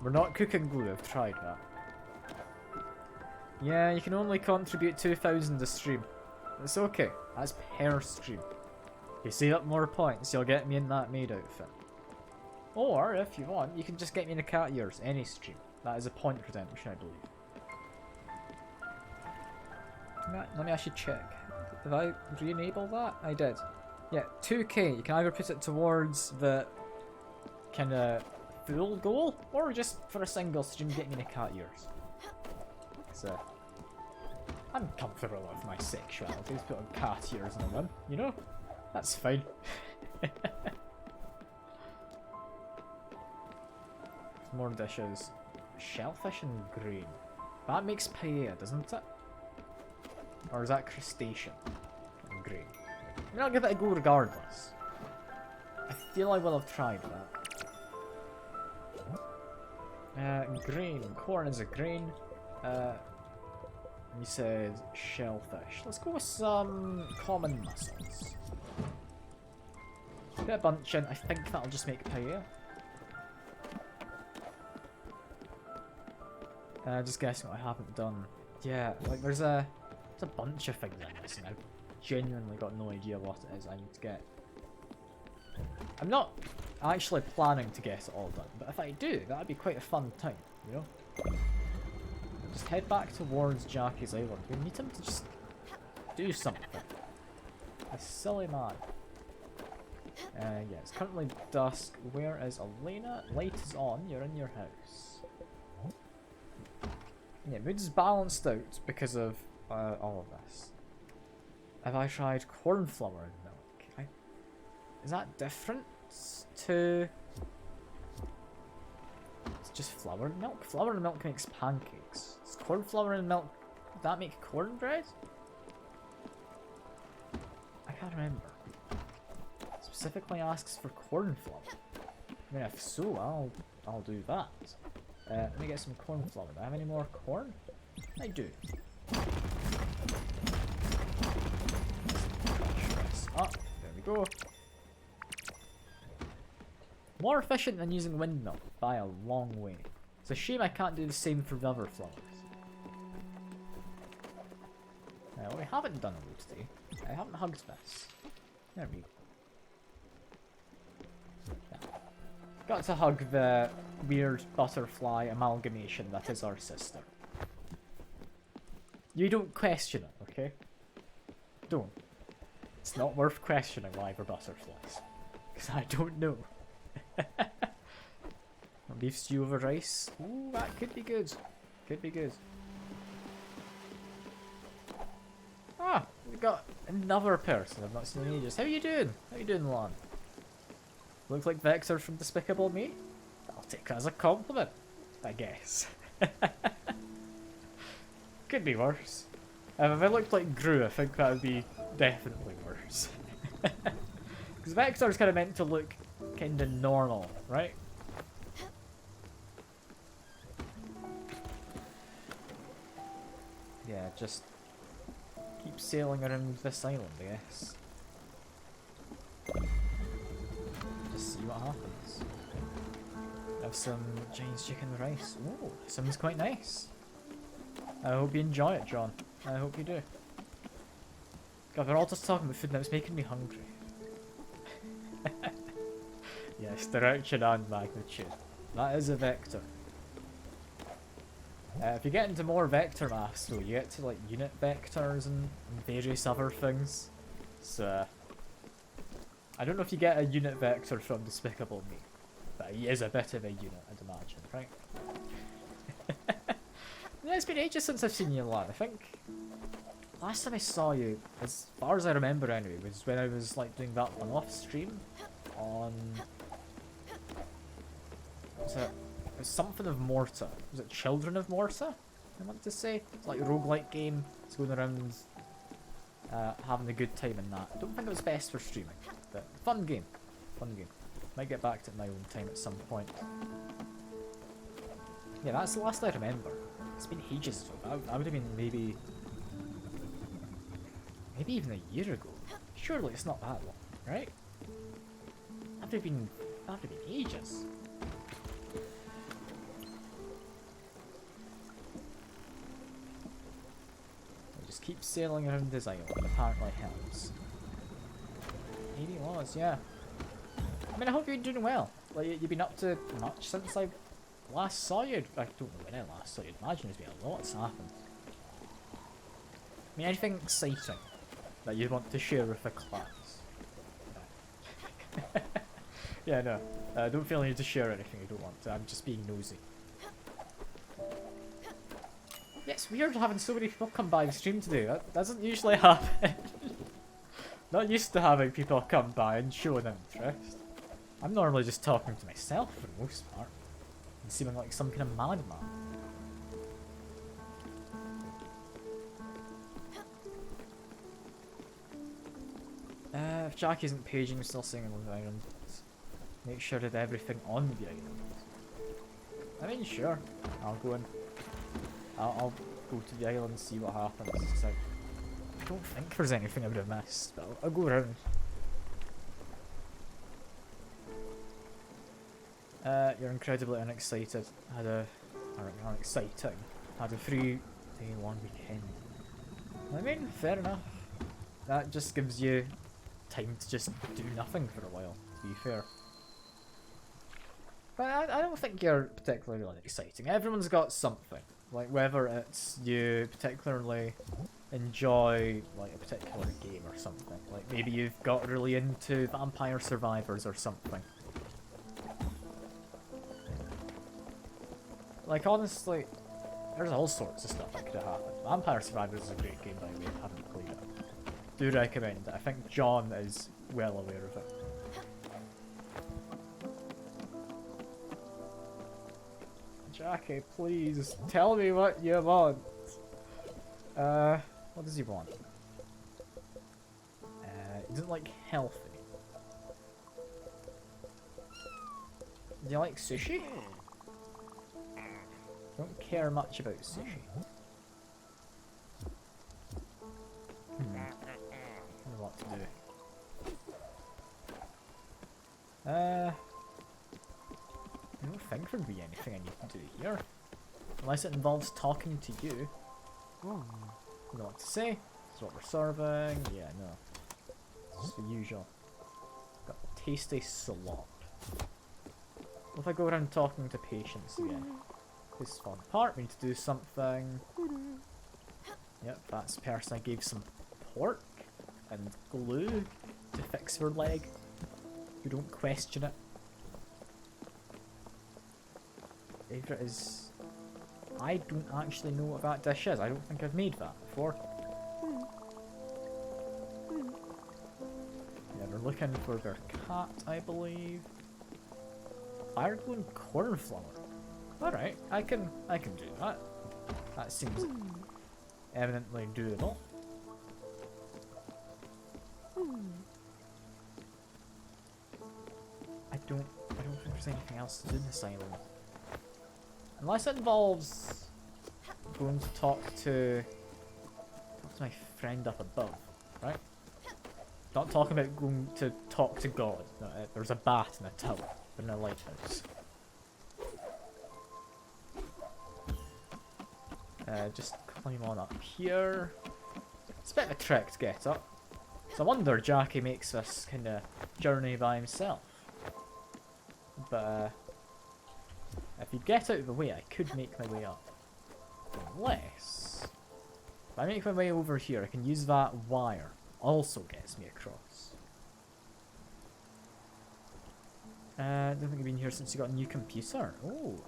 We're not cooking glue, I've tried that. Yeah, you can only contribute 2,000 a stream. It's okay, that's per stream. If you save up more points, you'll get me in that maid outfit. Or, if you want, you can just get me in a cat ears, any stream. That is a point redemption, I believe. Let me actually check. Did I re-enable that? I did. Yeah, 2k. You can either put it towards the kind of full goal, or just for a single stream get me in a cat ears. So, I'm comfortable with my sexuality. Just put on cat ears in a whim, you know? That's fine. More dishes. Shellfish and grain. That makes paella, doesn't it? Or is that crustacean and grain? I mean, I'll give it a go regardless. I feel I will have tried that. Grain. Corn is a grain. He said shellfish. Let's go with some common mussels. Put a bunch in. I think that'll just make paella. Just guessing what I haven't done. Yeah, like there's a bunch of things in this, and I've genuinely got no idea what it is I need to get. I'm not actually planning to get it all done, but if I do, that'd be quite a fun time, you know? Just head back towards Jackie's Island. We need him to just do something. A silly man. Yeah, it's currently dusk. Where is Elena? Light is on. You're in your house. Yeah, mood's balanced out because of all of this. Have I tried cornflour and milk? Is that different to... It's just flour and milk? Flour and milk makes pancakes. Does cornflour and milk... Does that make cornbread? I can't remember. It specifically asks for cornflour. I mean, if so, I'll do that. Let me get some cornflour. Do I have any more corn? I do. Up. There we go. More efficient than using windmill by a long way. It's a shame I can't do the same for the other flowers. What we haven't done today, I haven't hugged this. There we go. Yeah. Got to hug the weird butterfly amalgamation that is our sister. You don't question it, okay? Don't. It's not worth questioning why we're butterflies. Because I don't know. Beef stew over rice. Ooh, that could be good. Could be good. Ah, we got another person I've not seen in ages. How you doing? How you doing, Lon? Looks like Vector from Despicable Me? I'll take that as a compliment, I guess. Could be worse. If I looked like Gru, I think that would be definitely worse. Because Vector's kind of meant to look kind of normal, right? Yeah, just keep sailing around this island, I guess. Just see what happens. Have some Chinese chicken rice. Ooh, sounds quite nice. I hope you enjoy it, John. I hope you do. God, we're all just talking about food now, it's making me hungry. Yes, direction and magnitude. That is a vector. If you get into more vector maths though, you get to like unit vectors and various other things. So, I don't know if you get a unit vector from Despicable Me, but he is a bit of a unit, I'd imagine, right? Yeah, it's been ages since I've seen you live. I think last time I saw you, as far as I remember anyway, was when I was like doing that one-off stream on... Was it something of Morta? Was it Children of Morta? I want to say. It's like a roguelike game. It's going around having a good time in that. I don't think it was best for streaming, but fun game. Fun game. Might get back to it my own time at some point. Yeah, that's the last I remember. It's been ages ago. I would have been maybe even a year ago. Surely it's not that long, right? That would have been ages. I just keep sailing around this island. Apparently helps. Maybe it was, yeah. I mean, I hope you're doing well. Like, you've been up to much since I last saw you. I don't know when I last saw you. I'd imagine there's been a lot's happened. I mean, anything exciting that you'd want to share with the class? No. Yeah, no. Don't feel the need to share anything you don't want to. I'm just being nosy. Yeah, it's weird having so many people come by the stream today. That doesn't usually happen. Not used to having people come by and show an interest. I'm normally just talking to myself for the most part. And seeming like some kind of madman. If Jack isn't paging, we're still singing on the island. Make sure that everything on the island. I mean, sure. I'll go in. I'll go to the island and see what happens. I don't think there's anything I would have missed, but I'll go around. You're incredibly unexcited. Had a 3-day long weekend. I mean, fair enough. That just gives you time to just do nothing for a while, to be fair. But I don't think you're particularly exciting. Everyone's got something. Like, whether it's you particularly enjoy like a particular game or something. Like, maybe you've got really into Vampire Survivors or something. Like, honestly, there's all sorts of stuff that could have happened. Vampire Survivors is a great game, by the way, if you haven't played it. Do recommend it. I think John is well aware of it. Jackie, please, tell me what you want. What does he want? He doesn't like healthy. Do you like sushi? Don't care much about sushi. I don't know what to do. I don't think there'd be anything I need to do here. Unless it involves talking to you. You know what to say. This is what we're serving. Yeah, no. It's the usual. Got tasty slop. What if I go around talking to patients again? This fun part, we need to do something. Yep, that's the person I gave some pork and glue to fix her leg. You don't question it. Favourite is... I don't actually know what that dish is. I don't think I've made that before. looking for their cat, I believe. Fire glowing cornflower. Alright, I can do that. That seems eminently doable. I don't think there's anything else to do in this island. Unless it involves going to talk to my friend up above, right? Not talking about going to talk to God. No, there's a bat in a tower, in a lighthouse. Just climb on up here. It's a bit of a trek to get up. So I wonder Jackie makes this kind of journey by himself. But if you get out of the way, I could make my way up. Unless, if I make my way over here, I can use that wire. Also gets me across. I don't think I've been here since you got a new computer. Oh,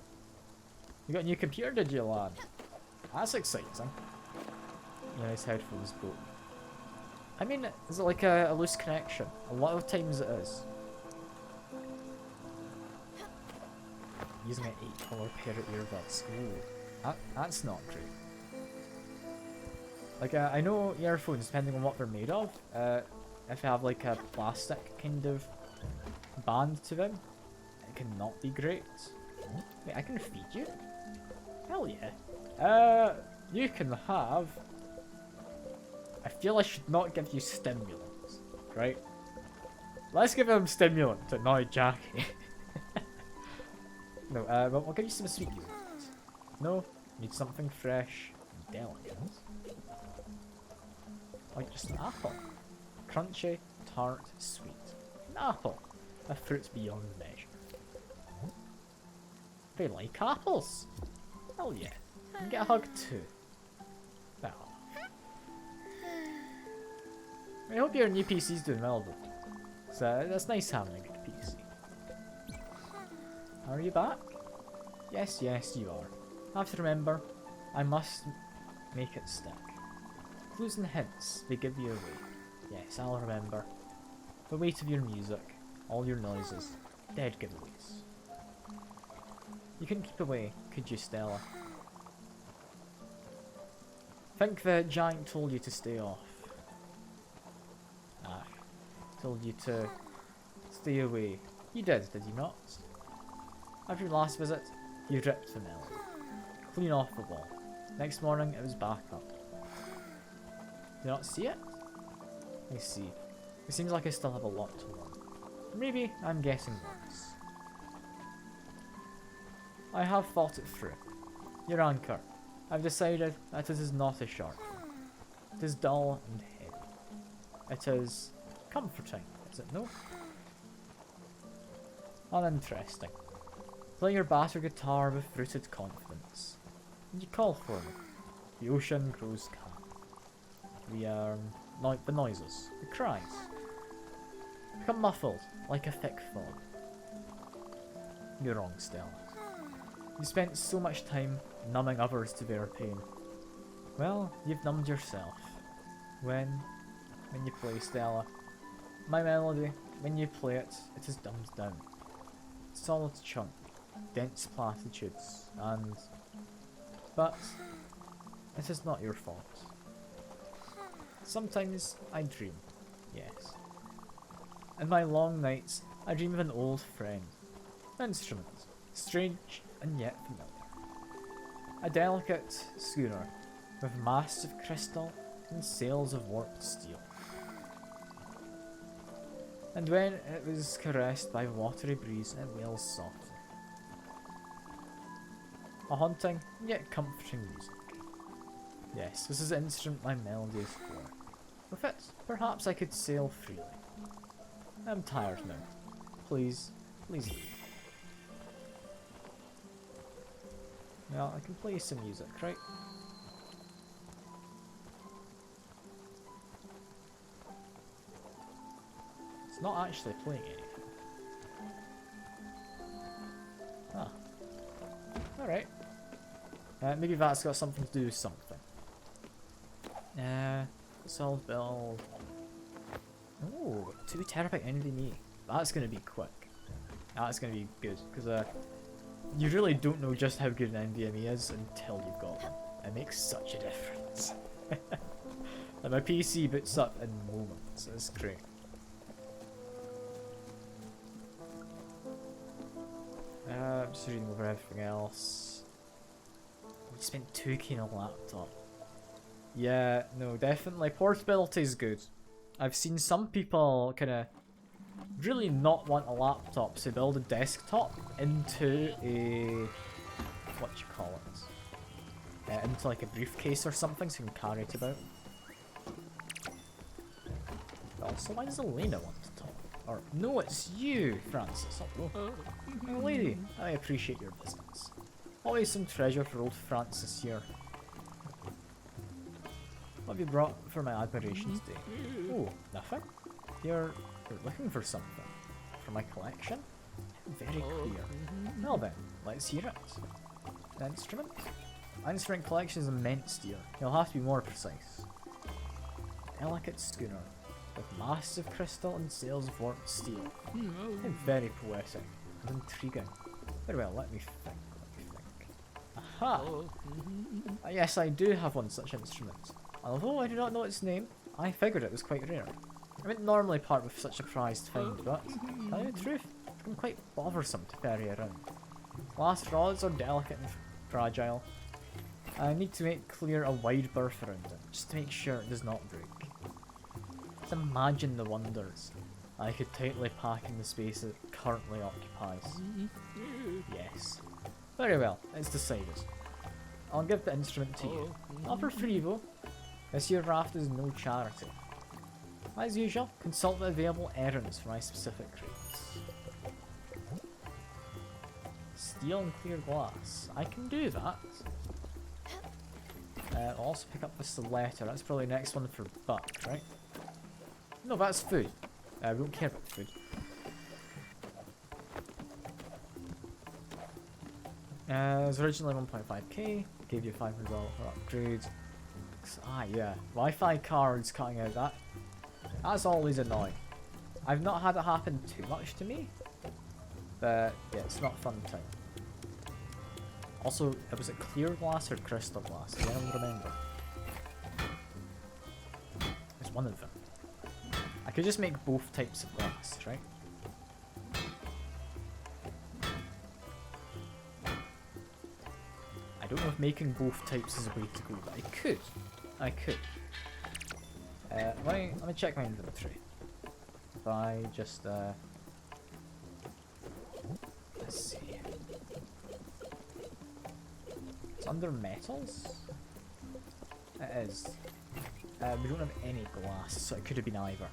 you got a new computer, did you, lad? That's exciting. Nice headphones, boat. I mean, is it like a loose connection? A lot of times it is. Using an 8-color pair of earbuds. Ooh, that's not great. Like, I know earphones, depending on what they're made of, if they have like a plastic kind of band to them, it can not be great. Wait, I can feed you? Hell yeah. You can have... I feel I should not give you stimulants, right? Let's give him stimulant to annoy Jackie. No, well, I'll give you some sweet yogurt. No, need something fresh and delicate. Like just an apple. Crunchy, tart, sweet. An apple. A fruit beyond measure. They like apples. Hell yeah. And get a hug too. Well. I hope your new PC's doing well though. So that's nice having a good PC. Are you back? Yes, yes you are. I have to remember, I must make it stick. Clues and hints, they give you away. Yes, I'll remember. The weight of your music, all your noises, dead giveaways. You couldn't keep away, could you, Stella? Think the giant told you to stay off. Ah, told you to stay away. You did you not? After your last visit, you ripped the melody. Clean off the wall. Next morning, it was back up. Do you not see it? I see. It seems like I still have a lot to learn. Maybe I'm getting worse. I have thought it through. Your anchor. I've decided that it is not a sharp one. It is dull and heavy. It is comforting, is it no? Uninteresting. Play your batter guitar with rooted confidence. And you call for me. The ocean grows calm. The noises, the cries, become muffled like a thick fog. You're wrong, Stella. You spent so much time numbing others to their pain. Well, you've numbed yourself. When you play, Stella. My melody, when you play it, it is dumbed down. Solid chunk, dense platitudes, but it is not your fault. Sometimes I dream, yes. In my long nights, I dream of an old friend. An instrument, strange and yet familiar. A delicate schooner with masts of crystal and sails of warped steel. And when it was caressed by a watery breeze, it wails softly. A haunting yet comforting music. Yes, this is the instrument my melody is for. With it, perhaps I could sail freely. I'm tired now. Please leave. Well, I can play some music, right? It's not actually playing anything. Ah. Alright. Maybe that's got something to do with something. Solve build. Oh, 2 terabyte NVMe. That's gonna be quick. That's gonna be good, because you really don't know just how good an NVMe is until you've got one. It makes such a difference. And my PC boots up in moments. It's great. I'm just reading over everything else. We spent 2K on a laptop. Yeah, no, definitely. Portability is good. I've seen some people kind of really not want a laptop, so build a desktop into a... what do you call it? Into like a briefcase or something so you can carry it about. Also, why does Elena want to talk? Or, no, it's you, Francis. Oh, my lady, I appreciate your visits. Always some treasure for old Francis here. What have you brought for my admiration today? Oh, nothing? You're looking for something. For my collection? Very clear. Well then, let's hear it. An instrument? My instrument collection is immense, dear. You'll have to be more precise. Delicate schooner. With massive crystal and sails of warped steel. Very poetic and intriguing. Very well, let me think. Aha! Yes, I do have one such instrument. Although I do not know its name, I figured it was quite rare. I wouldn't normally part with such a prized find, but, to tell you the truth, it's become quite bothersome to carry around. Glass rods are delicate and fragile. I need to make clear a wide berth around it, just to make sure it does not break. Just imagine the wonders I could tightly pack in the space it currently occupies. Yes. Very well, it's decided. I'll give the instrument to you. Not for free though. This year raft is no charity. As usual, consult the available errands for my specific rates. Steel and clear glass. I can do that. I'll also pick up this letter. That's probably the next one for Buck, right? No, that's food. We don't care about food. It was originally 1.5k. Gave you $500 for upgrade. Ah, yeah. Wi-Fi cards cutting out that. That's always annoying. I've not had it happen too much to me. But, yeah, it's not fun time. Also, was it clear glass or crystal glass? I don't remember. It's one of them. I could just make both types of glass, right? I don't know if making both types is a way to go, but I could. I could. Let me check my inventory. If I just let's see. It's under metals? It is. We don't have any glass, so it could have been either.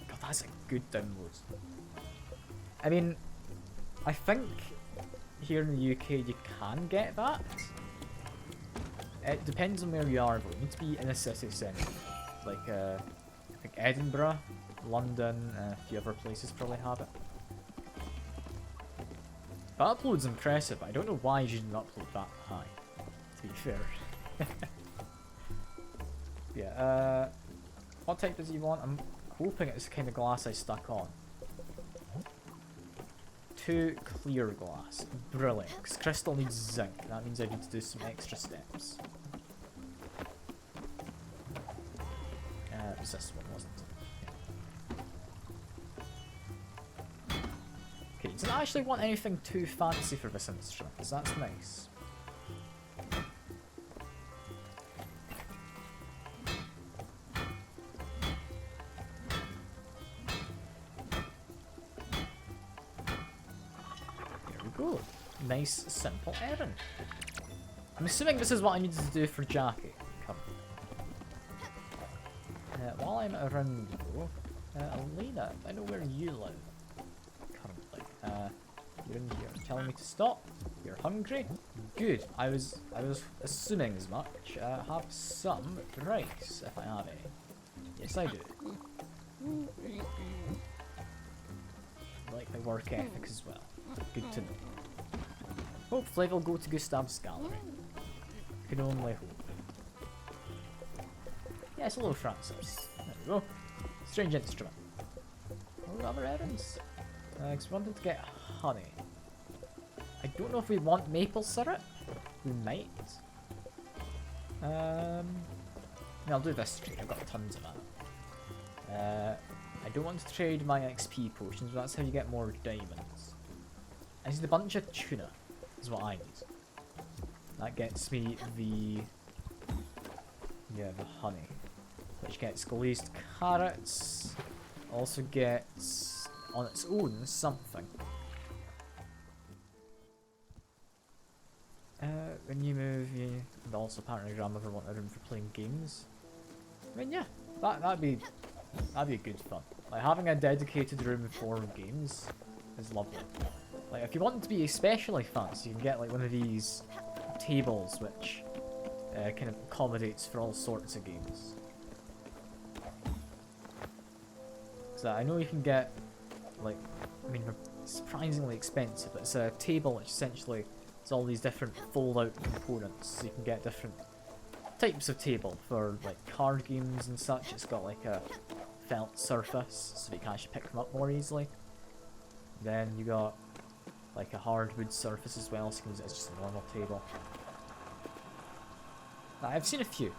God, that's a good download. I mean, I think here in the UK you can get that. It depends on where you are though. You need to be in a city centre. Like, I think Edinburgh, London, a few other places probably have it. But upload's impressive. I don't know why you didn't upload that high, to be fair. Yeah, what type does he want? I'm hoping it's the kind of glass I stuck on. 2 clear glass. Brilliant. Because crystal needs zinc. That means I need to do some extra steps. It was this one, wasn't it? Yeah. Okay, doesn't actually want anything too fancy for this instrument, so that's nice. Ooh, nice, simple errand. I'm assuming this is what I needed to do for Jackie. Come. While I'm around though, Elena, I know where you live. Currently. You're in here. Telling me to stop. You're hungry? Good. I was assuming as much. Have some rice, if I have any. Yes, I do. I like my work ethic as well. Good to know. Hopefully we'll go to Gustav's gallery. Can only hope. Yes, hello Francis. There we go. Strange instrument. Hello, other errands? Because we wanted to get honey. I don't know if we want maple syrup. We might. I'll do this trade. I've got tons of that. I don't want to trade my XP potions, but that's how you get more diamonds. I need a bunch of tuna, is what I need. That gets me the honey, which gets glazed carrots. Also gets on its own something. When you move, and also apparently grandmother wanted a room for playing games. I mean, yeah, that'd be good fun. Like having a dedicated room for games is lovely. Like if you want it to be especially fancy, you can get like one of these tables which kind of accommodates for all sorts of games. So I know you can get like, I mean, they're surprisingly expensive, but it's a table which essentially it's all these different fold-out components, so you can get different types of table for like card games and such. It's got like a felt surface, so you can actually pick them up more easily. Then you got like a hardwood surface as well, so you can use it as just a normal table. I've seen a few.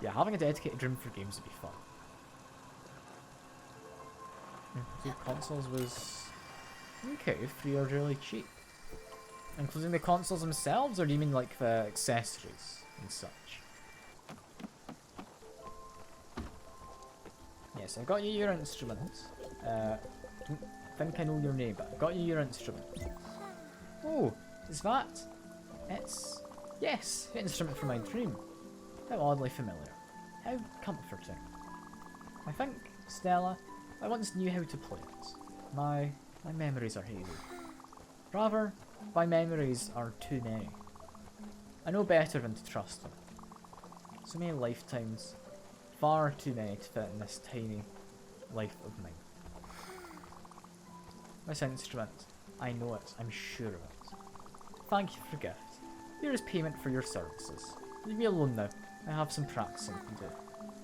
Yeah, having a dedicated room for games would be fun. Two consoles was okay, 3 are really cheap. Including the consoles themselves, or do you mean like the accessories and such? Yes, I've got you your instrument. Don't think I know your name, but I've got you your instrument. Oh, is that? It's... yes, the instrument from my dream. How oddly familiar. How comforting. I think, Stella, I once knew how to play it. My memories are hazy. Rather, my memories are too many. I know better than to trust them. So many lifetimes, far too many to fit in this tiny life of mine. This instrument, I know it, I'm sure of it. Thank you for the gift. Here is payment for your services. Leave me alone now, I have some practicing to do.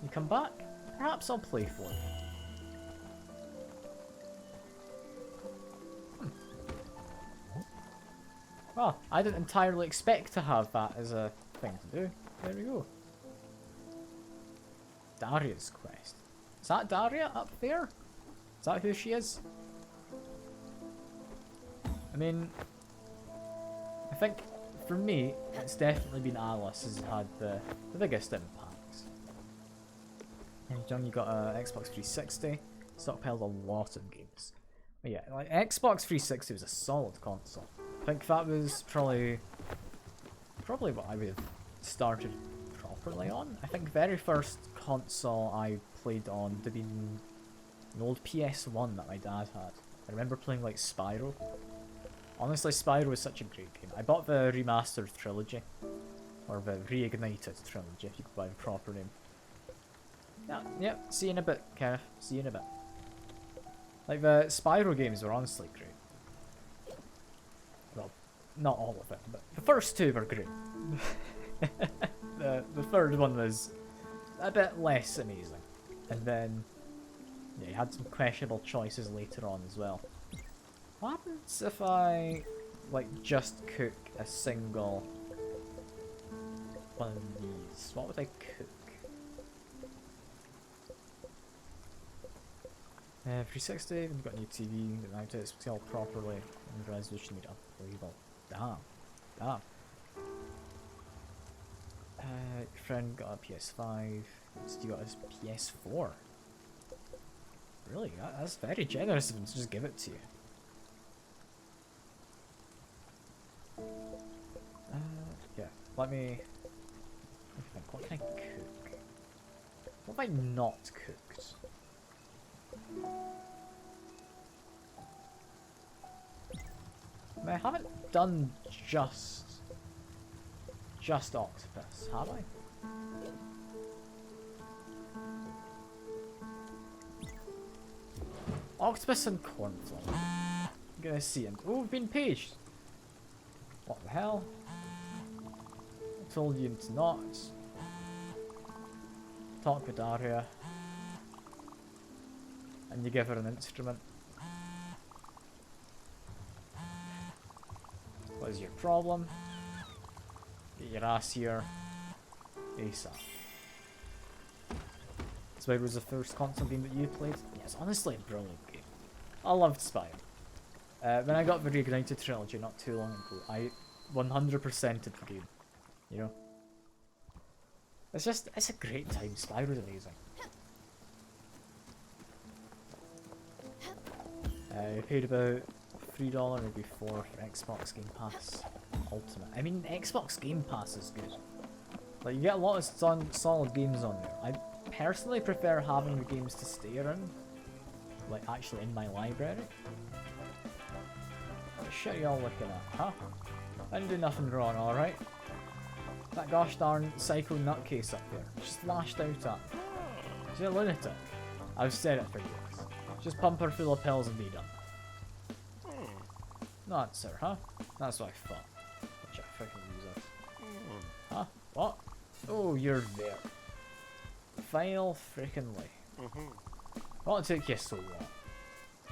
You come back, perhaps I'll play for you. Well, I didn't entirely expect to have that as a thing to do. There we go. Daria's quest. Is that Daria up there? Is that who she is? I mean, I think for me, it's definitely been Alice has had the biggest impacts. And Young, you got a Xbox 360, stockpiled a lot of games. But yeah, like Xbox 360 was a solid console. I think that was probably what I would have started properly on. I think very first console I played on would have been an old PS1 that my dad had. I remember playing like Spyro. Honestly, Spyro was such a great game. I bought the remastered trilogy, or the reignited trilogy if you could buy the proper name. Yeah, see you in a bit, Kenneth. See you in a bit. Like the Spyro games were honestly great. Well, not all of it, but the first two were great. the third one was a bit less amazing, and then yeah, you had some questionable choices later on as well. What happens if I like just cook a single one of these? What would I cook? 360, we've got a new TV, the mount it, it's all properly, and the resolution made unbelievable. Damn. Your friend got a PS5, so you got a PS4. Really? That's very generous of him to just give it to you. Yeah, let me think, what can I cook? What have I not cooked? I mean, I haven't done just octopus, have I? Octopus and cornflower. I'm gonna see him. Oh, we've been paged. What the hell? I told you to not. talk with Daria, and you give her an instrument. What is your problem? Get your ass here ASAP. Spyro was the first console game that you played? Yes, honestly, a brilliant game. I loved Spyro. When I got the Reignited Trilogy not too long ago, I 100%'d the game. You know? It's a great time. Spyro's amazing. I paid about $3, maybe $4 for Xbox Game Pass Ultimate. I mean, Xbox Game Pass is good. Like, you get a lot of solid games on there. I personally prefer having the games to stay around, like actually in my library. What shit are y'all looking at, huh? I didn't do nothing wrong, alright? That gosh darn psycho nutcase up there just lashed out at me. She's a lunatic. I've said it for years. Just pump her full of pills and be done. No answer, huh? That's what I thought. Which I freaking loser. Huh? What? Oh, you're there. Finally. What took you so long?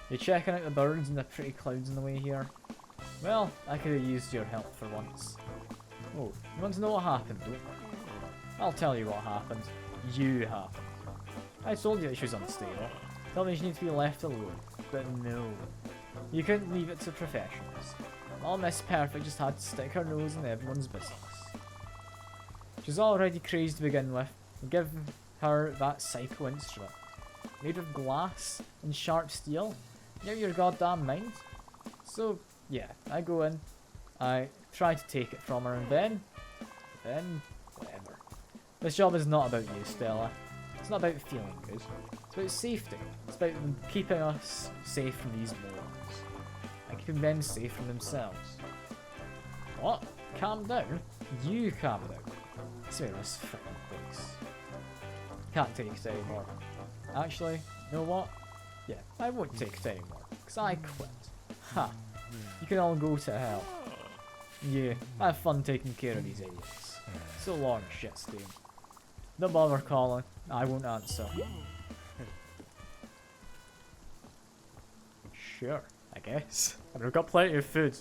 You checking out the birds and the pretty clouds in the way here? Well, I could have used your help for once. Oh, you want to know what happened, don't you? I'll tell you what happened. You happened. I told you that she was unstable. Told me she needs to be left alone. But no. You couldn't leave it to professionals. All Miss Perfect just had to stick her nose in everyone's business. She's already crazy to begin with. Give her that psycho instrument. Made of glass and sharp steel. You out of your goddamn mind? So, yeah, I go in. I try to take it from her and then, whatever. This job is not about you, Stella. It's not about feeling good. It's about safety. It's about them keeping us safe from these morons. And keeping them safe from themselves. What? Calm down? You calm down. Swear this frickin' place. Can't take it anymore. Actually, you know what? Yeah, I won't take it anymore. Because I quit. Ha! You can all go to hell. Yeah, I have fun taking care of these idiots. So long, shitstain. Don't bother calling. I won't answer. Sure, I guess. And we've got plenty of food.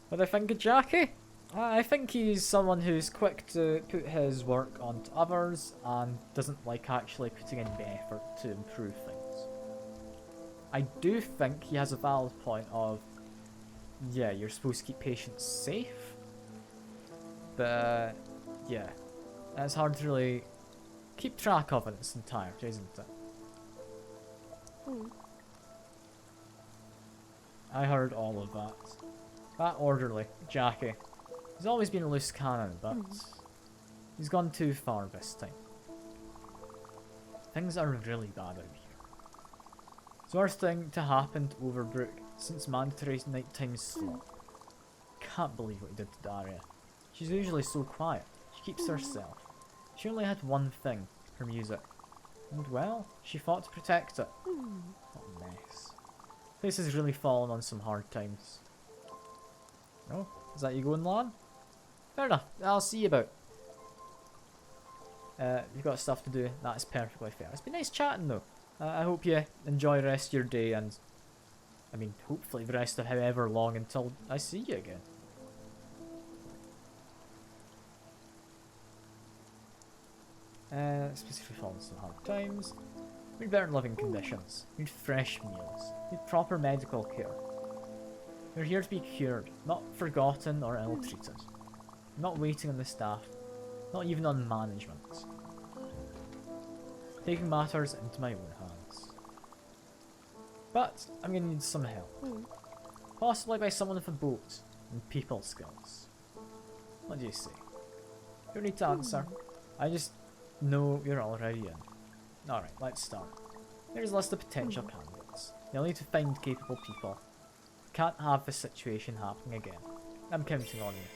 What do I think of Jackie? I think he's someone who's quick to put his work onto others and doesn't like actually putting in the effort to improve things. I do think he has a valid point of, yeah, you're supposed to keep patients safe, but yeah, it's hard to really keep track of in its entirety, isn't it? I heard all of that. That orderly, Jackie. He's always been a loose cannon, but he's gone too far this time. Things are really bad out here. It's the worst thing to happen to Overbrook since mandatory nighttime slot. Can't believe what he did to Daria. She's usually so quiet. She keeps to herself. She only had one thing, her music. And well, she fought to protect it. What a mess. Place has really fallen on some hard times. Oh, is that you going, Lan? Fair enough, I'll see you about. You've got stuff to do, that's perfectly fair. It's been nice chatting though. I hope you enjoy the rest of your day and, I mean, hopefully the rest of however long until I see you again. Specifically falling some hard times. Need better living conditions. Need fresh meals. Need proper medical care. You're here to be cured, not forgotten or ill-treated. Not waiting on the staff, not even on management. Taking matters into my own hands. But I'm gonna need some help. Possibly by someone with a boat and people skills. What do you say? You don't need to answer. I just know you're already in. Alright, let's start. Here's a list of potential candidates. You'll need to find capable people. Can't have this situation happening again. I'm counting on you.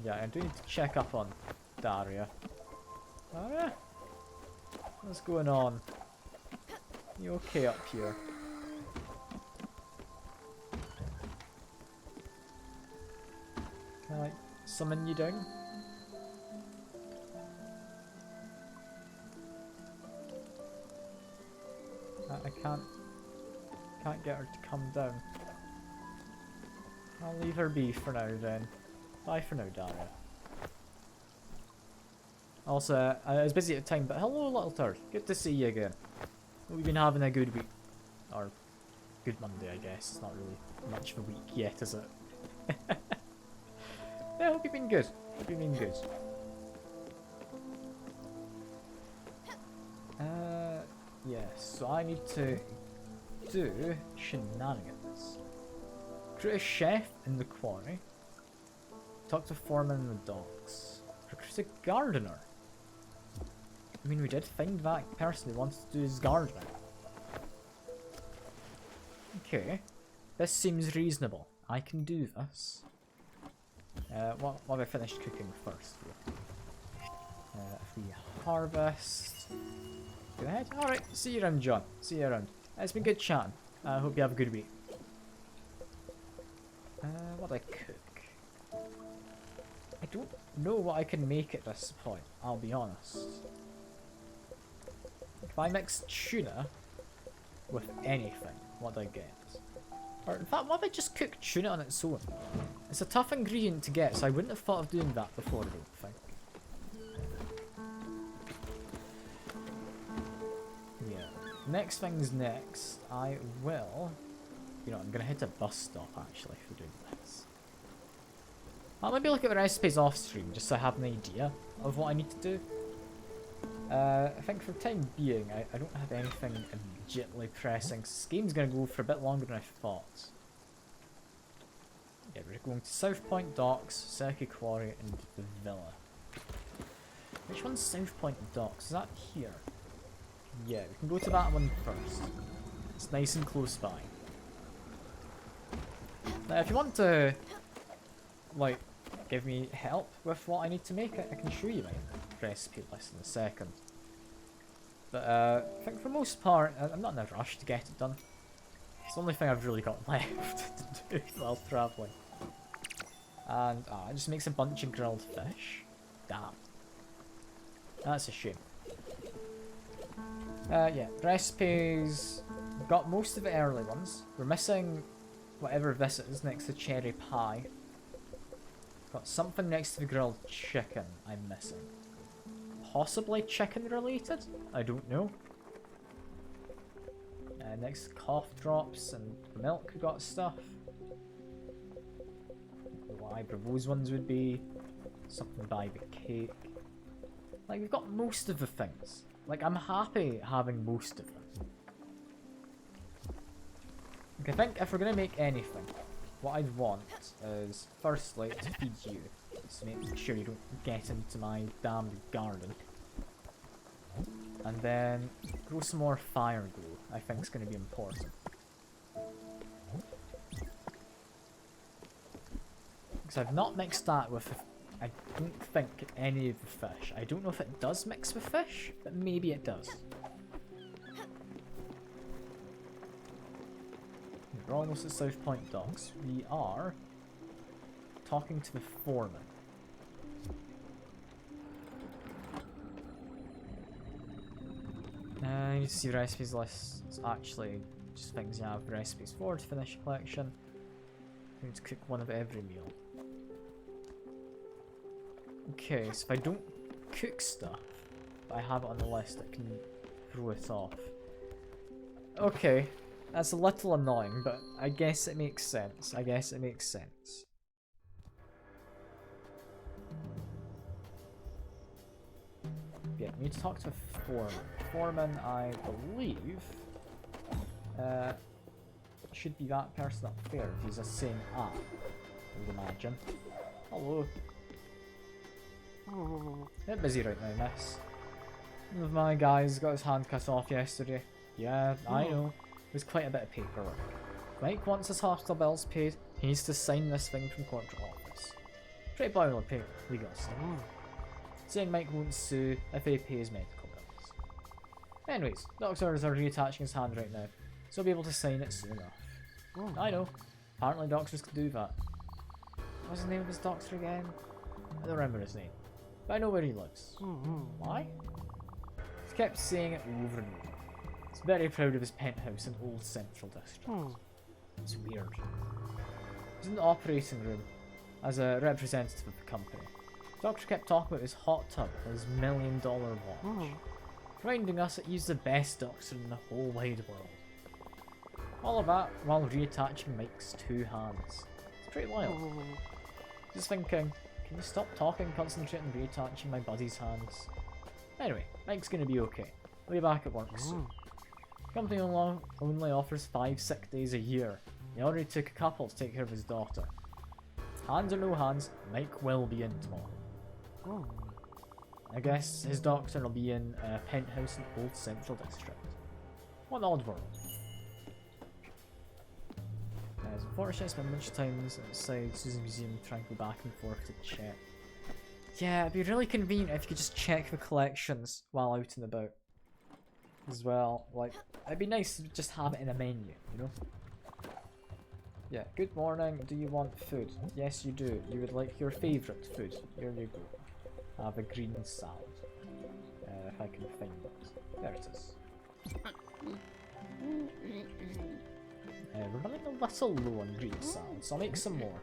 Yeah, I do need to check up on Daria. Daria? What's going on? You okay up here? Can I, like, summon you down? I can't get her to come down. I'll leave her be for now then. Bye for now, Daria. Also, I was busy at the time, but hello, little turd. Good to see you again. We've been having a good week. Or, good Monday, I guess. It's not really much of a week yet, is it? Yeah, I hope you've been good. Hope you've been good. Yes, so I need to do shenanigans. Recruit a chef in the quarry. Talk to foreman in the docks. Recruit a gardener. I mean, we did find that person who wants to do his gardening. Okay. This seems reasonable. I can do this. What have I finished cooking first? If we harvest... Go ahead. Alright, see you around, John. See you around. It's been good chatting. I hope you have a good week. What do I cook? I don't know what I can make at this point, I'll be honest. If I mix tuna with anything, what do I get? Or in fact, what if I just cook tuna on its own? It's a tough ingredient to get, so I wouldn't have thought of doing that before, I don't think. Yeah. Next thing's next. I will... You know, I'm going to hit a bus stop, actually, for doing this. I'll maybe look at the recipes off stream, just so I have an idea of what I need to do. I think for the time being, I don't have anything immediately pressing. This game's going to go for a bit longer than I thought. Yeah, we're going to South Point Docks, Circuit Quarry, and the Villa. Which one's South Point Docks? Is that here? Yeah, we can go to that one first. It's nice and close by. Now, if you want to, like, give me help with what I need to make, I can show you my recipe list in a second. But I think for the most part, I'm not in a rush to get it done. It's the only thing I've really got left to do while travelling. And it just makes a bunch of grilled fish. Damn. That's a shame. Yeah, recipes. We've got most of the early ones. We're missing whatever this is next to cherry pie. Got something next to the grilled chicken I'm missing. Possibly chicken related? I don't know. Next, cough drops and milk, we got stuff. What I propose ones would be. Something by the cake. Like, we've got most of the things. Like, I'm happy having most of them. I think if we're going to make anything, what I'd want is, firstly, to feed you. So make sure you don't get into my damn garden. And then grow some more fire glue, I think is going to be important. Because I've not mixed that with, I don't think, any of the fish. I don't know if it does mix with fish, but maybe it does. We're almost at South Point Docks. We are talking to the foreman. I need to see recipes lists. It's actually just things you have recipes for to finish a collection. I need to cook one of every meal. Okay, so if I don't cook stuff, but I have it on the list, I can throw it off. Okay, that's a little annoying, but I guess it makes sense. I guess it makes sense. Yeah, I need to talk to a foreman. Foreman, I believe, should be that person up there if he's a same app, I would imagine. Hello. Bit busy right now, miss. One of my guys got his hand cut off yesterday. Yeah, I know. It was quite a bit of paperwork. Mike wants his hospital bills paid. He needs to sign this thing from corporate office. Pretty boilerplate legal stuff. Saying Mike won't sue if he pays medical bills. Anyways, doctors are reattaching his hand right now, so he'll be able to sign it soon enough. I know. Apparently doctors can do that. What's the name of his doctor again? I don't remember his name. But I know where he lives. Why? He kept saying it over and over. It's He's very proud of his penthouse in Old Central District. It's weird. He's in the operating room as a representative of the company. The doctor kept talking about his hot tub and his $1 million watch, reminding us that he's the best doctor in the whole wide world. All of that while reattaching Mike's 2 hands. It's pretty wild. Just thinking, can you stop talking, concentrate on reattaching my buddy's hands? Anyway, Mike's gonna be okay. He'll be back at work soon. The company only offers 5 sick days a year. He already took a couple to take care of his daughter. Hands or no hands, Mike will be in tomorrow. I guess his doctor will be in a penthouse in Old Central District. What an odd world. It's unfortunate I spent much time outside Susan's museum trying to go back and forth to check. Yeah, it'd be really convenient if you could just check the collections while out and about. As well, like, it'd be nice to just have it in a menu, you know? Yeah, good morning, do you want food? Yes you do, you would like your favourite food. Here you go. Have a green salad. If I can find it. There it is. We're running a little low on green salad, so I'll make some more.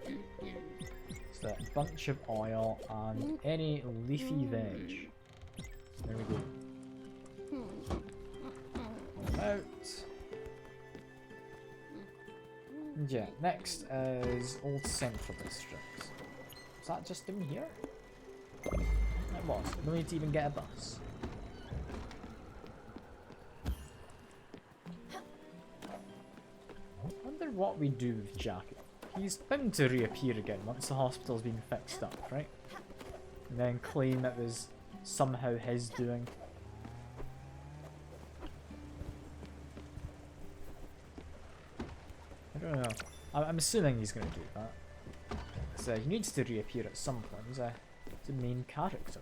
Just a bunch of oil and any leafy veg. There we go. Out. Yeah, next is Old Central District. Is that just in here? It was. No need to even get a bus. I wonder what we do with Jack. He's bound to reappear again once the hospital's been fixed up, right? And then claim it was somehow his doing. I don't know. I'm assuming he's going to do that. So he needs to reappear at some point. He's a main character.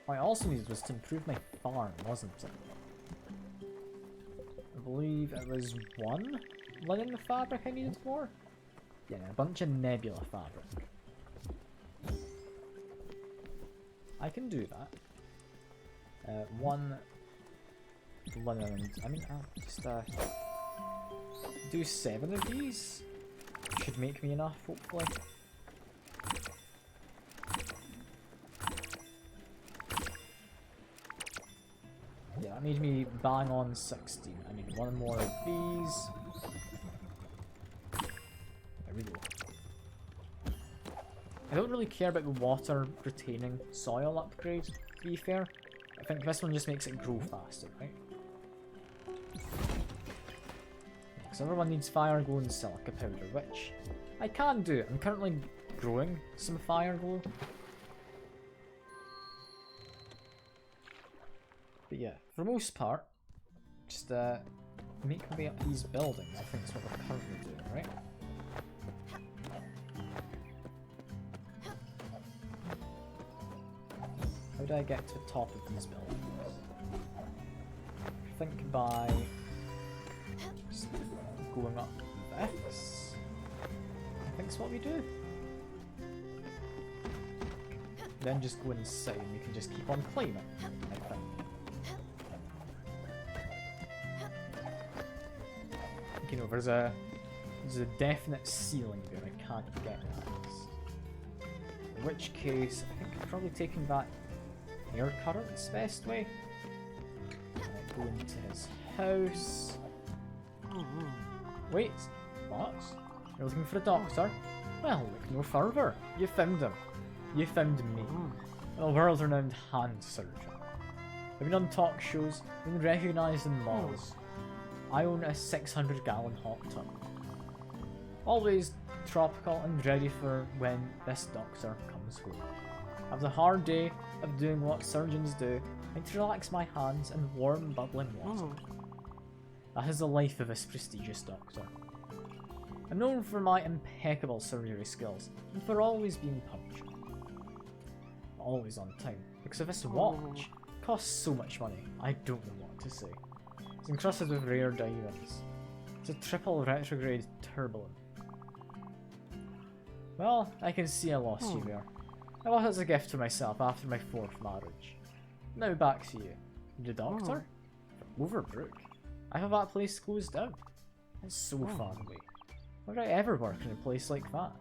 What I also needed was to improve my farm, wasn't it? I believe it was 1 linen fabric I needed more. Yeah, a bunch of nebula fabric. I can do that. 1 linen. I mean, I'll just do 7 of these. Should make me enough, hopefully. Yeah, that made me bang on 16. I need 1 more of these. There we go. I don't really care about the water retaining soil upgrade, to be fair. I think this one just makes it grow faster, right? Because everyone needs fire glow and silica powder, which I can do. I'm currently growing some fire glow. But yeah, for the most part, just make my way up these buildings. I think that's what we're currently doing, right? How do I get to the top of these buildings? I think by just going up this. I think that's what we do. Then just go inside and we can just keep on climbing, I think. You know, there's a definite ceiling there I can't get at. In which case, I think I'm probably taking that air current's best way. Go into his house. Wait, what? You're looking for a doctor? Well, look no further. You found him. You found me. A world-renowned hand surgeon. I've been on talk shows, been recognised in malls. I own a 600-gallon hot tub. Always tropical and ready for when this doctor comes home. After a hard day of doing what surgeons do, I need to relax my hands in warm, bubbling water. That is the life of this prestigious doctor. I'm known for my impeccable surgery skills and for always being punctual. Always on time, because of this watch costs so much money, I don't know what to say. It's encrusted with rare diamonds. It's a triple retrograde turbulent. Well, I can see I lost you there. I bought it as a gift to myself after my 4th marriage. Now back to you. The doctor? Overbrook? I have that place closed down. It's so far away. Why would I ever work in a place like that?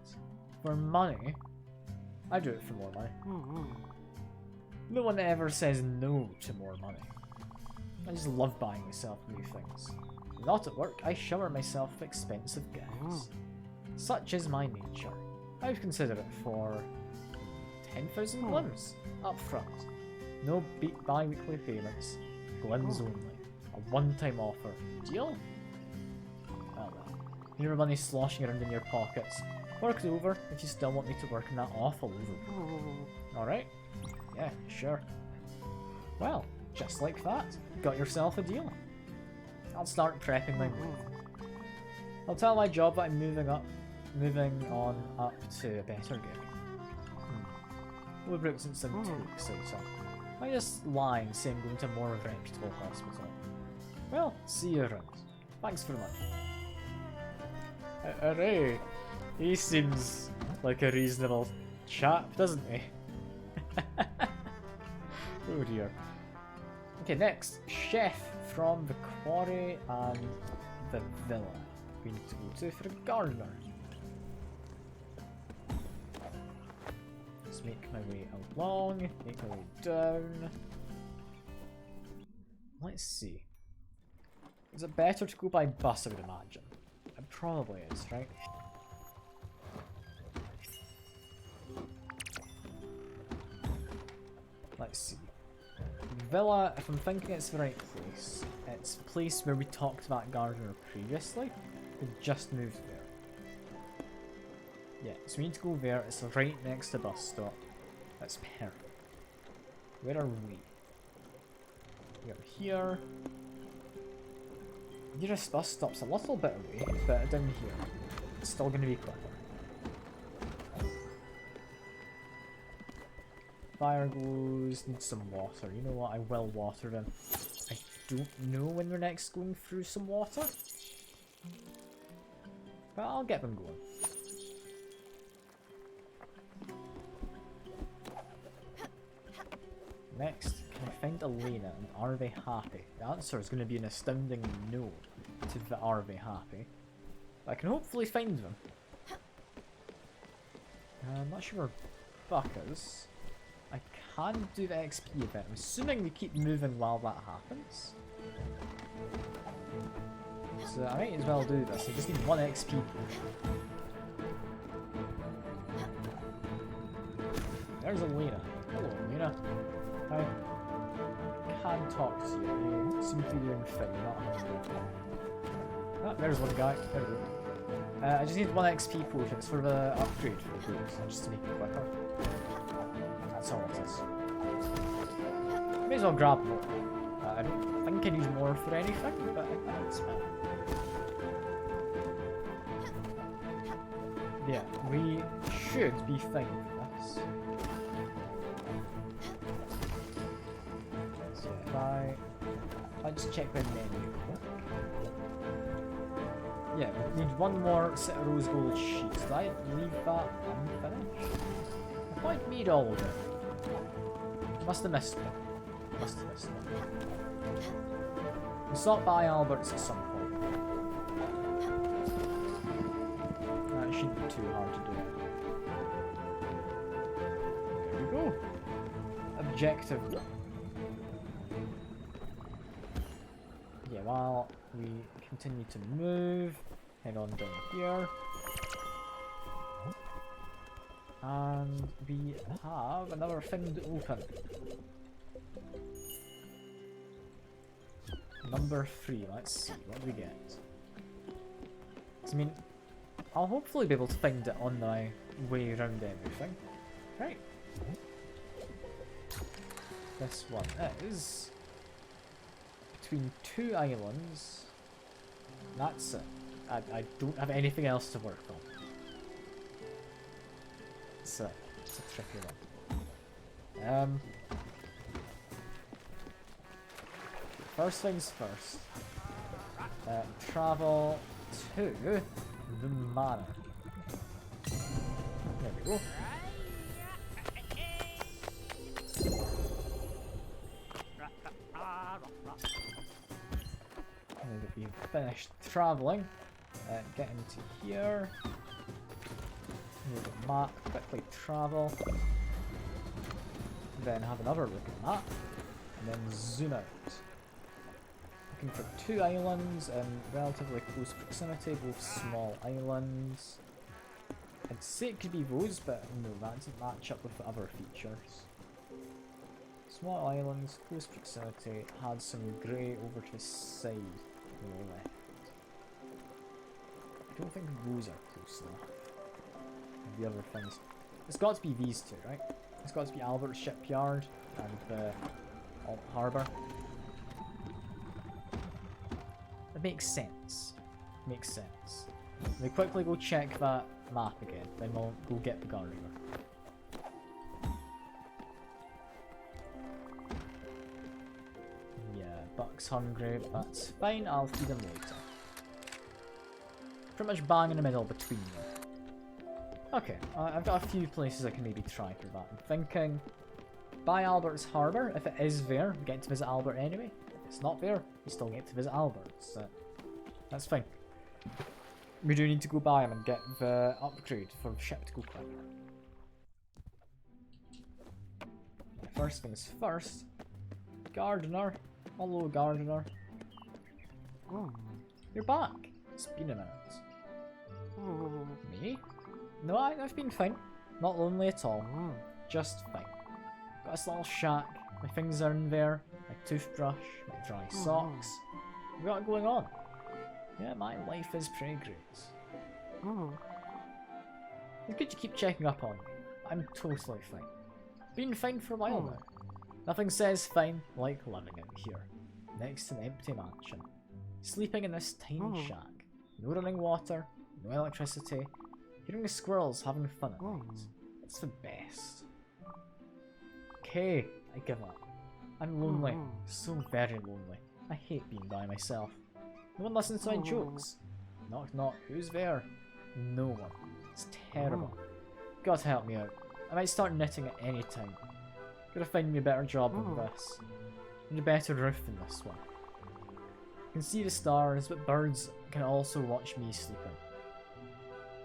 For money? I do it for more money. No one ever says no to more money. I just love buying myself new things. Not at work, I shower myself with expensive gifts. Such is my nature. I would consider it for 10,000 glims up front. No bi-weekly payments. Glims only. A one-time offer. Deal? Oh well. Your money sloshing around in your pockets. Work's over if you still want me to work in that awful overbrook. Alright? Yeah, sure. Well, just like that. Got yourself a deal. I'll start prepping my move. I'll tell my job that I'm moving on up to a better game. Overbrook doesn't sound too exciting. I just lie and say I'm going to a more reputable hospital. Well, see you around. Thanks for the money. Hooray! He seems like a reasonable chap, doesn't he? Oh dear. Okay, next. Chef from the quarry and the villa. We need to go to for a gardener. Let's make my way along, make my way down. Let's see. Is it better to go by bus, I would imagine? It probably is, right? Let's see. Villa, if I'm thinking it's the right place, it's the place where we talked about Gardener previously. We just moved there. Yeah, so we need to go there. It's right next to the bus stop. That's perfect. Where are we? We are here. Nearest bus stop's a little bit away, but down here. It's still going to be quicker. Fire goes, need some water. You know what, I will water them. I don't know when we're next going through some water. But I'll get them going. Next, can I find Elena and are they happy? The answer is going to be an astounding no to the are they happy. But I can hopefully find them. I'm not sure where Buck is. I can do the XP event. I'm assuming we keep moving while that happens. So I might as well do this. I just need 1 XP potion. There's Elena. Hello, Elena. I can talk to you. You seem to be doing fine. You're not hungry. Ah, there's one guy. There we go. I just need 1 XP potion. It's for the upgrade for the boots, just to make it quicker. That's all it is. May as well grab more. I don't think I need more for anything, but it's fine. Yeah, we should be fine for this. So if I just check my menu. Yeah, we need 1 more set of rose gold sheets. Did I leave that unfinished? I thought I'd made all of it. Must have missed one. Must have missed one. We'll stop by Albert's at some point. That shouldn't be too hard to do. There we go. Objective. Yeah, while we continue to move, head on down here. And we have another thing to open. Number 3, let's see, what do we get? I mean, I'll hopefully be able to find it on my way around everything. Right. This one is between 2 islands. That's it. I don't have anything else to work on. It's a tricky one. First things first. Travel to the manor. There we go. Now that we've finished travelling, get into here. Move the map, quickly travel. Then have another look at the map, and then zoom out. Looking for 2 islands in relatively close proximity, both small islands. I'd say it could be those, but no, that doesn't match up with the other features. Small islands, close proximity, had some grey over to the side on the left. I don't think those are close enough. The other things. It's got to be these two, right? It's got to be Albert's shipyard and the harbour. It makes sense. Makes sense. We quickly go check that map again, then we'll go get the Guard River. Yeah, Buck's hungry, but that's fine, I'll feed him later. Pretty much bang in the middle between them. Okay, I've got a few places I can maybe try for that. I'm thinking by Albert's Harbour, if it is there, we get to visit Albert anyway. If it's not there, we still get to visit Albert, so that's fine. We do need to go by him and get the upgrade for the ship to go quicker. First things first, Gardener. Hello, Gardener. You're back. It's been a minute. Me? No, I've been fine. Not lonely at all. Just fine. Got this little shack. My things are in there. My toothbrush, my dry socks. We've got it going on. Yeah, my life is pretty great. It's good you keep checking up on me. I'm totally fine. Been fine for a while now. Nothing says fine like living out here, next to an empty mansion. Sleeping in this tiny shack. No running water, no electricity. Hearing the squirrels having fun at night. It's the best. Okay, I give up. I'm lonely. So very lonely. I hate being by myself. No one listens to my jokes. Knock knock, who's there? No one. It's terrible. God help me out. I might start knitting at any time. Gotta find me a better job than this. Need a better roof than this one. I can see the stars, but birds can also watch me sleeping.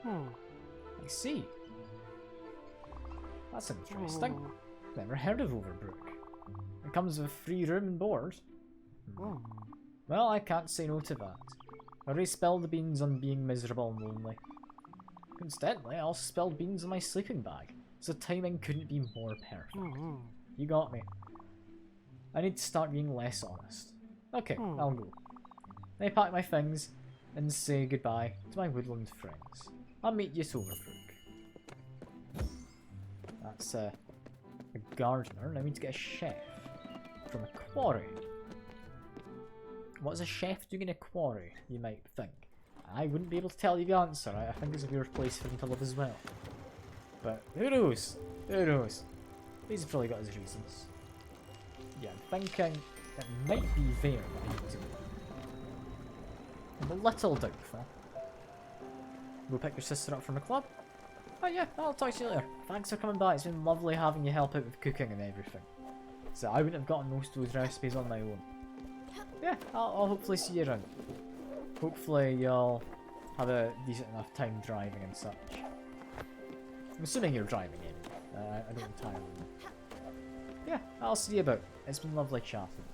I see. That's interesting. Never heard of Overbrook. It comes with free room and board. Well, I can't say no to that. I already spilled the beans on being miserable and lonely. Incidentally, I also spilled beans on my sleeping bag, so timing couldn't be more perfect. You got me. I need to start being less honest. Okay, I'll go. I pack my things and say goodbye to my woodland friends. I'll meet you at Overbrook. That's a gardener. I need to get a chef from a quarry. What's a chef doing in a quarry, you might think? I wouldn't be able to tell you the answer. I think it's a weird place for him to live as well. But who knows? Who knows? He's probably got his reasons. Yeah, I'm thinking it might be there that I need to go. I'm a little doubtful. Go pick your sister up from the club? Oh yeah, I'll talk to you later. Thanks for coming by. It's been lovely having you help out with cooking and everything. So I wouldn't have gotten most of those recipes on my own. Yeah, I'll hopefully see you around. Hopefully you'll have a decent enough time driving and such. I'm assuming you're driving in. I don't entirely know. Yeah, I'll see you about. It's been lovely chatting.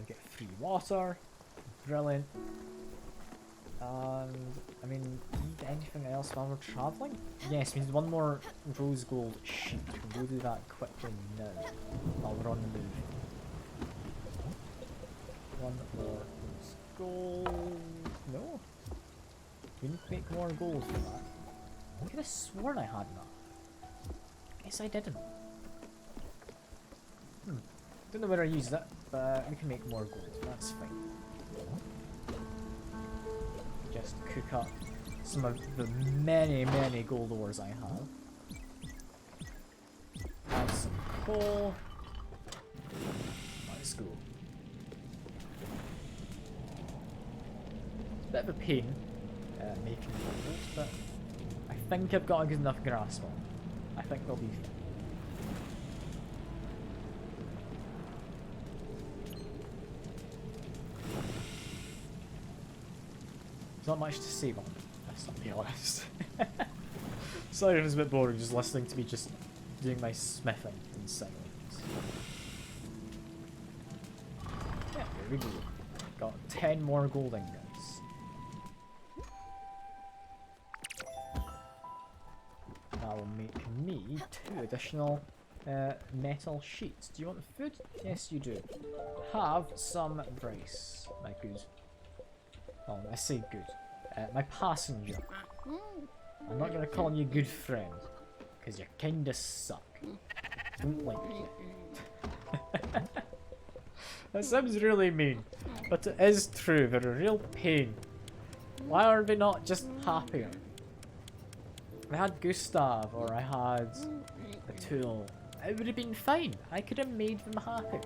Get free water. Brilliant. And, I mean, need anything else while we're travelling? Yes, we need one more rose gold sheet. We can go do that quickly now, while we're on the move. One more rose gold. No? We need to make more gold for that. I could have sworn I had that. Guess I didn't. Don't know where I used it, but we can make more gold. That's fine. Just cook up some of the many gold ores I have. Add some coal. Let's go. Bit of a pain making gold, but I think I've got a good enough grasp on it. I think they'll be fine. There's not much to say about it, let's not be honest. Sorry if it was a bit boring just listening to me just doing my smithing in silence. Yeah, here we go. Got 10 more gold ingots. That will make me 2 additional metal sheets. Do you want food? Yes, you do. Have some rice, my good. Oh, I say good. My passenger. I'm not gonna call you good friend, because you kinda suck. Don't like you. That sounds really mean, but it is true. They're a real pain. Why are they not just happier? If I had Gustav or I had a tool, it would have been fine. I could have made them happy.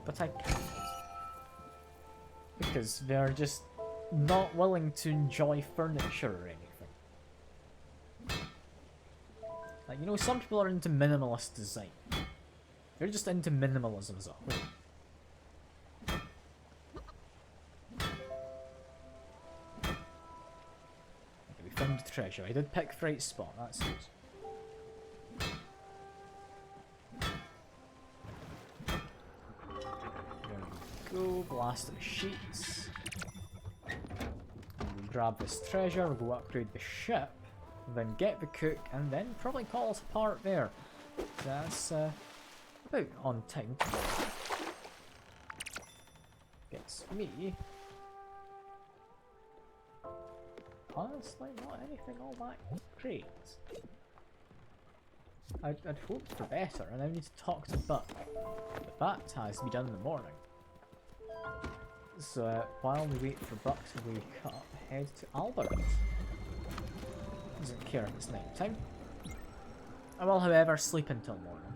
But I can't. Because they're just not willing to enjoy furniture or anything. Like, you know, some people are into minimalist design. They're just into minimalism as a whole. Okay, we found the treasure. I did pick the right spot, that's good. Go, blast the sheets. We'll grab this treasure, we'll go upgrade the ship, then get the cook, and then probably call us apart there. That's about on time. Gets me. Honestly, not anything all that great. I'd hoped for better, and I need to talk to Buck. But that has to be done in the morning. So while we wait for Buck to wake up, head to Albert. Doesn't care if it's night time. I will, however, sleep until morning.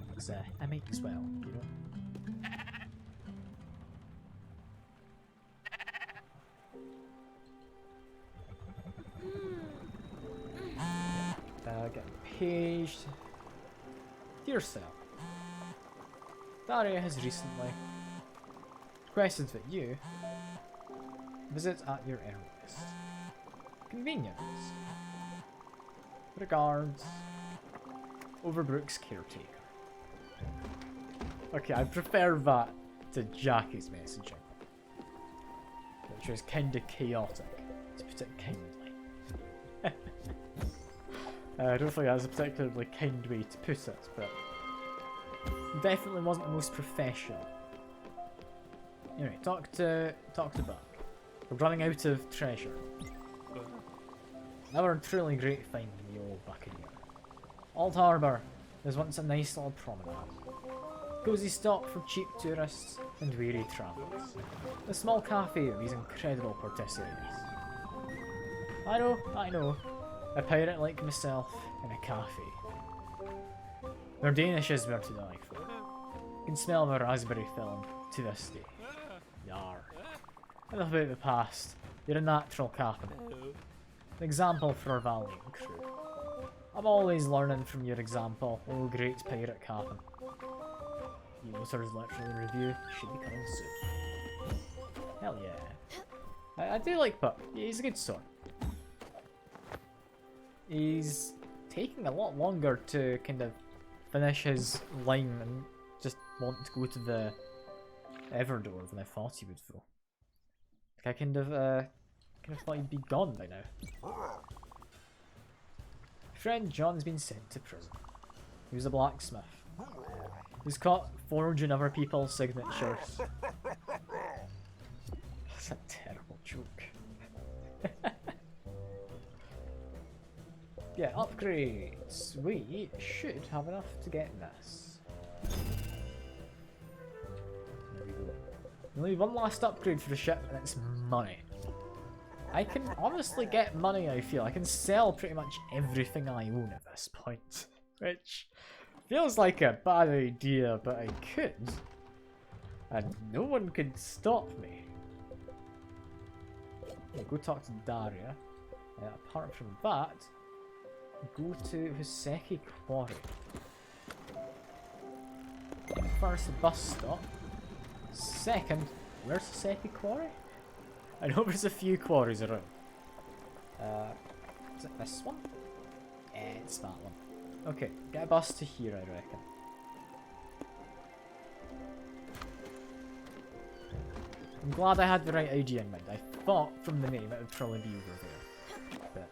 Because I might as well, you know. Getting paged. Dear Sal, Daria has recently requested that you visit at your earliest convenience. Regards, Overbrook's caretaker. Okay, I prefer that to Jackie's messaging, which was kinda chaotic, to put it kindly. I don't think that's a particularly kind way to put it, but definitely wasn't the most professional. Anyway, talk to Buck. We're running out of treasure. Another truly great find in the old Buccaneer. Old Harbour was once a nice little promenade. Cozy stop for cheap tourists and weary travellers. A small cafe of these incredible patisseries. I know. A pirate like myself in a cafe. Their Danishes were to die for. You can smell the raspberry film to this day. Yar. Enough about the past. You're a natural captain. An example for our valiant crew. I'm always learning from your example, oh great pirate captain. Yoter's literary review should be coming soon. Hell yeah. I do like Buck. He's a good sort. He's taking a lot longer to kind of finish his line and just want to go to the Everdoor than I thought he would though. Like I kind of thought he'd be gone by now. Friend John's been sent to prison. He was a blacksmith. He was caught forging other people's signatures. That's a terrible joke. Yeah, upgrades. We should have enough to get this. There we go. Only one last upgrade for the ship, and it's money. I can honestly get money, I feel. I can sell pretty much everything I own at this point. Which feels like a bad idea, but I could. And no one could stop me. Yeah, go talk to Daria. Apart from that, go to Huseki Quarry. First, bus stop. Second, Where's the second quarry? I know there's a few quarries around. Is it this one? It's that one. Okay, get a bus to here, I reckon. I'm glad I had the right idea in mind. I thought from the name it would probably be over there, but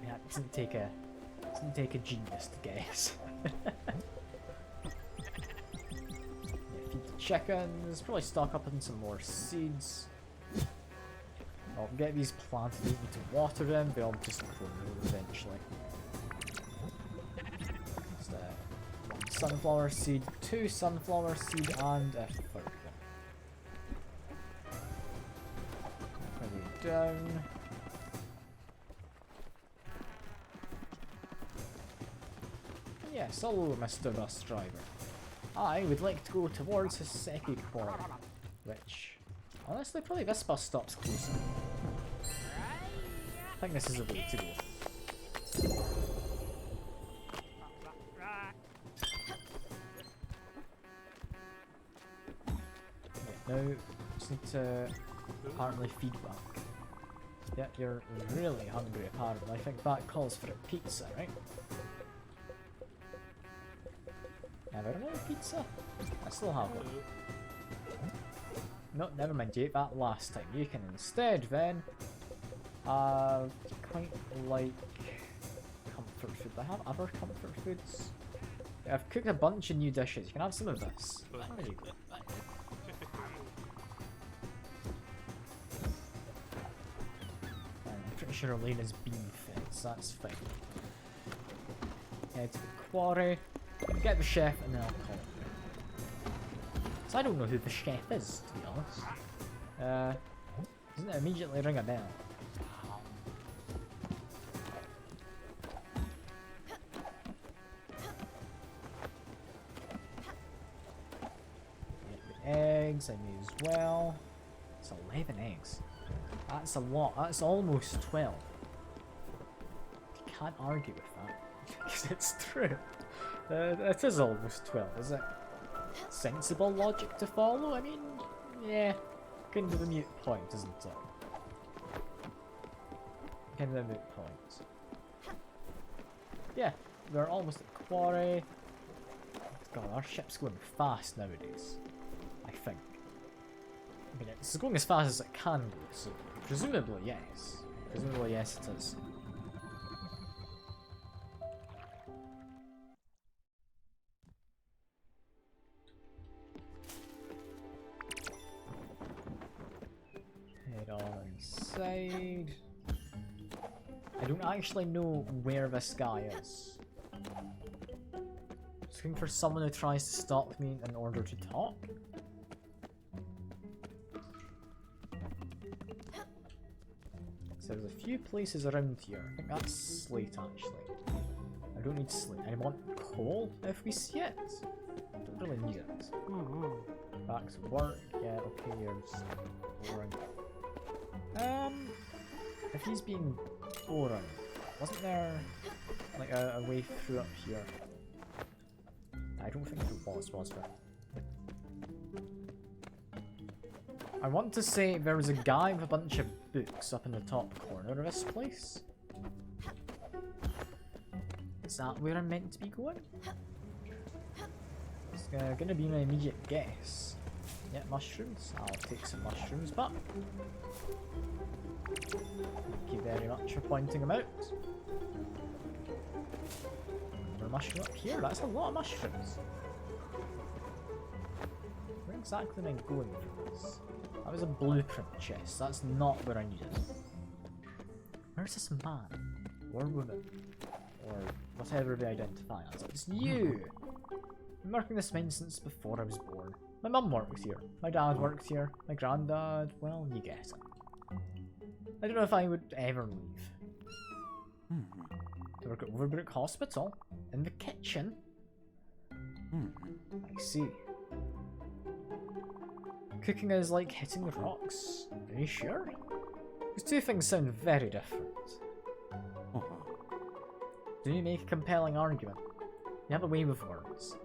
yeah, it doesn't take a genius to guess. Yeah, feed the chickens. Probably stock up on some more seeds. I'll get these plants that need to water them. They'll just grow eventually. Just one sunflower seed, 2 sunflower seed, and a third one. Down. Yes, hello, Mr. Bus Driver. I would like to go towards Hiseki Quarry, which, honestly, probably this bus stop's closer. I think this is the way to go. Okay, now, just need to apparently feedback. Yep, you're really hungry apparently. I think that calls for a pizza, right? Have I another pizza? I still have one. No, never mind, you ate that last time. You can instead then quite like comfort food. Do I have other comfort foods? Yeah, I've cooked a bunch of new dishes. You can have some of this. There you go. Pretty sure Elena's being fed, so that's fine. Head to the quarry, get the chef, and then I'll call it. So I don't know who the chef is, to be honest. Doesn't it immediately ring a bell? Get the eggs, I may as well. It's 11 eggs. That's a lot. That's almost 12. You can't argue with that. Because it's true. It is almost 12, is it? Sensible logic to follow? I mean, yeah. Kind of a moot point, isn't it? Kind of a moot point. Yeah, we're almost at quarry. God, our ship's going fast nowadays. I think. I mean, it's going as fast as it can go, so presumably yes. Presumably yes it is. Head on inside. I don't actually know where this guy is. Just looking for someone who tries to stop me in order to talk. So there's a few places around here. I think that's slate actually. I don't need slate. I want coal if we see it. I don't really need it. Back to work. Yeah, okay, you're just boring. If he's being boring, wasn't there like a way through up here? I don't think there was there? I want to say there was a guy with a bunch of books up in the top corner of this place. Is that where I'm meant to be going? It's gonna be my immediate guess. Yeah, mushrooms. I'll take some mushrooms back. Thank you very much for pointing them out. Another mushroom up here. That's a lot of mushrooms. Where exactly am I going for this? That was a blueprint chest. That's not where I needed. Where's this man? Or woman? Or whatever they identify as. It's you! I've been working this mine since before I was born. My mum worked here. My dad worked here. My granddad, well, you get it. I don't know if I would ever leave. To work at Overbrook Hospital? In the kitchen? I see. Cooking is like hitting the rocks. Are you sure? These two things sound very different. Do you make a compelling argument? You have a way with words.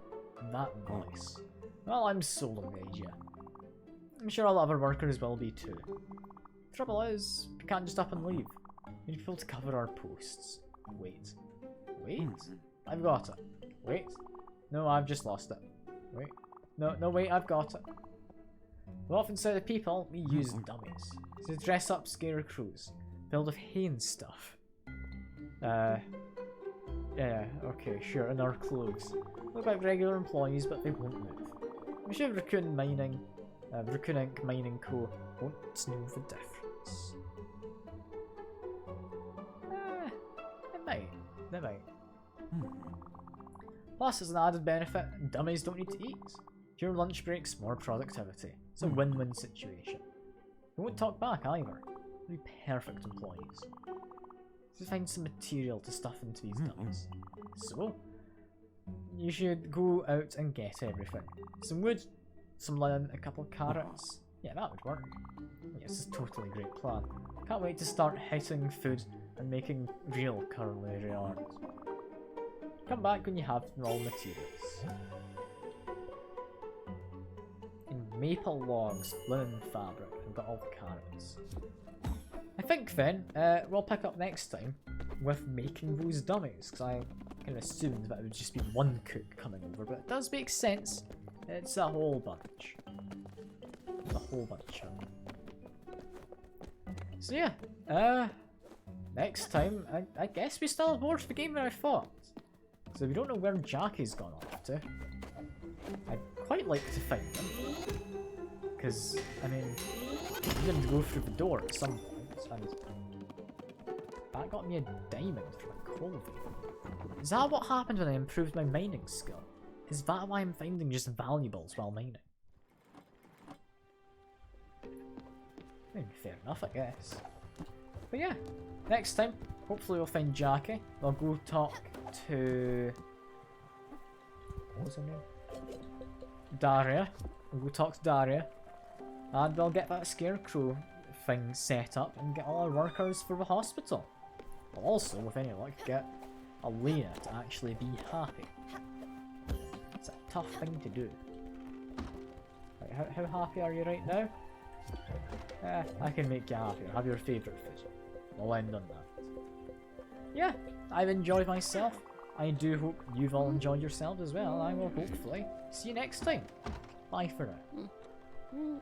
That voice. Well, I'm sold on the idea. I'm sure a lot of our workers will be too. Trouble is, we can't just up and leave. We need people to cover our posts. Wait. Wait? I've got it. Wait. No, I've just lost it. Wait. No, wait, I've got it. We often say to people, we use dummies. To dress up scarecrows. Build of hay and stuff. Yeah, okay, sure, in our clothes. Look like regular employees, but they won't move. I'm sure Raccoon Mining, Raccoon Inc. Mining Co. won't know the difference. They might. Plus, as an added benefit, dummies don't need to eat. Fewer lunch breaks, more productivity. It's a win-win situation. They won't talk back either. They'll be perfect employees. To find some material to stuff into these dummies. So, you should go out and get everything. Some wood, some linen, a couple of carrots. Yeah, that would work. Yeah, this is a totally great plan. Can't wait to start hitting food and making real culinary art. Come back when you have raw materials. In maple logs, linen fabric, I've got all the carrots. I think then, we'll pick up next time with making those dummies, because I kind of assumed that it would just be one cook coming over, but it does make sense. It's a whole bunch. A whole bunch of them. So yeah, next time, I guess we still have more to the game than I thought. So we don't know where Jackie's gone off to. I'd quite like to find him. Because, I mean, he didn't go through the door at some point, and that got me a diamond from a coal vein. Is that what happened when I improved my mining skill? Is that why I'm finding just valuables while mining? I mean, fair enough, I guess. But yeah, next time, hopefully we'll find Jackie. We'll go talk to... what was her name? Daria. We'll go talk to Daria. And we'll get that scarecrow thing set up and get all our workers for the hospital. We'll also, with any luck, get Elena to actually be happy. It's a tough thing to do. Right, how happy are you right now? I can make you happier. Have your favourite food. We'll end on that. Yeah, I've enjoyed myself. I do hope you've all enjoyed yourselves as well. I will hopefully see you next time. Bye for now.